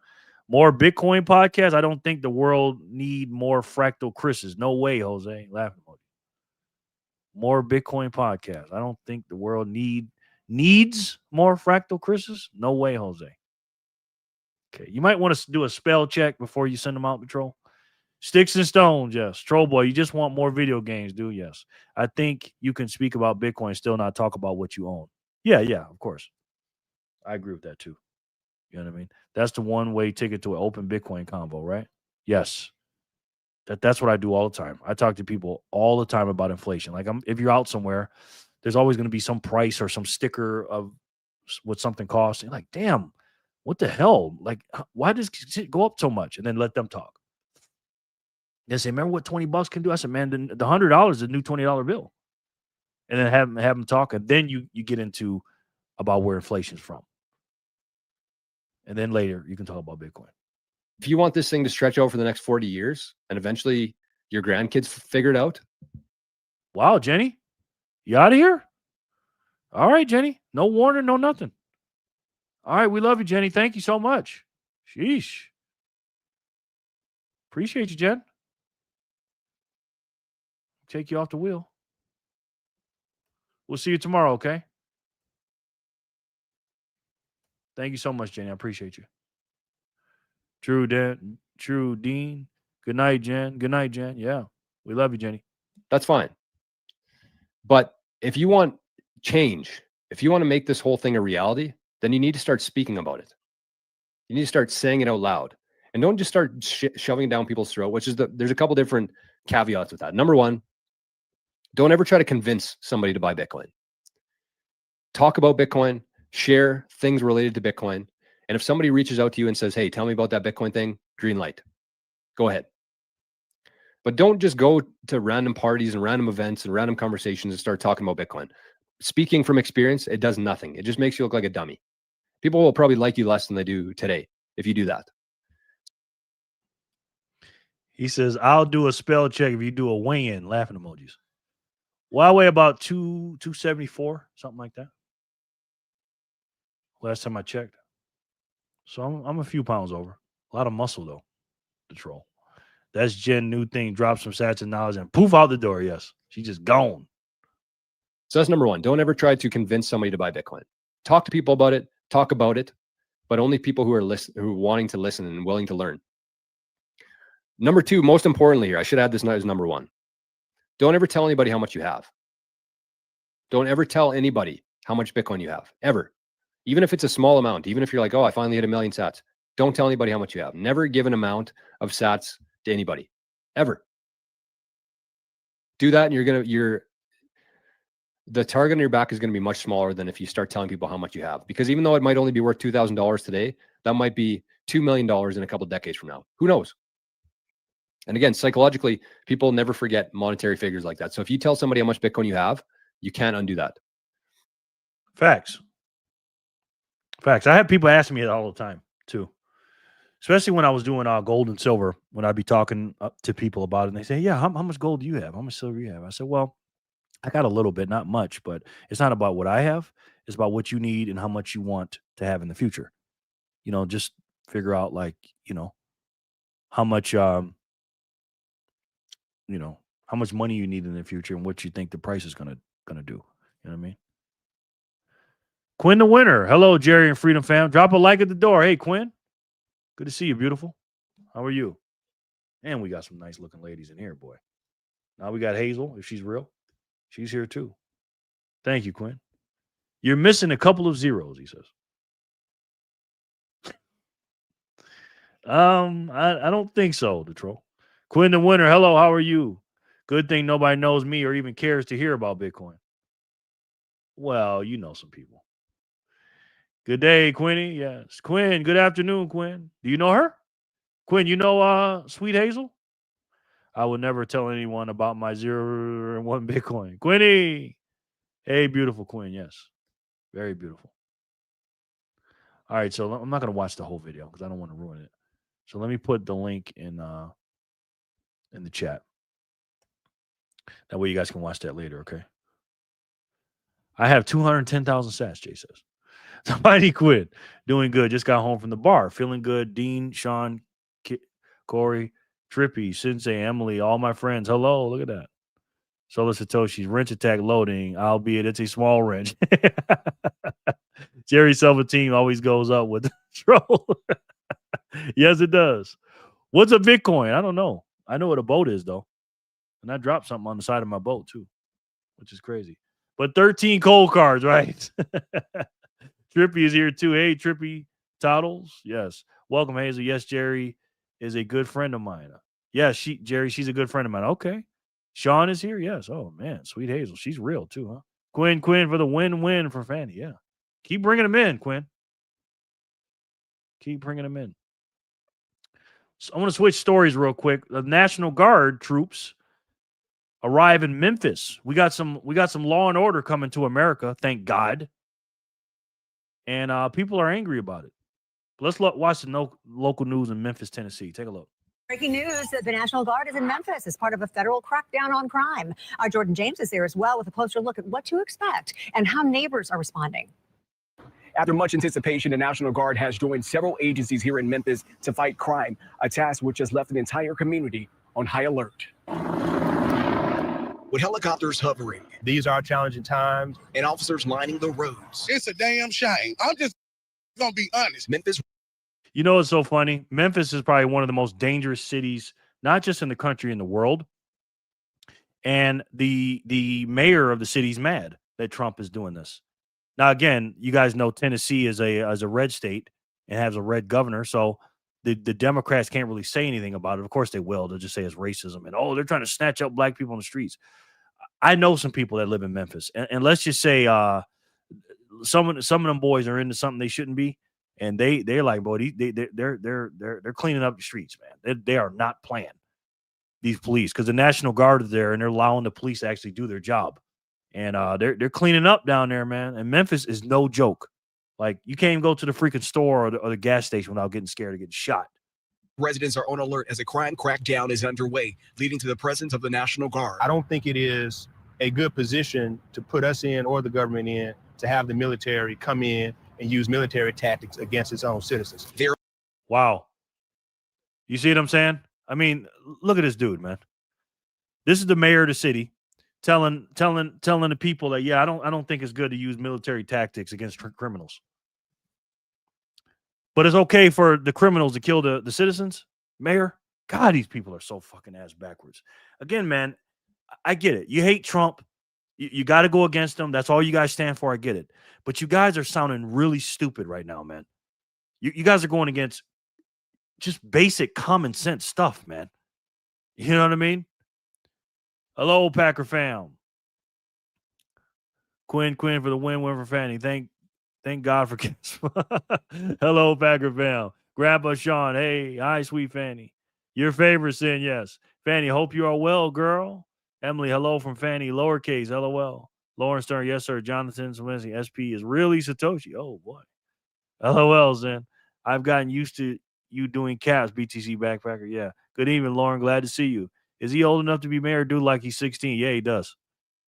More Bitcoin podcasts. I don't think the world need more fractal Chris's. No way, Jose. Laughing emoji. More Bitcoin podcasts. I don't think the world needs more fractal Chris's. No way, Jose. Okay, you might want to do a spell check before you send them out, Patrol. Sticks and stones, yes. Troll Boy, you just want more video games, do yes. I think you can speak about Bitcoin, still not talk about what you own. Yeah, of course. I agree with that too. You know what I mean? That's the one-way ticket to an open Bitcoin convo, right? Yes. That's what I do all the time. I talk to people all the time about inflation. Like, if you're out somewhere, there's always going to be some price or some sticker of what something costs. And you're like, damn, what the hell? Like, why does it go up so much? And then let them talk. They say, remember what $20 can do? I said, man, the $100 is a new $20 bill. And then have them talk. And then you get into about where inflation's from. And then later you can talk about Bitcoin.
If you want this thing to stretch out for the next 40 years and eventually your grandkids figure it out.
Wow, Jenny, you out of here? All right, Jenny. No warning, no nothing. All right, we love you, Jenny. Thank you so much. Sheesh. Appreciate you, Jen. Take you off the wheel. We'll see you tomorrow, okay? Thank you so much, Jenny. I appreciate you. True, Dean. Good night, Jen. Good night, Jen. Yeah, we love you, Jenny.
That's fine. But if you want change, if you want to make this whole thing a reality, then you need to start speaking about it. You need to start saying it out loud. And don't just start shoving it down people's throat, which is there's a couple different caveats with that. Number one, don't ever try to convince somebody to buy Bitcoin. Talk about Bitcoin, share things related to Bitcoin. And if somebody reaches out to you and says, hey, tell me about that Bitcoin thing, green light. Go ahead. But don't just go to random parties and random events and random conversations and start talking about Bitcoin. Speaking from experience, it does nothing. It just makes you look like a dummy. People will probably like you less than they do today if you do that.
He says, I'll do a spell check if you do a weigh-in. Laughing emojis. Well, I weigh about 274, something like that. Last time I checked. So I'm a few pounds over. A lot of muscle, though. The troll. That's Jen new thing. Drop some sats and knowledge and poof out the door. Yes. She's just gone.
So that's number one. Don't ever try to convince somebody to buy Bitcoin. Talk to people about it. Talk about it. But only people who are wanting to listen and willing to learn. Number two, most importantly here, I should add this as number one. Don't ever tell anybody how much you have. Don't ever tell anybody how much Bitcoin you have, ever. Even if it's a small amount, even if you're like, oh, I finally hit 1 million sats. Don't tell anybody how much you have. Never give an amount of sats to anybody, ever. Do that and the target on your back is going to be much smaller than if you start telling people how much you have. Because even though it might only be worth $2,000 today, that might be $2 million in a couple of decades from now. Who knows? And again, psychologically, people never forget monetary figures like that. So if you tell somebody how much Bitcoin you have, you can't undo that.
Facts. I have people asking me that all the time too. especially when I was doing gold and silver, when I'd be talking to people about it, and they say, yeah, how much gold do you have? How much silver do you have? I said, well, I got a little bit, not much, but it's not about what I have. It's about what you need and how much you want to have in the future. Just figure out how much, how much money you need in the future and what you think the price is gonna do. You know what I mean? Quinn the winner. Hello, Jerry and Freedom fam. Drop a like at the door. Hey, Quinn. Good to see you, beautiful. How are you? And we got some nice looking ladies in here, boy. Now we got Hazel, if she's real. She's here too. Thank you, Quinn. You're missing a couple of zeros, he says. I don't think so, the troll. Quinn the winner. Hello, how are you? Good thing nobody knows me or even cares to hear about Bitcoin. Well, you know some people. Good day, Quinny. Yes. Quinn, good afternoon, Quinn. Do you know her? Quinn, you know Sweet Hazel? I would never tell anyone about my 0 and 1 Bitcoin. Quinny. Hey, beautiful Quinn. Yes. Very beautiful. All right, so I'm not going to watch the whole video because I don't want to ruin it. So let me put the link in the chat. That way you guys can watch that later, okay? I have 210,000 sats, Jay says. Somebody quit. Doing good. Just got home from the bar. Feeling good. Dean, Sean, Corey, Trippy, Sensei, Emily, all my friends. Hello, look at that. Solar Satoshi, wrench attack loading, albeit it's a small wrench. Jerry Silverteam always goes up with the troll. Yes, it does. What's a Bitcoin? I don't know. I know what a boat is, though. And I dropped something on the side of my boat, too, which is crazy. But 13 cold cards, right? Trippy is here, too. Hey, Trippy Toddles. Yes. Welcome, Hazel. Yes, Jerry is a good friend of mine. Yes, Jerry, she's a good friend of mine. Okay. Sean is here. Yes. Oh, man. Sweet Hazel. She's real, too, huh? Quinn for the win-win for Fanny. Yeah. Keep bringing them in, Quinn. Keep bringing them in. So I want to switch stories real quick. The National Guard troops arrive in Memphis. We got some law and order coming to America, thank God. And people are angry about it. Let's watch the local news in Memphis, Tennessee. Take a look.
Breaking news that the National Guard is in Memphis as part of a federal crackdown on crime. Jordan James is there as well with a closer look at what to expect and how neighbors are responding.
After much anticipation, the National Guard has joined several agencies here in Memphis to fight crime, a task which has left an entire community on high alert.
With helicopters hovering.
These are challenging times.
And officers lining the roads.
It's a damn shame. I'm just going to be honest.
Memphis.
You know, it's so funny. Memphis is probably one of the most dangerous cities, not just in the country, in the world. And the mayor of the city's mad that Trump is doing this. Now, again, you guys know Tennessee is a red state and has a red governor. So the Democrats can't really say anything about it. Of course they will. They'll just say it's racism. And, they're trying to snatch up black people on the streets. I know some people that live in Memphis. And let's just say some of them boys are into something they shouldn't be. And they're like, boy, they're cleaning up the streets, man. They are not playing, these police, because the National Guard is there and they're allowing the police to actually do their job. And they're cleaning up down there, man. And Memphis is no joke. Like, you can't even go to the freaking store or the gas station without getting scared of getting shot.
Residents are on alert as a crime crackdown is underway, leading to the presence of the National Guard.
I don't think it is a good position to put us in or the government in to have the military come in and use military tactics against its own citizens.
Wow. You see what I'm saying? I mean, look at this dude, man. This is the mayor of the city telling the people that, yeah, I don't think it's good to use military tactics against criminals. But it's okay for the criminals to kill the citizens, mayor. God, these people are so fucking ass backwards. Again, man, I get it. You hate Trump. You got to go against him. That's all you guys stand for. I get it. But you guys are sounding really stupid right now, man. You guys are going against just basic common sense stuff, man. You know what I mean? Hello, Packer fam. Quinn for the win for Fanny. Thank God for kids. Hello, Packer fam. Grandpa Sean. Hey, hi, sweet Fanny. Your favorite sin, yes. Fanny, hope you are well, girl. Emily, hello from Fanny. Lowercase, LOL. Lauren Stern, yes, sir. Jonathan Swansea, SP is really Satoshi. Oh, boy. LOL, Zen. I've gotten used to you doing caps, BTC backpacker. Yeah. Good evening, Lauren. Glad to see you. Is he old enough to be married? Dude, like he's 16. Yeah, he does.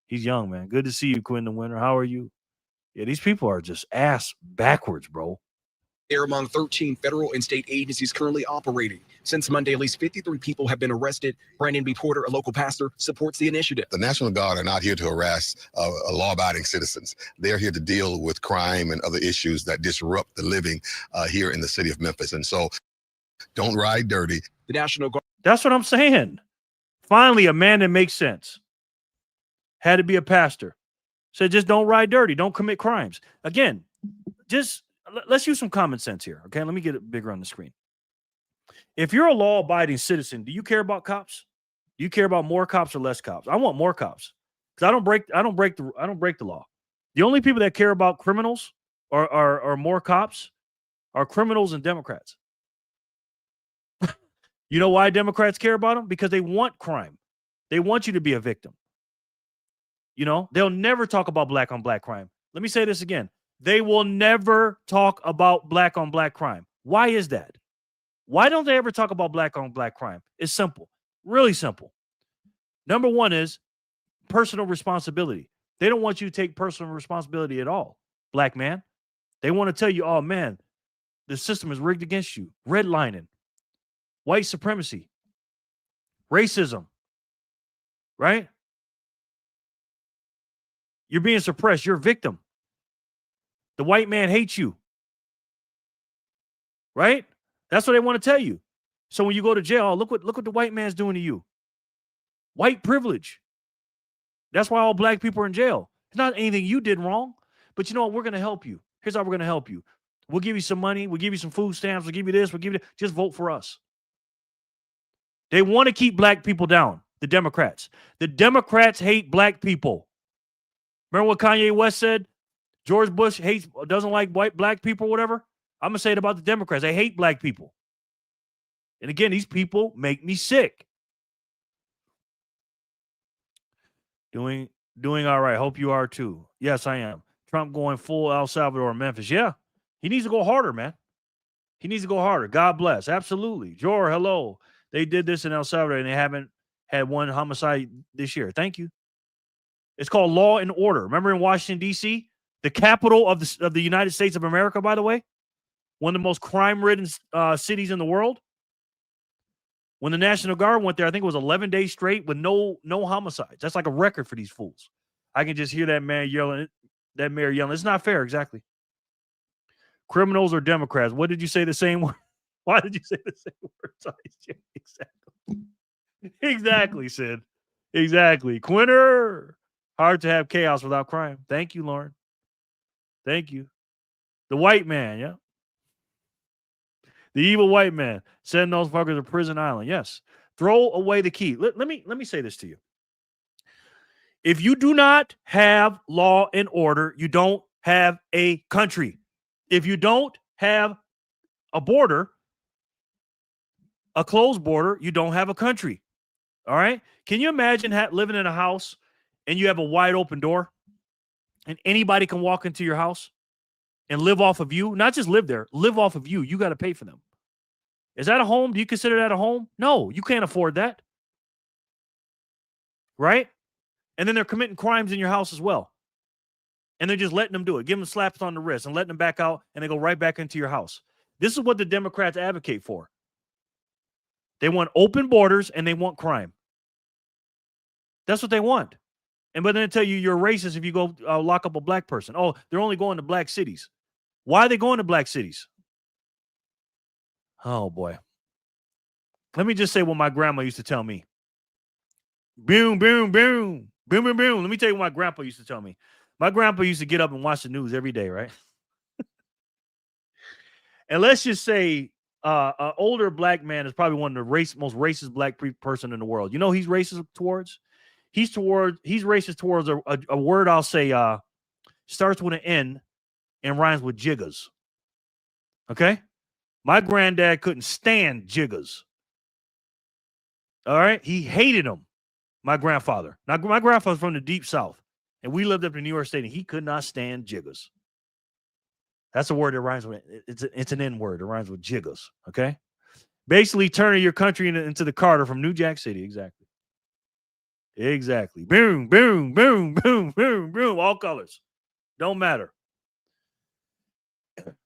He's young, man. Good to see you, Quinn the Winter. How are you? Yeah, these people are just ass backwards, bro.
They're among 13 federal and state agencies currently operating. Since Monday, at least 53 people have been arrested. Brandon B. Porter, a local pastor, supports the initiative.
The National Guard are not here to harass law-abiding citizens. They're here to deal with crime and other issues that disrupt the living here in the city of Memphis. And so don't ride dirty.
The National Guard.
That's what I'm saying. Finally, a man that makes sense. Had to be a pastor. Said just don't ride dirty. Don't commit crimes. Again, just let's use some common sense here. Okay, let me get it bigger on the screen. If you're a law-abiding citizen, do you care about cops? Do you care about more cops or less cops? I want more cops because I don't break the law. The only people that care about criminals or more cops are criminals and Democrats. You know why Democrats care about them? Because they want crime. They want you to be a victim. You know, they'll never talk about black on black crime. Let me say this again. They will never talk about black on black crime. Why is that? Why don't they ever talk about black on black crime? It's simple, really simple. Number one is personal responsibility. They don't want you to take personal responsibility at all, black man. They want to tell you, oh man, the system is rigged against you. Redlining, white supremacy, racism, right? You're being suppressed. You're a victim. The white man hates you. Right? That's what they want to tell you. So when you go to jail, oh, look what the white man's doing to you. White privilege. That's why all black people are in jail. It's not anything you did wrong. But you know what? We're going to help you. Here's how we're going to help you. We'll give you some money. We'll give you some food stamps. We'll give you this. We'll give you that. Just vote for us. They want to keep black people down. The Democrats. The Democrats hate black people. Remember what Kanye West said? George Bush doesn't like black people or whatever. I'm going to say it about the Democrats. They hate black people. And again, these people make me sick. Doing all right. Hope you are too. Yes, I am. Trump going full El Salvador, Memphis. Yeah. He needs to go harder, man. He needs to go harder. God bless. Absolutely. Jor, hello. They did this in El Salvador and they haven't had one homicide this year. Thank you. It's called law and order. Remember in Washington, D.C., the capital of the United States of America, by the way, one of the most crime-ridden cities in the world. When the National Guard went there, I think it was 11 days straight with no homicides. That's like a record for these fools. I can just hear that man yelling. That mayor yelling. It's not fair, exactly. Criminals or Democrats? What did you say the same word? Why did you say the same word? Exactly. Exactly, Sid. Exactly. Quinter. Hard to have chaos without crime. Thank you, Lauren. Thank you. The white man, yeah. The evil white man. Send those fuckers to prison island. Yes. Throw away the key. Let me say this to you. If you do not have law and order, you don't have a country. If you don't have a border, a closed border, you don't have a country. All right? Can you imagine living in a house and you have a wide open door and anybody can walk into your house and live off of you? Not just live there, live off of you. You got to pay for them. Is that a home? Do you consider that a home? No, you can't afford that. Right? And then they're committing crimes in your house as well. And they're just letting them do it. Give them slaps on the wrist and letting them back out and they go right back into your house. This is what the Democrats advocate for. They want open borders and they want crime. That's what they want. But then they tell you you're racist if you go lock up a black person. Oh, they're only going to black cities. Why are they going to black cities? Oh, boy. Let me just say what my grandma used to tell me. Boom, boom, boom. Boom, boom, boom. Let me tell you what my grandpa used to tell me. My grandpa used to get up and watch the news every day, right? And let's just say an older black man is probably one of the most racist black person in the world. You know he's racist towards? He's racist towards a word I'll say starts with an N and rhymes with jiggers. Okay? My granddad couldn't stand jiggers. All right? He hated them. My grandfather. Now, my grandfather's from the deep south, and we lived up in New York State, and he could not stand jiggers. That's a word that rhymes with it. It's an N word. It rhymes with jiggers. Okay? Basically turning your country into the Carter from New Jack City. Exactly. Exactly. Boom, boom, boom, boom, boom, boom. All colors. Don't matter.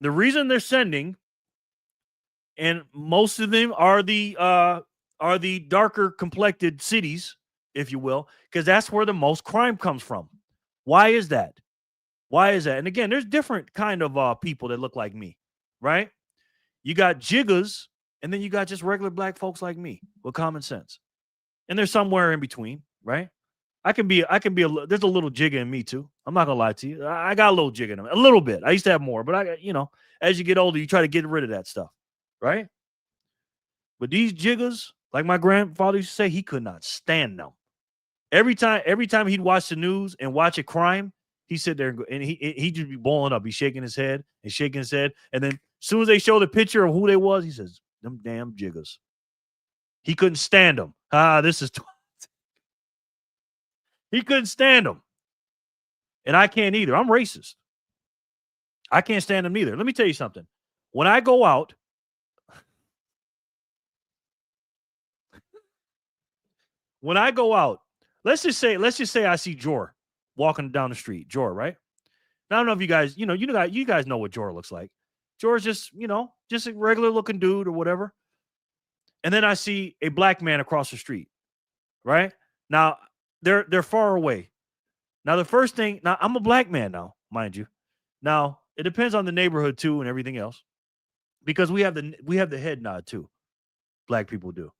The reason they're sending, and most of them are the darker complected cities, if you will, because that's where the most crime comes from. Why is that? Why is that? And again, there's different kind of people that look like me, right? You got jiggers, and then you got just regular black folks like me with common sense. And there's somewhere in between, right? There's a little jigger in me too. I'm not gonna lie to you. I got a little jigger in me, a little bit. I used to have more, but as you get older, you try to get rid of that stuff, right? But these jiggers, like my grandfather used to say, he could not stand them. Every time he'd watch the news and watch a crime, he'd sit there and he'd just be balling up. He's shaking his head, and then as soon as they show the picture of who they was, he says, "Them damn jiggers." He couldn't stand them. He couldn't stand them. And I can't either. I'm racist. I can't stand them either. Let me tell you something. When I go out, let's just say I see Jor walking down the street. Jor, right? Now, I don't know if you guys, you guys know what Jor looks like. Jor's just a regular looking dude or whatever. And then I see a black man across the street, right? Now, they're far away. Now, the first thing, I'm a black man now, mind you. Now, it depends on the neighborhood too and everything else. Because we have the head nod too. Black people do.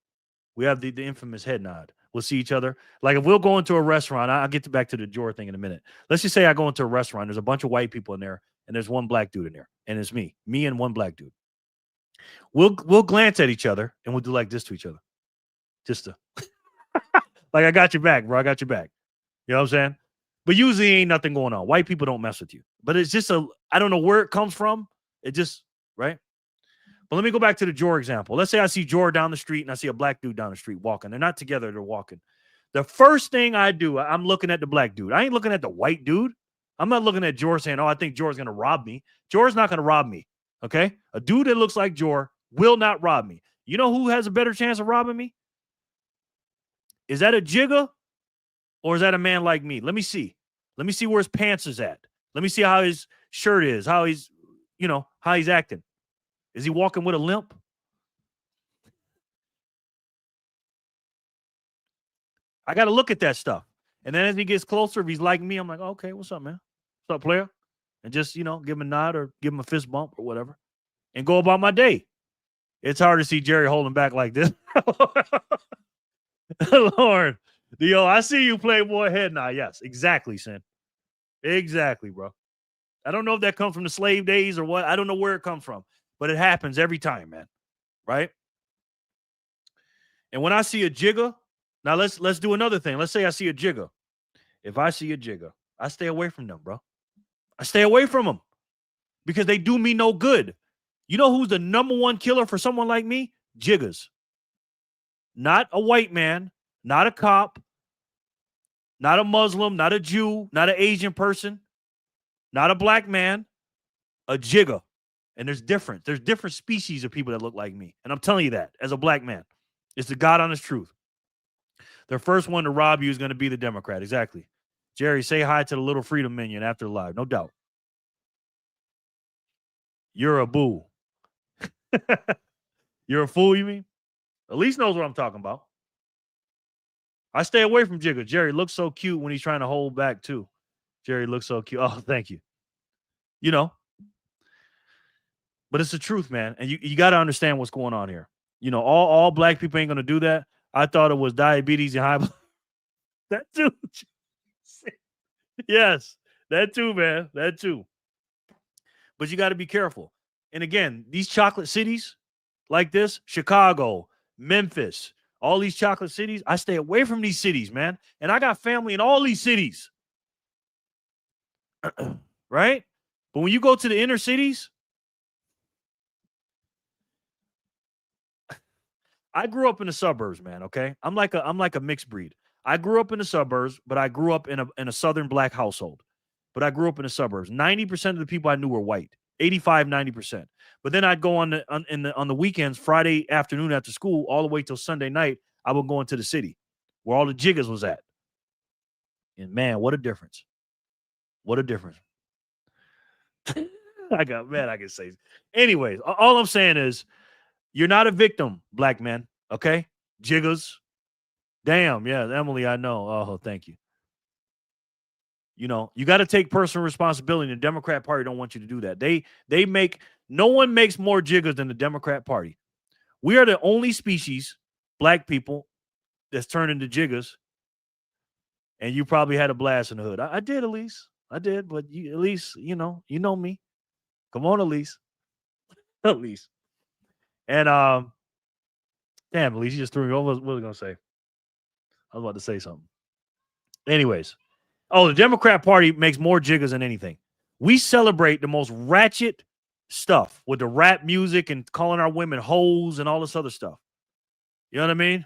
We have the infamous head nod. We'll see each other. Like if we'll go into a restaurant, I'll get back to the Jor thing in a minute. Let's just say I go into a restaurant. There's a bunch of white people in there, and there's one black dude in there, and it's me and one black dude. We'll glance at each other, and we'll do like this to each other, just to like I got your back, bro. I got your back. You know what I'm saying? But usually ain't nothing going on. White people don't mess with you. But it's just I don't know where it comes from. It just right. But let me go back to the Jor example. Let's say I see Jor down the street and I see a black dude down the street walking. They're not together. They're walking. The first thing I do, I'm looking at the black dude. I ain't looking at the white dude. I'm not looking at Jor saying, oh, I think Jor's going to rob me. Jor's not going to rob me. Okay? A dude that looks like Jor will not rob me. You know who has a better chance of robbing me? Is that a jigger or is that a man like me? Let me see. Let me see where his pants is at. Let me see how his shirt is, how he's acting. Is he walking with a limp? I got to look at that stuff. And then as he gets closer, if he's like me, I'm like, oh, okay, what's up, man? What's up, player? And just, give him a nod or give him a fist bump or whatever and go about my day. It's hard to see Jerry holding back like this. Lord, I see you, Playboy head nod. Yes, exactly, Sin. Exactly, bro. I don't know if that comes from the slave days or what. I don't know where it comes from. But it happens every time, man. Right? And when I see a jigger, now let's do another thing. Let's say I see a jigger. If I see a jigger, I stay away from them, bro. I stay away from them because they do me no good. You know who's the number one killer for someone like me? Jiggers. Not a white man, not a cop, not a Muslim, not a Jew, not an Asian person, not a black man, a jigger. And there's different species of people that look like me. And I'm telling you that as a black man. It's the God honest truth. The first one to rob you is going to be the Democrat. Exactly. Jerry, say hi to the little freedom minion after the live. No doubt. You're a boo. You're a fool, you mean? Elise knows what I'm talking about. I stay away from Jigger. Jerry looks so cute when he's trying to hold back, too. Jerry looks so cute. Oh, thank you. But it's the truth, man. And you got to understand what's going on here. All black people ain't going to do that. I thought it was diabetes and high blood. That too. Yes, that too, man. That too. But you got to be careful. And again, these chocolate cities like this, Chicago, Memphis, all these chocolate cities, I stay away from these cities, man. And I got family in all these cities. Right? But when you go to the inner cities, I grew up in the suburbs, man, okay? I'm like a mixed breed. I grew up in the suburbs, but I grew up in a southern black household. But I grew up in the suburbs. 90% of the people I knew were white. 85, 90%. But then I'd go on the weekends, Friday afternoon after school, all the way till Sunday night. I would go into the city where all the jiggers was at. And man, what a difference. What a difference. I can say. Anyways, all I'm saying is you're not a victim, black men. Okay? Jiggers. Damn, yeah, Emily, I know. Oh, thank you. You know, you got to take personal responsibility. The Democrat Party don't want you to do that. No one makes more jiggers than the Democrat Party. We are the only species, black people, that's turned into jiggers. And you probably had a blast in the hood. I did, Elise. I did, but Elise, you know me. Come on, Elise. Elise. And damn, Elise, you just threw me over. What was I gonna say? I was about to say something. Anyways. Oh, the Democrat Party makes more jiggers than anything. We celebrate the most ratchet stuff with the rap music and calling our women hoes and all this other stuff. You know what I mean?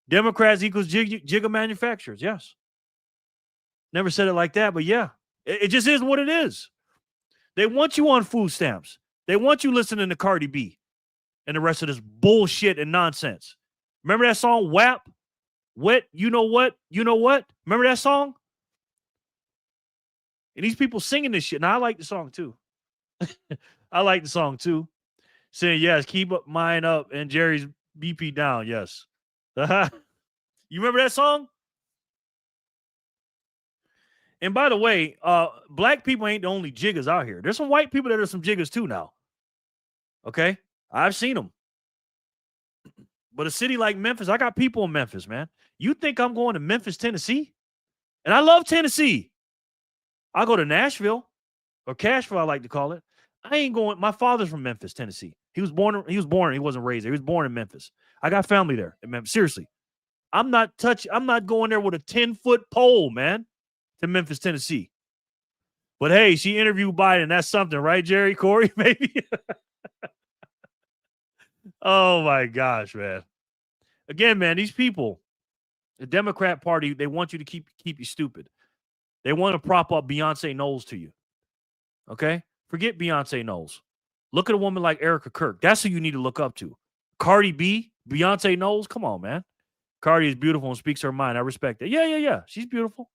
Democrats equals jigger manufacturers. Yes. Never said it like that, but yeah. It just is what it is. They want you on food stamps. They want you listening to Cardi B and the rest of this bullshit and nonsense. Remember that song, WAP? What? You know what? You know what? Remember that song? And these people singing this shit. Now, I like the song, too. I like the song, too. Saying, yes, keep mine up and Jerry's BP down. Yes. You remember that song? And by the way, black people ain't the only jiggers out here. There's some white people that are some jiggers, too, now. Okay? I've seen them. But a city like Memphis, I got people in Memphis, man. You think I'm going to Memphis, Tennessee? And I love Tennessee. I'll go to Nashville or Cashville, I like to call it. I ain't going. My father's from Memphis, Tennessee. He wasn't raised there. He was born in Memphis. I got family there in Memphis. Seriously. I'm not going there with a 10-foot pole, man, to Memphis, Tennessee. But hey, she interviewed Biden. That's something, right, Jerry? Corey, maybe? Oh my gosh, man. Again, man, these people, the Democrat Party, they want you to keep you stupid. They want to prop up Beyonce Knowles to you. Okay? Forget Beyonce Knowles. Look at a woman like Erica Kirk. That's who you need to look up to. Cardi B, Beyonce Knowles. Come on, man. Cardi is beautiful and speaks her mind. I respect it. Yeah. She's beautiful.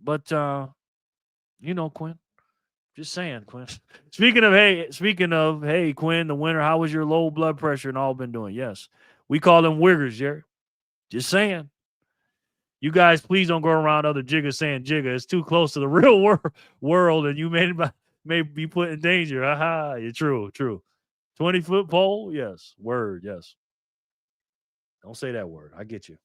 But, Quinn. Just saying, Quinn. Speaking of, hey, Quinn, the winner, how was your low blood pressure and all been doing? Yes. We call them wiggers, Jerry. Just saying. You guys, please don't go around other jiggers saying jigger. It's too close to the real world, and you may be put in danger. Aha, you're true. 20-foot pole? Yes. Word, yes. Don't say that word. I get you.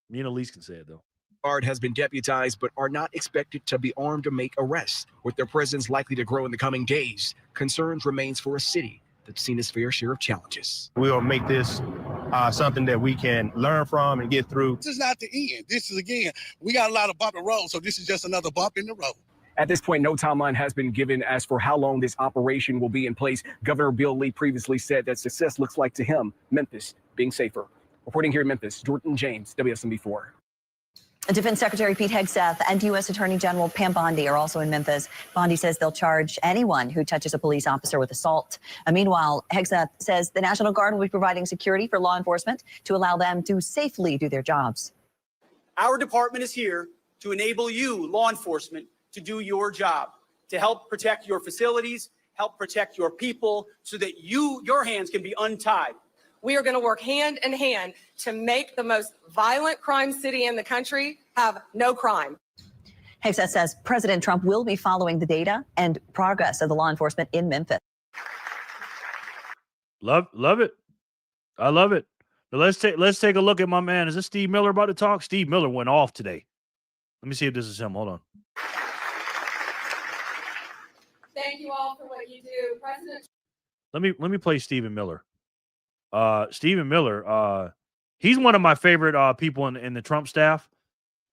Me and Elise can say it, though.
Guard has been deputized but are not expected to be armed or make arrests. With their presence likely to grow in the coming days, concerns remains for a city that's seen its fair share of challenges.
We'll make this something that we can learn from and get through.
This is not the end. This is, again, we got a lot of bumpy roads, so this is just another bump in the road.
At this point, no timeline has been given as for how long this operation will be in place. Governor Bill Lee previously said that success looks like to him, Memphis being safer. Reporting here in Memphis, Jordan James, WSMB4.
Defense Secretary Pete Hegseth and U.S. Attorney General Pam Bondi are also in Memphis. Bondi says they'll charge anyone who touches a police officer with assault. Meanwhile, Hegseth says the National Guard will be providing security for law enforcement to allow them to safely do their jobs.
Our department is here to enable you, law enforcement, to do your job, to help protect your facilities, help protect your people so that your hands can be untied.
We are going to work hand in hand to make the most violent crime city in the country have no crime.
Hegseth says President Trump will be following the data and progress of the law enforcement in Memphis.
Love it. I love it. But let's take a look at my man. Is this Steve Miller about to talk? Steve Miller went off today. Let me see if this is him. Hold on.
Thank you all for what you do, President.
Let me play Stephen Miller. Stephen Miller, he's one of my favorite people in the Trump staff.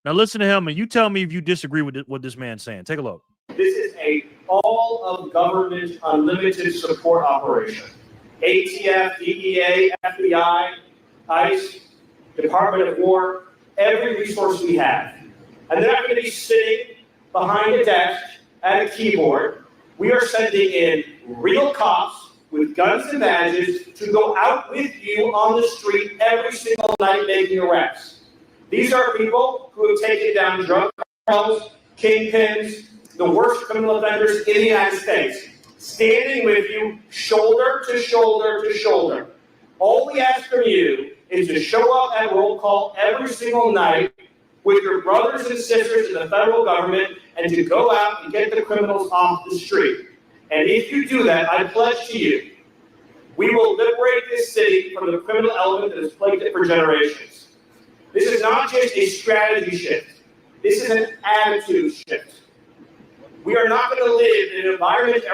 Now listen to him and you tell me if you disagree with what this man's saying. Take a look.
This is a all of government unlimited support operation. ATF, DEA, FBI, ICE, Department of War, every resource we have. And they're not going to be sitting behind a desk at a keyboard We are sending in real cops with guns and badges to go out with you on the street every single night making arrests. These are people who have taken down drug cartels, kingpins, the worst criminal offenders in the United States, standing with you shoulder to shoulder to shoulder. All we ask from you is to show up at roll call every single night with your brothers and sisters in the federal government and to go out and get the criminals off the street. And if you do that, I pledge to you, we will liberate this city from the criminal element that has plagued it for generations. This is not just a strategy shift. This is an attitude shift. We are not going to live in an environment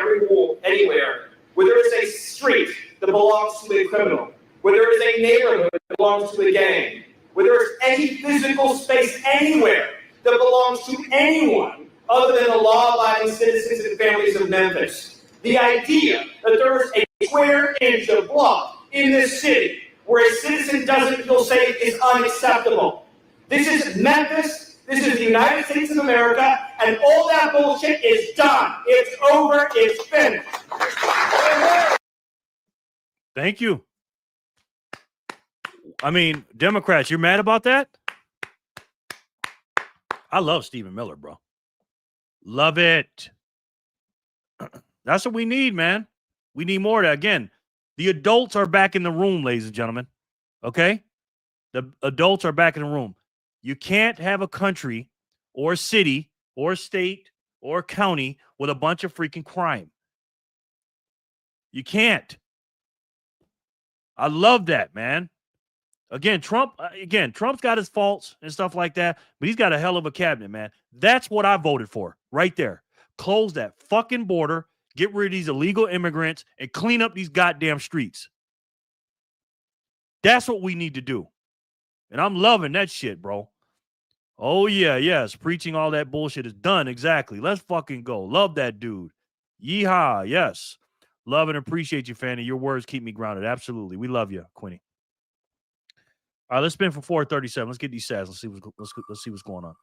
anywhere where there is a street that belongs to a criminal, where there is a neighborhood that belongs to a gang, where there is any physical space anywhere that belongs to anyone other than the law-abiding citizens and families of Memphis. The idea that there is a square inch of block in this city where a citizen doesn't feel safe is unacceptable. This is Memphis, this is the United States of America, and all that bullshit is done. It's over, it's finished.
Thank you. I mean, Democrats, you're mad about that? I love Stephen Miller, bro. Love it. That's what we need, man. We need more of that. Again, the adults are back in the room, ladies and gentlemen. Okay? The adults are back in the room. You can't have a country or a city or a state or a county with a bunch of freaking crime. You can't. I love that, man. Again, Trump's got his faults and stuff like that, but he's got a hell of a cabinet, man. That's what I voted for right there. Close that fucking border, get rid of these illegal immigrants, and clean up these goddamn streets. That's what we need to do. And I'm loving that shit, bro. Oh, yeah, yes. Preaching all that bullshit is done. Exactly. Let's fucking go. Love that dude. Yeehaw. Yes. Love and appreciate you, Fanny. Your words keep me grounded. Absolutely. We love you, Quinny. All right, let's spin for 437. Let's get these stats. Let's see what's going on.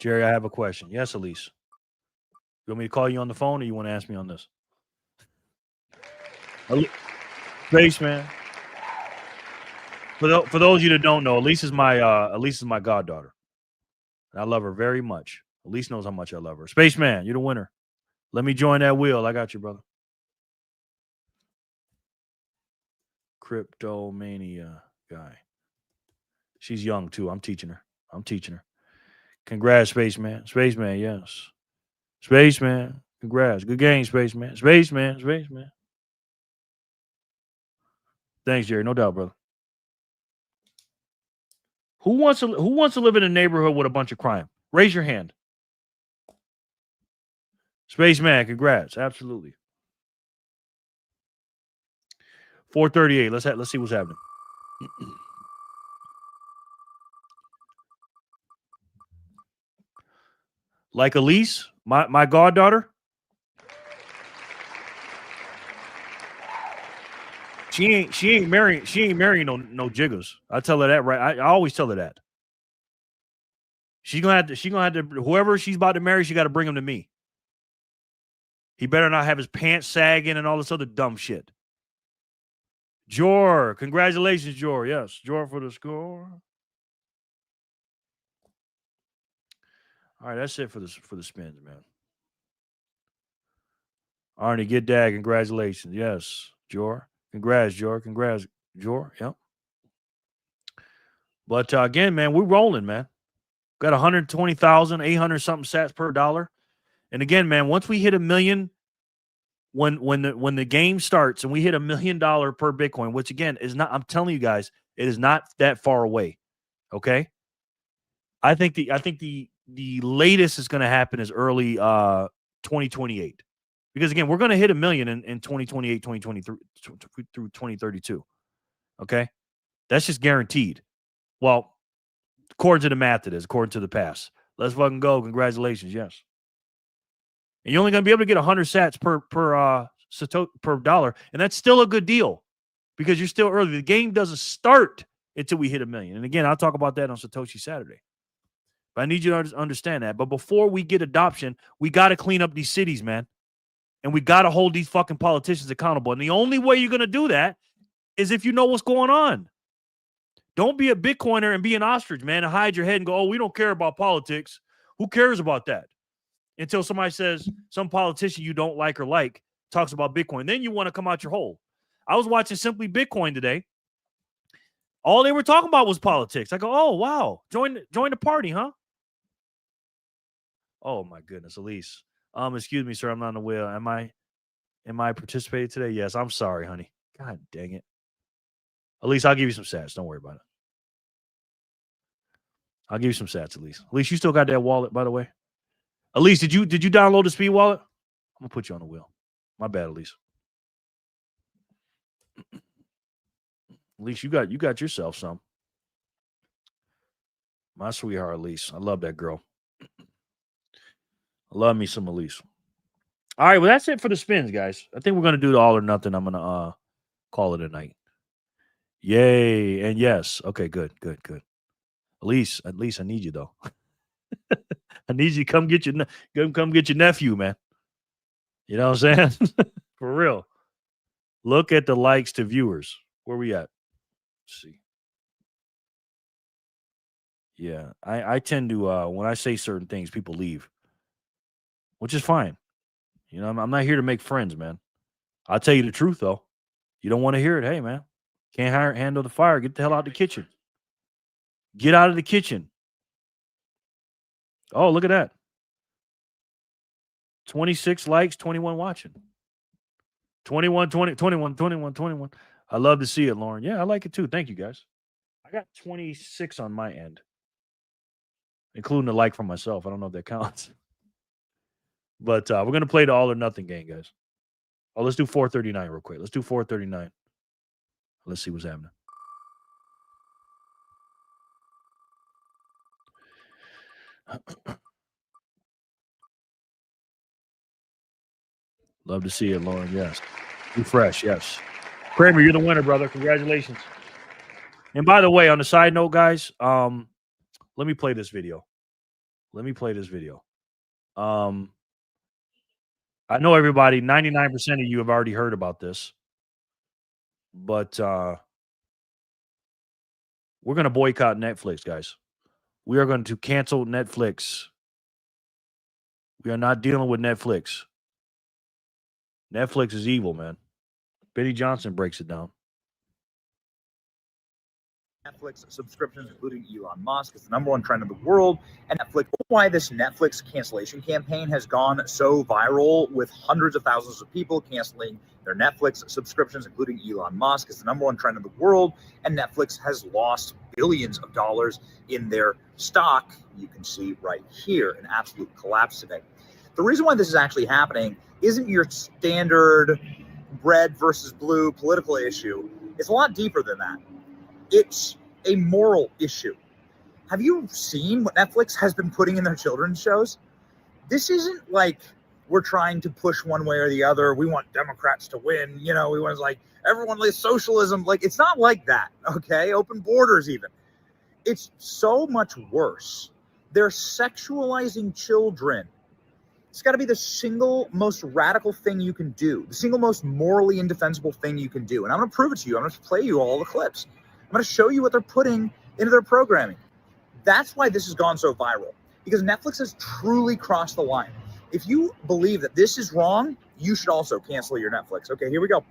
Jerry, I have a question. Yes, Elise. You want me to call you on the phone, or you want to ask me on this? Spaceman. For those of you that don't know, Elise is my goddaughter. And I love her very much. Elise knows how much I love her. Spaceman, you're the winner. Let me join that wheel. I got you, brother. Cryptomania guy. She's young too. I'm teaching her. Congrats, Spaceman. Spaceman, yes. Spaceman. Congrats. Good game, Spaceman. Spaceman. Thanks, Jerry. No doubt, brother. Who wants to live in a neighborhood with a bunch of crime? Raise your hand. Spaceman, congrats. Absolutely. 438. Let's see what's happening. Like Elise, my goddaughter. She ain't marrying no jiggers. I tell her that right. I always tell her that. She's gonna have to whoever she's about to marry, she got to bring him to me. He better not have his pants sagging and all this other dumb shit. Jor, congratulations, Jor. Yes, Jor for the score. All right, that's it for the spins, man. Arnie, get that. Congratulations. Yes, Jor. Congrats, Jor. Congrats, Jor. Yep. But again, man, we're rolling, man. Got 120,800 something sats per dollar. And again, man, once we hit $1 million, when the game starts and we hit $1 million per Bitcoin, which again is not, I'm telling you guys, it is not that far away. Okay. I think the latest is going to happen is early 2028. Because again, we're going to hit $1 million in 2028, 2023 through 2032. Okay. That's just guaranteed. Well, according to the math, it is, according to the past. Let's fucking go. Congratulations. Yes. And you're only going to be able to get 100 sats per dollar. And that's still a good deal because you're still early. The game doesn't start until we hit $1 million. And again, I'll talk about that on Satoshi Saturday. But I need you to understand that. But before we get adoption, we got to clean up these cities, man. And we got to hold these fucking politicians accountable. And the only way you're going to do that is if you know what's going on. Don't be a Bitcoiner and be an ostrich, man, and hide your head and go, oh, we don't care about politics. Who cares about that? Until somebody says, some politician you don't like talks about Bitcoin. Then you want to come out your hole. I was watching Simply Bitcoin today. All they were talking about was politics. I go, oh, wow. Join the party, huh? Oh, my goodness, Elise. Excuse me, sir. I'm not on the wheel. Am I participating today? Yes. I'm sorry, honey. God dang it. Elise, I'll give you some sats. Don't worry about it. I'll give you some sats, Elise. Elise, you still got that wallet, by the way? Elise, did you download the speed wallet? I'm gonna put you on the wheel. My bad, Elise. Elise, you got yourself some. My sweetheart, Elise. I love that girl. I love me some Elise. All right, well, that's it for the spins, guys. I think we're gonna do the all or nothing. I'm gonna call it a night. Yay and yes. Okay, good. Elise, at least I need you though. I need you to come get your nephew, man. You know what I'm saying? For real. Look at the likes to viewers. Where we at? Let's see. Yeah, I tend to when I say certain things, people leave, which is fine. You know, I'm not here to make friends, man. I'll tell you the truth though. You don't want to hear it. Hey, man, can't handle the fire. Get the hell out of the kitchen. Get out of the kitchen. Oh, look at that. 26 likes, 21 watching. 21. I love to see it, Lauren. Yeah, I like it too. Thank you, guys. I got 26 on my end, including the like from myself. I don't know if that counts. But we're going to play the all or nothing game, guys. Oh, let's do 439 real quick. Let's do 439. Let's see what's happening. Love to see it, Lauren. Yes. Be fresh. Yes. Kramer, you're the winner, brother. Congratulations. And by the way, on the side note, guys, let me play this video. I know everybody, 99% of you have already heard about this, but we're going to boycott Netflix, guys. We are going to cancel Netflix. We are not dealing with Netflix. Netflix is evil, man. Benny Johnson breaks it down.
Netflix subscriptions, including Elon Musk, is the #1 trend in the world. And Netflix, why this Netflix cancellation campaign has gone so viral, with hundreds of thousands of people canceling their Netflix subscriptions, including Elon Musk, is the #1 trend in the world. And Netflix has lost billions of dollars in their stock. You can see right here, an absolute collapse today. The reason why this is actually happening isn't your standard red versus blue political issue. It's a lot deeper than that. It's a moral issue. Have you seen what Netflix has been putting in their children's shows? This isn't like we're trying to push one way or the other. We want Democrats to win. You know, we want everyone like socialism. Like, it's not like that, okay? Open borders even. It's so much worse. They're sexualizing children. It's got to be the single most radical thing you can do, the single most morally indefensible thing you can do. And I'm going to prove it to you. I'm going to play you all the clips. I'm going to show you what they're putting into their programming. That's why this has gone so viral, because Netflix has truly crossed the line. If you believe that this is wrong, you should also cancel your Netflix. Okay, here we go.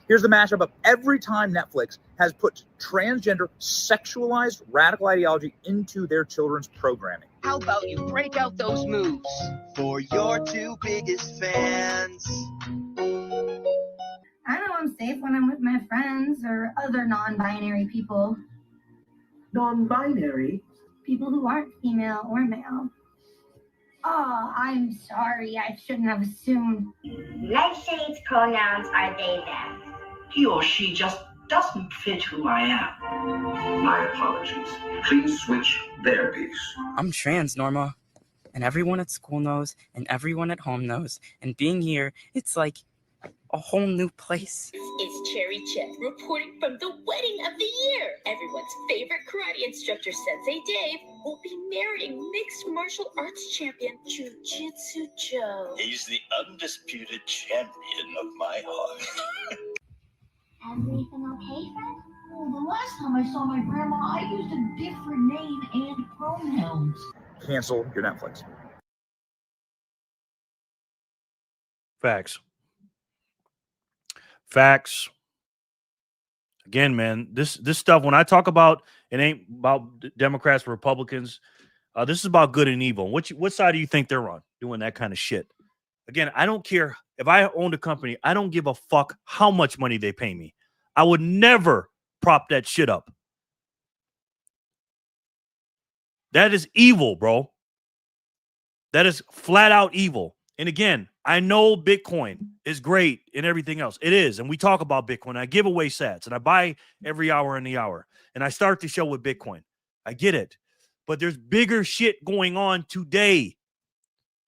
Here's the mashup of every time Netflix has put transgender, sexualized, radical ideology into their children's programming.
How about you break out those moves for your 2 biggest fans?
I know I'm safe when I'm with my friends or other non-binary people.
Non-binary?
People who aren't female or male. Oh, I'm sorry. I shouldn't have assumed.
Nightshades' pronouns are they, them. He or she just doesn't fit who I am.
My apologies. Please switch therapies.
I'm trans, Norma. And everyone at school knows, and everyone at home knows. And being here, it's like
a whole new place.
It's Cherry Chet reporting from the wedding of the year. Everyone's favorite karate instructor, Sensei Dave, will be marrying mixed martial arts champion Jiu-Jitsu Joe.
He's the undisputed champion of my heart.
Everything okay, friend? Well, the last time I saw my grandma, I used a different name and pronouns.
Cancel your Netflix.
Facts. Facts. Again, man, this stuff, when I talk about, it ain't about Democrats or Republicans. This is about good and evil. What side do you think they're on doing that kind of shit? Again, I don't care. If I owned a company, I don't give a fuck how much money they pay me. I would never prop that shit up. That is evil, bro. That is flat out evil. And again, I know Bitcoin is great and everything else. It is. And we talk about Bitcoin. I give away sats and I buy every hour in the hour. And I start the show with Bitcoin. I get it. But there's bigger shit going on today.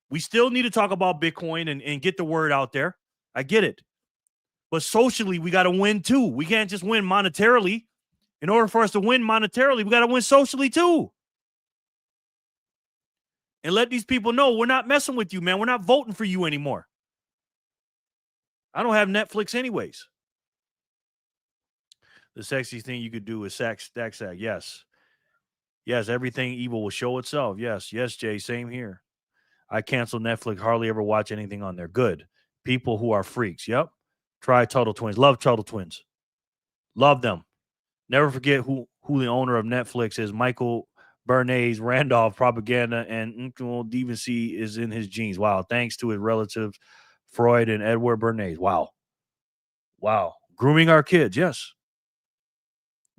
We still need to talk about Bitcoin and get the word out there. I get it. But socially, we got to win too. We can't just win monetarily. In order for us to win monetarily, we got to win socially too. And let these people know we're not messing with you, man. We're not voting for you anymore. I don't have Netflix anyways. The sexiest thing you could do is stack. Yes. Yes, everything evil will show itself. Yes, Jay, same here. I cancel Netflix, hardly ever watch anything on there. Good. People who are freaks. Yep. Try Tuttle Twins. Love Tuttle Twins. Love them. Never forget who the owner of Netflix is. Michael Bernays, Randolph propaganda, and deviancy is in his genes. Wow. Thanks to his relatives, Freud and Edward Bernays. Wow. Grooming our kids. Yes.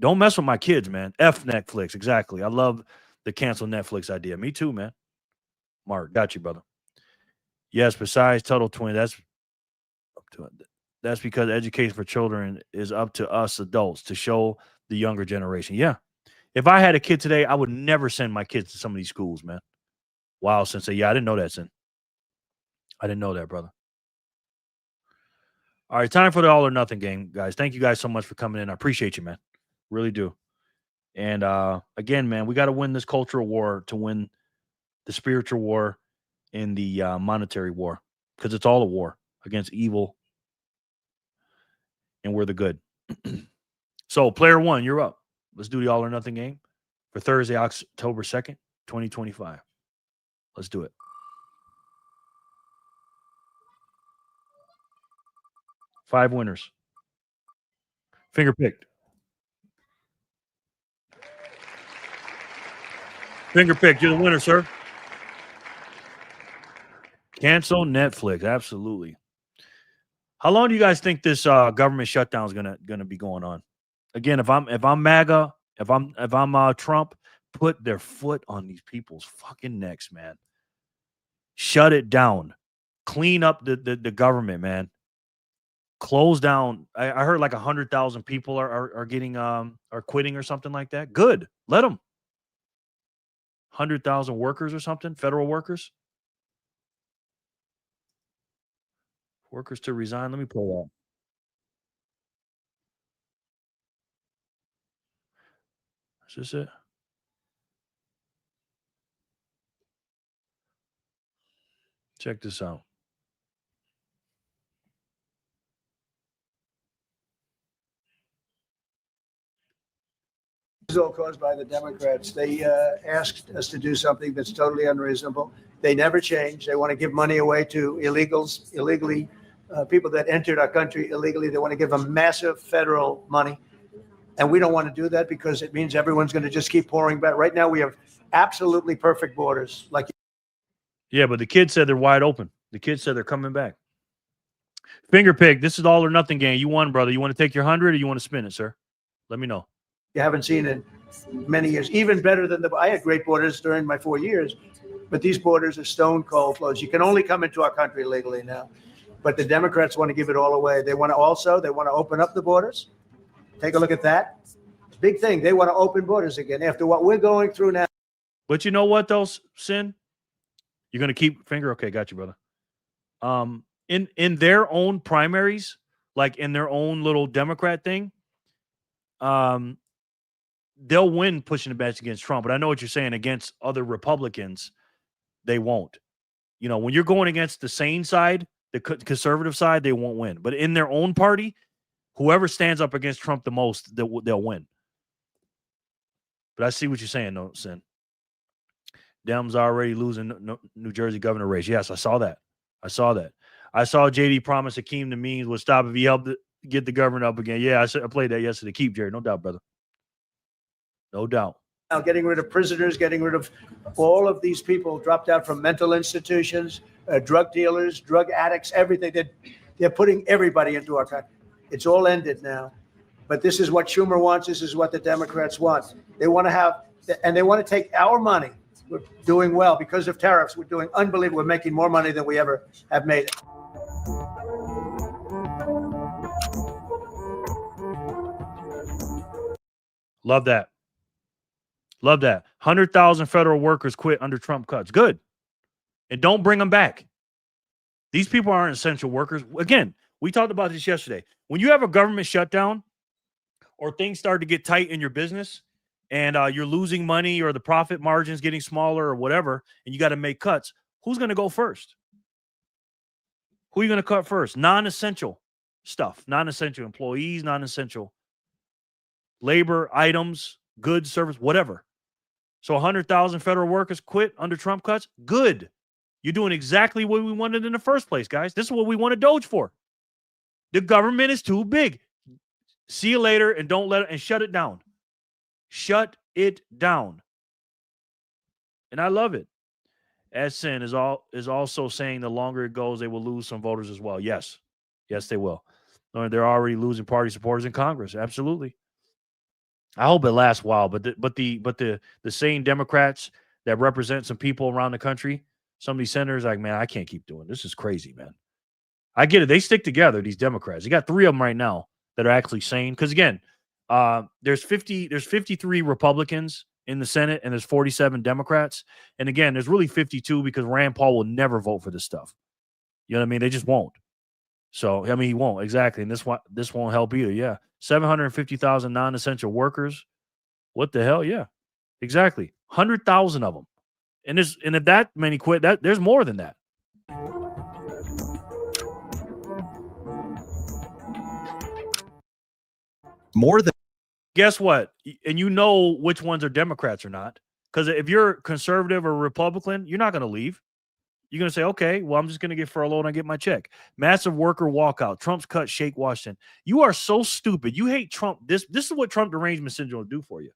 Don't mess with my kids, man. F Netflix. Exactly. I love the cancel Netflix idea. Me too, man. Mark, got you, brother. Yes. Besides Tuttle Twin, that's because education for children is up to us adults to show the younger generation. Yeah. If I had a kid today, I would never send my kids to some of these schools, man. Wow, Sensei. Yeah, I didn't know that, Sin. I didn't know that, brother. All right, time for the all or nothing game, guys. Thank you guys so much for coming in. I appreciate you, man. Really do. And again, man, we got to win this cultural war to win the spiritual war and the monetary war, because it's all a war against evil, and we're the good. So, player one, you're up. Let's do the all or nothing game for Thursday, October 2nd, 2025. Let's do it. Five winners. Finger picked. Finger picked. You're the winner, sir. Cancel Netflix. Absolutely. How long do you guys think this government shutdown is gonna be going on? Again, if I'm MAGA, if I'm Trump, put their foot on these people's fucking necks, man. Shut it down. Clean up the government, man. Close down. I heard like 100,000 people are getting are quitting or something like that. Good. Let them. 100,000 workers or something, federal workers. Workers to resign. Let me pull that. Is this it? Check this out.
This is all caused by the Democrats. They asked us to do something that's totally unreasonable. They never change. They want to give money away to illegally, people that entered our country illegally. They want to give them massive federal money. And we don't want to do that because it means everyone's going to just keep pouring back. Right now, we have absolutely perfect borders.
Yeah, but the kids said they're wide open. The kids said they're coming back. Finger pick. This is all or nothing game. You won, brother. You want to take your 100 or you want to spin it, sir? Let me know.
You haven't seen in many years. Even better than I had great borders during my 4 years, but these borders are stone cold closed. You can only come into our country legally now. But the Democrats want to give it all away. They want to open up the borders. Take a look at that. Big thing. They want to open borders again after what we're going through now.
But you know what, though, Sin? You're going to keep finger? Okay, got you, brother. in their own primaries, like in their own little Democrat thing, they'll win pushing the bench against Trump. But I know what you're saying, against other Republicans, they won't. You know, when you're going against the sane side, the conservative side, they won't win. But in their own party, whoever stands up against Trump the most, they'll win. But I see what you're saying, though, Sin. Dems already losing New Jersey governor race. Yes, I saw that. I saw JD promise Akeem the means would stop if he helped get the governor up again. Yeah, I played that yesterday. Keep, Jerry. No doubt, brother. No doubt.
Now getting rid of prisoners, getting rid of all of these people dropped out from mental institutions, drug dealers, drug addicts, everything. They're putting everybody into our country. It's all ended now. But this is what Schumer wants. This is what the Democrats want. They want to have, and they want to take our money. We're doing well because of tariffs. We're doing unbelievable. We're making more money than we ever have made.
Love that. Love that. 100,000 federal workers quit under Trump cuts. Good. And don't bring them back. These people aren't essential workers. Again, we talked about this yesterday. When you have a government shutdown or things start to get tight in your business and you're losing money or the profit margin's getting smaller or whatever, and you got to make cuts, who's going to go first? Who are you going to cut first? Non-essential stuff. Non-essential employees, non-essential labor, items, goods, service, whatever. So 100,000 federal workers quit under Trump cuts. Good. You're doing exactly what we wanted in the first place, guys. This is what we wanted Doge for. The government is too big. See you later, and don't let it, and shut it down. Shut it down. And I love it. Sin is also saying the longer it goes, they will lose some voters as well. Yes. Yes, they will. They're already losing party supporters in Congress. Absolutely. I hope it lasts a while, but the same Democrats that represent some people around the country, some of these senators, like, man, I can't keep doing this. Is crazy, man. I get it. They stick together, these Democrats. You got 3 of them right now that are actually sane. Because again, there's 53 Republicans in the Senate and there's 47 Democrats. And again, there's really 52 because Rand Paul will never vote for this stuff. You know what I mean? They just won't. So, I mean, he won't. Exactly. And this won't help either. Yeah. 750,000 non-essential workers. What the hell? Yeah. Exactly. 100,000 of them. And if that many quit, there's more than that.
More than.
Guess what? And you know which ones are Democrats or not. Because if you're conservative or Republican, you're not going to leave. You're going to say, okay, well, I'm just going to get furloughed and get my check. Massive worker walkout. Trump's cut shake Washington. You are so stupid. You hate Trump. This is what Trump derangement syndrome will do for you.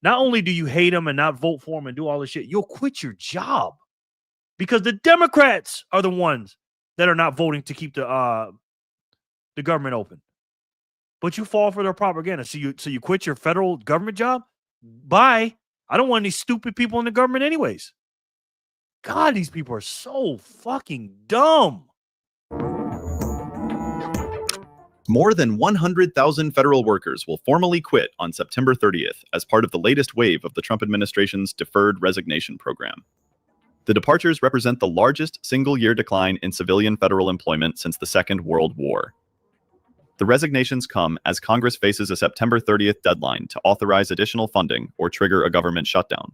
Not only do you hate him and not vote for him and do all this shit, you'll quit your job because the Democrats are the ones that are not voting to keep the government open. But you fall for their propaganda. So you quit your federal government job? Bye. I don't want any stupid people in the government anyways. God, these people are so fucking dumb.
More than 100,000 federal workers will formally quit on September 30th as part of the latest wave of the Trump administration's deferred resignation program. The departures represent the largest single-year decline in civilian federal employment since the Second World War. The resignations come as Congress faces a September 30th deadline to authorize additional funding or trigger a government shutdown.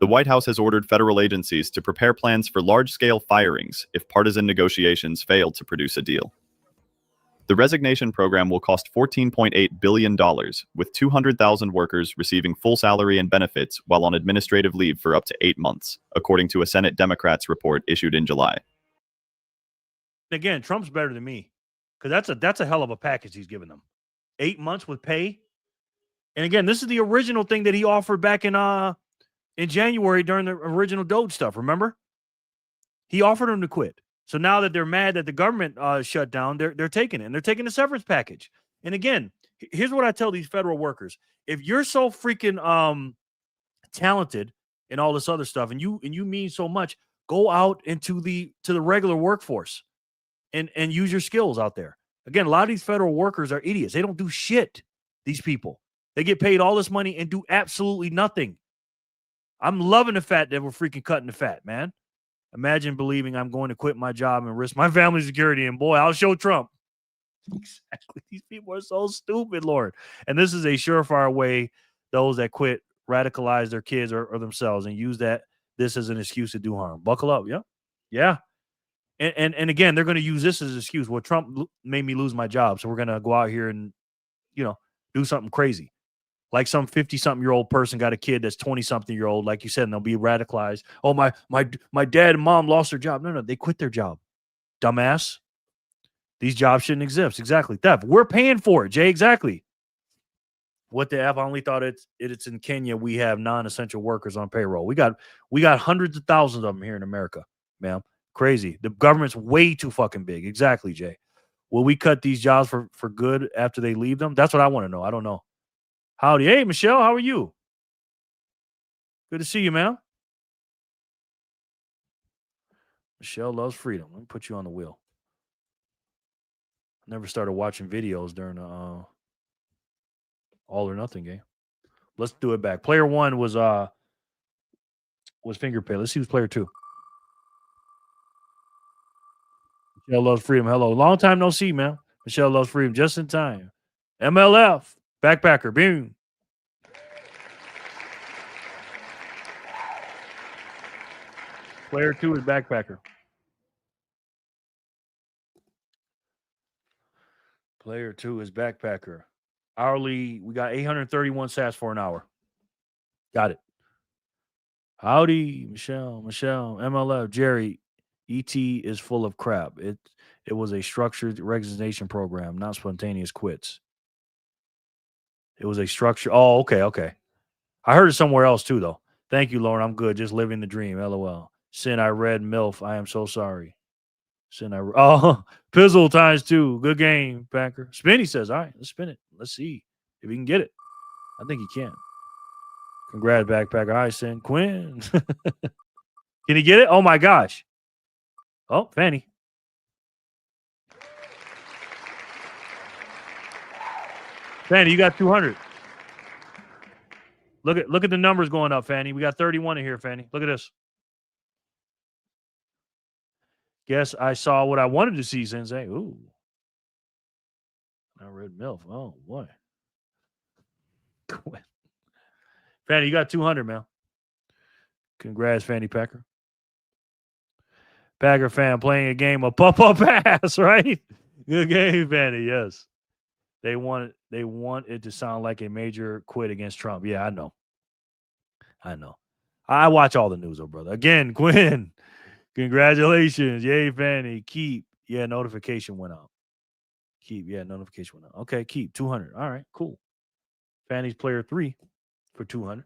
The White House has ordered federal agencies to prepare plans for large-scale firings if partisan negotiations fail to produce a deal. The resignation program will cost $14.8 billion, with 200,000 workers receiving full salary and benefits while on administrative leave for up to 8 months, according to a Senate Democrats report issued in July.
Again, Trump's better than me because that's a hell of a package he's giving them. 8 months with pay. And again, this is the original thing that he offered back in January during the original Doge stuff, remember? He offered them to quit. So now that they're mad that the government shut down, they're taking it. And they're taking the severance package. And again, here's what I tell these federal workers. If you're so freaking talented and all this other stuff, and you mean so much, go out into the regular workforce and use your skills out there. Again, a lot of these federal workers are idiots. They don't do shit, these people. They get paid all this money and do absolutely nothing. I'm loving the fact that we're freaking cutting the fat, man. Imagine believing I'm going to quit my job and risk my family's security. And boy, I'll show Trump. Exactly. These people are so stupid, Lord. And this is a surefire way those that quit radicalize their kids or themselves and use this as an excuse to do harm. Buckle up. Yeah. Yeah. And again, they're going to use this as an excuse. Well, Trump made me lose my job, so we're going to go out here and, do something crazy. Like some 50-something-year-old person got a kid that's 20-something-year-old, like you said, and they'll be radicalized. Oh, my dad and mom lost their job. No, they quit their job. Dumbass. These jobs shouldn't exist. Exactly. Theft. We're paying for it, Jay. Exactly. What the F? I only thought it's in Kenya. We have non-essential workers on payroll. We got hundreds of thousands of them here in America, ma'am. Crazy. The government's way too fucking big. Exactly, Jay. Will we cut these jobs for good after they leave them? That's what I want to know. I don't know. Howdy. Hey, Michelle, how are you? Good to see you, man. Michelle loves freedom. Let me put you on the wheel. Never started watching videos during the all or nothing game. Let's do it back. Player 1 was finger pay. Let's see who's player 2. Michelle loves freedom. Hello. Long time no see, man. Michelle loves freedom just in time. MLF. Backpacker. Boom. Player 2 is backpacker. Player 2 is backpacker. Hourly, we got 831 sats for an hour. Got it. Howdy, Michelle, MLF, Jerry. ET is full of crap. It was a structured resignation program, not spontaneous quits. It was a structure. Oh, okay. I heard it somewhere else too, though. Thank you, Lauren. I'm good. Just living the dream. LOL. Sin, I read MILF. I am so sorry. Sin, Pizzle times 2. Good game, Packer. Spinny says, all right, let's spin it. Let's see if he can get it. I think he can. Congrats, backpacker. All right, Sin. Quinn. Can he get it? Oh, my gosh. Oh, Fanny. Fanny, you got 200. Look at the numbers going up, Fanny. We got 31 in here, Fanny. Look at this. Guess I saw what I wanted to see, Sensei. Ooh. I read MILF. Oh, boy. Fanny, you got 200, man. Congrats, Fanny Packer. Packer fan playing a game of pop-up pass, right? Good game, Fanny, yes. They want it to sound like a major quit against Trump. Yeah, I know. I watch all the news, though, brother. Again, Quinn, congratulations. Yay, Fanny. Keep. Yeah, notification went out. Keep. Yeah, notification went out. Okay, keep. 200. All right, cool. Fanny's player 3 for 200.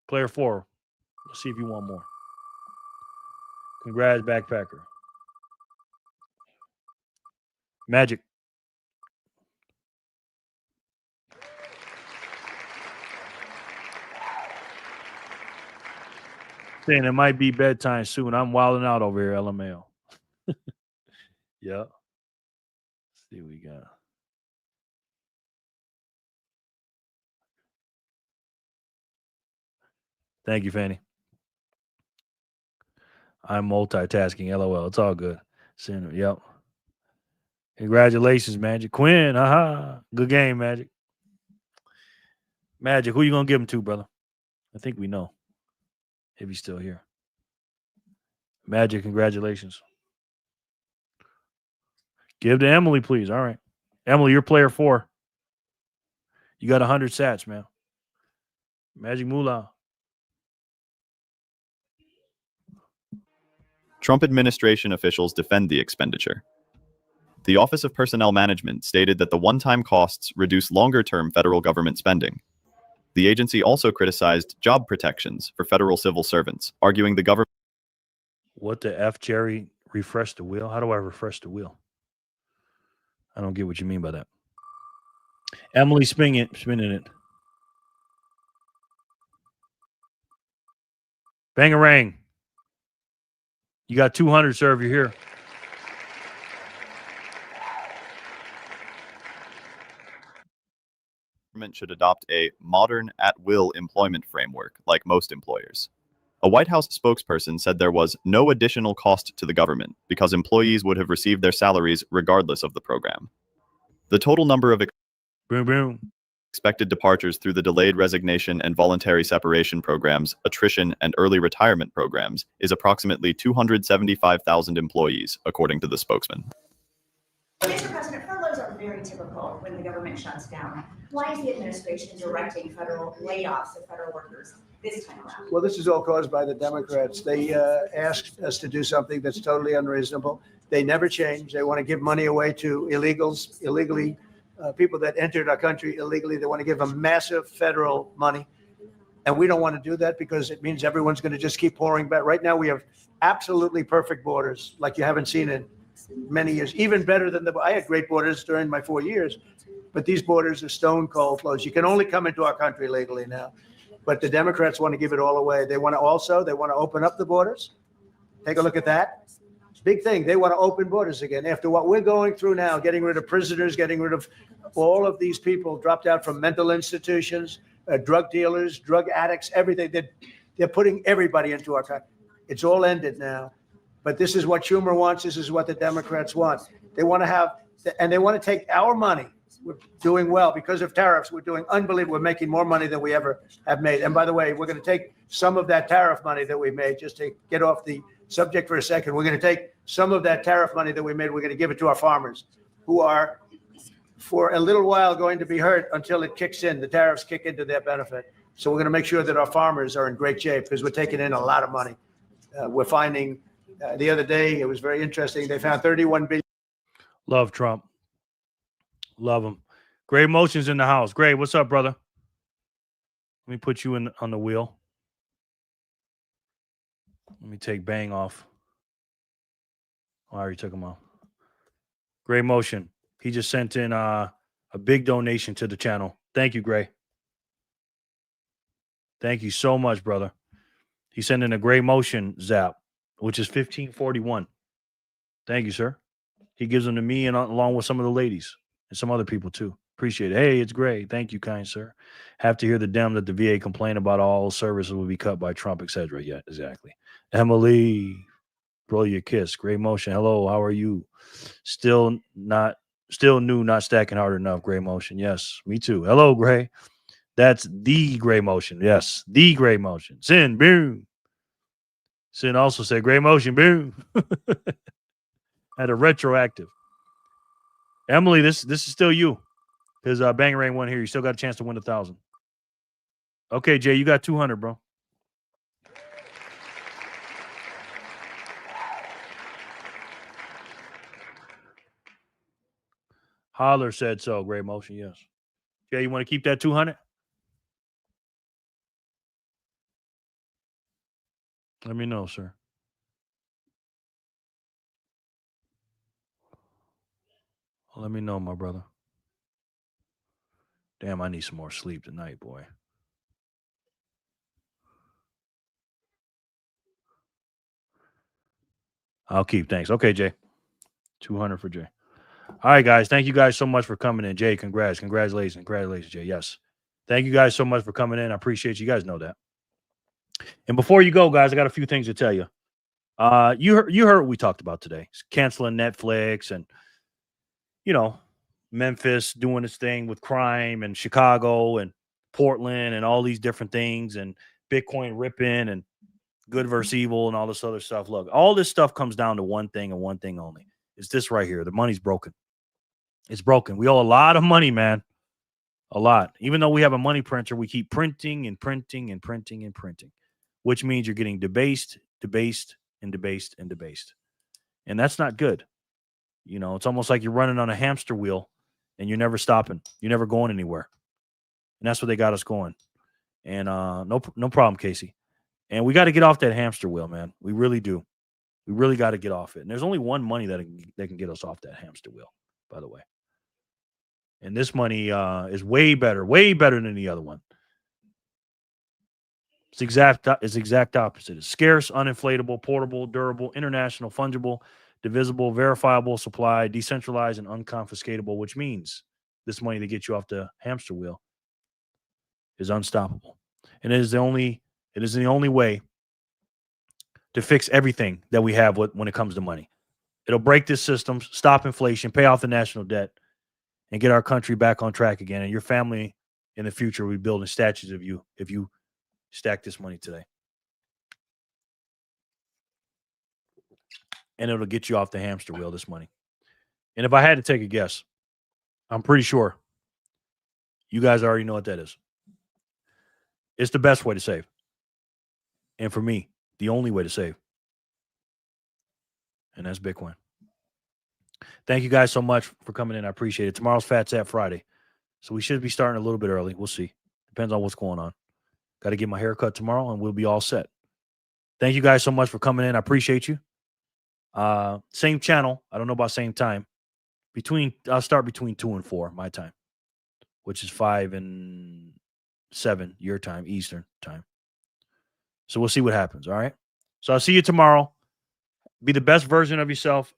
Player 4. Let's see if you want more. Congrats, backpacker. Magic. Saying it might be bedtime soon. I'm wilding out over here, LMAO. Yeah. Let's see what we got. Thank you, Fanny. I'm multitasking. LOL. It's all good. Yep. Congratulations, Magic. Quinn. Aha. Good game, Magic. Magic, who you going to give him to, brother? I think we know. If he's still here. Magic, congratulations. Give to Emily, please. All right. Emily, you're player 4. You got 100 sats, man. Magic Moolah.
Trump administration officials defend the expenditure. The Office of Personnel Management stated that the one-time costs reduce longer-term federal government spending. The agency also criticized job protections for federal civil servants, arguing the government...
What the F, Jerry? Refresh the wheel? How do I refresh the wheel? I don't get what you mean by that. Emily, spinning it. Bangarang. You got 200, sir, if you're here.
Government should adopt a modern at-will employment framework like most employers. A White House spokesperson said there was no additional cost to the government because employees would have received their salaries regardless of the program. The total number of expected departures through the delayed resignation and voluntary separation programs, attrition, and early retirement programs is approximately 275,000 employees, according to the spokesman.
Mr. President, furloughs are very typical when the government shuts down. Why is the administration directing federal layoffs of federal workers this time around?
Well, this is all caused by the Democrats. They asked us to do something that's totally unreasonable. They never change. They want to give money away to illegals, illegally, people that entered our country illegally. They want to give them massive federal money. And we don't want to do that because it means everyone's going to just keep pouring back. Right now, we have absolutely perfect borders like you haven't seen in many years, even better than I had great borders during my 4 years, but these borders are stone cold closed. You can only come into our country legally now, but the Democrats want to give it all away. They want to open up the borders. Take a look at that. Big thing. They want to open borders again after what we're going through now, getting rid of prisoners, getting rid of all of these people dropped out from mental institutions, drug dealers, drug addicts, everything. They're putting everybody into our country. It's all ended now. But this is what Schumer wants. This is what the Democrats want. They want to have, and they want to take our money. We're doing well because of tariffs. We're doing unbelievable. We're making more money than we ever have made. And by the way, we're going to take some of that tariff money that we made, just to get off the subject for a second. We're going to take some of that tariff money that we made. We're going to give it to our farmers who are, for a little while, going to be hurt until it kicks in. The tariffs kick into their benefit. So we're going to make sure that our farmers are in great shape because we're taking in a lot of money. We're finding. The other day, it was very interesting. They found 31 billion.
Love Trump. Love him. Great Motion's in the house. Great. What's up, brother? Let me put you on the wheel. Let me take Bang off. Oh, I already took him off. Great Motion. He just sent in a big donation to the channel. Thank you, Gray. Thank you so much, brother. He sent in a Great Motion zap, which is 1541. Thank you, sir. He gives them to me and along with some of the ladies and some other people too. Appreciate it. Hey, it's great. Thank you, kind sir. Have to hear the Dem that the VA complain about all services will be cut by Trump, etc. Yeah, exactly. Emily, blow your kiss. Great Motion. Hello, how are you? Still new, not stacking hard enough. Great Motion. Yes, me too. Hello, Gray. That's the Gray Motion. Yes, the Gray Motion. Sin, boom. Sin also said, Great Motion, boom. Had a retroactive. Emily, this is still you. Because Bang Rain won here. You still got a chance to win 1,000. Okay, Jay, you got 200, bro. Holler said so. Great Motion, yes. Jay, you want to keep that 200? Let me know, sir. Let me know, my brother. Damn, I need some more sleep tonight, boy. I'll keep. Thanks. Okay, Jay. 200 for Jay. All right, guys. Thank you guys so much for coming in. Jay, congrats. Congratulations, Jay. Yes. Thank you guys so much for coming in. I appreciate you. You guys know that. And before you go, guys, I got a few things to tell you. You heard what we talked about today. Canceling Netflix and, Memphis doing its thing with crime and Chicago and Portland and all these different things and Bitcoin ripping and good versus evil and all this other stuff. Look, all this stuff comes down to one thing and one thing only. It's this right here. The money's broken. It's broken. We owe a lot of money, man. A lot. Even though we have a money printer, we keep printing and printing and printing and printing, which means you're getting debased, and debased, and debased. And that's not good. It's almost like you're running on a hamster wheel and you're never stopping. You're never going anywhere. And that's what they got us going. And no problem, Casey. And we got to get off that hamster wheel, man. We really do. We really got to get off it. And there's only one money that can get us off that hamster wheel, by the way. And this money is way better than the other one. It's exact opposite. It's scarce, uninflatable, portable, durable, international, fungible, divisible, verifiable, supply, decentralized, and unconfiscatable, which means this money to get you off the hamster wheel is unstoppable. And it is the only way to fix everything that we have when it comes to money. It'll break this system, stop inflation, pay off the national debt, and get our country back on track again. And your family in the future will be building statues of you if you stack this money today. And it'll get you off the hamster wheel, this money. And if I had to take a guess, I'm pretty sure you guys already know what that is. It's the best way to save. And for me, the only way to save. And that's Bitcoin. Thank you guys so much for coming in. I appreciate it. Tomorrow's Fat Sat Friday. So we should be starting a little bit early. We'll see. Depends on what's going on. Got to get my hair cut tomorrow and we'll be all set. Thank you guys so much for coming in. I appreciate you. Same channel. I don't know about same time. I'll start between 2 and 4 my time, which is 5 and 7 your time, Eastern time. So we'll see what happens. All right. So I'll see you tomorrow. Be the best version of yourself.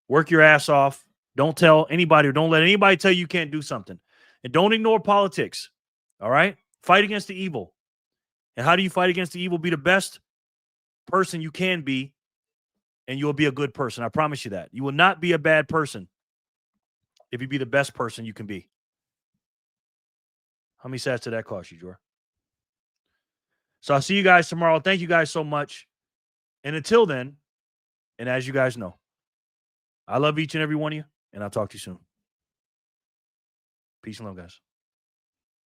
Work your ass off. Don't tell anybody or don't let anybody tell you can't do something. And don't ignore politics. All right. Fight against the evil. And how do you fight against the evil? Be the best person you can be. And you'll be a good person. I promise you that. You will not be a bad person if you be the best person you can be. How many sats did that cost you, Jor? So I'll see you guys tomorrow. Thank you guys so much. And until then, and as you guys know, I love each and every one of you, and I'll talk to you soon. Peace and love, guys.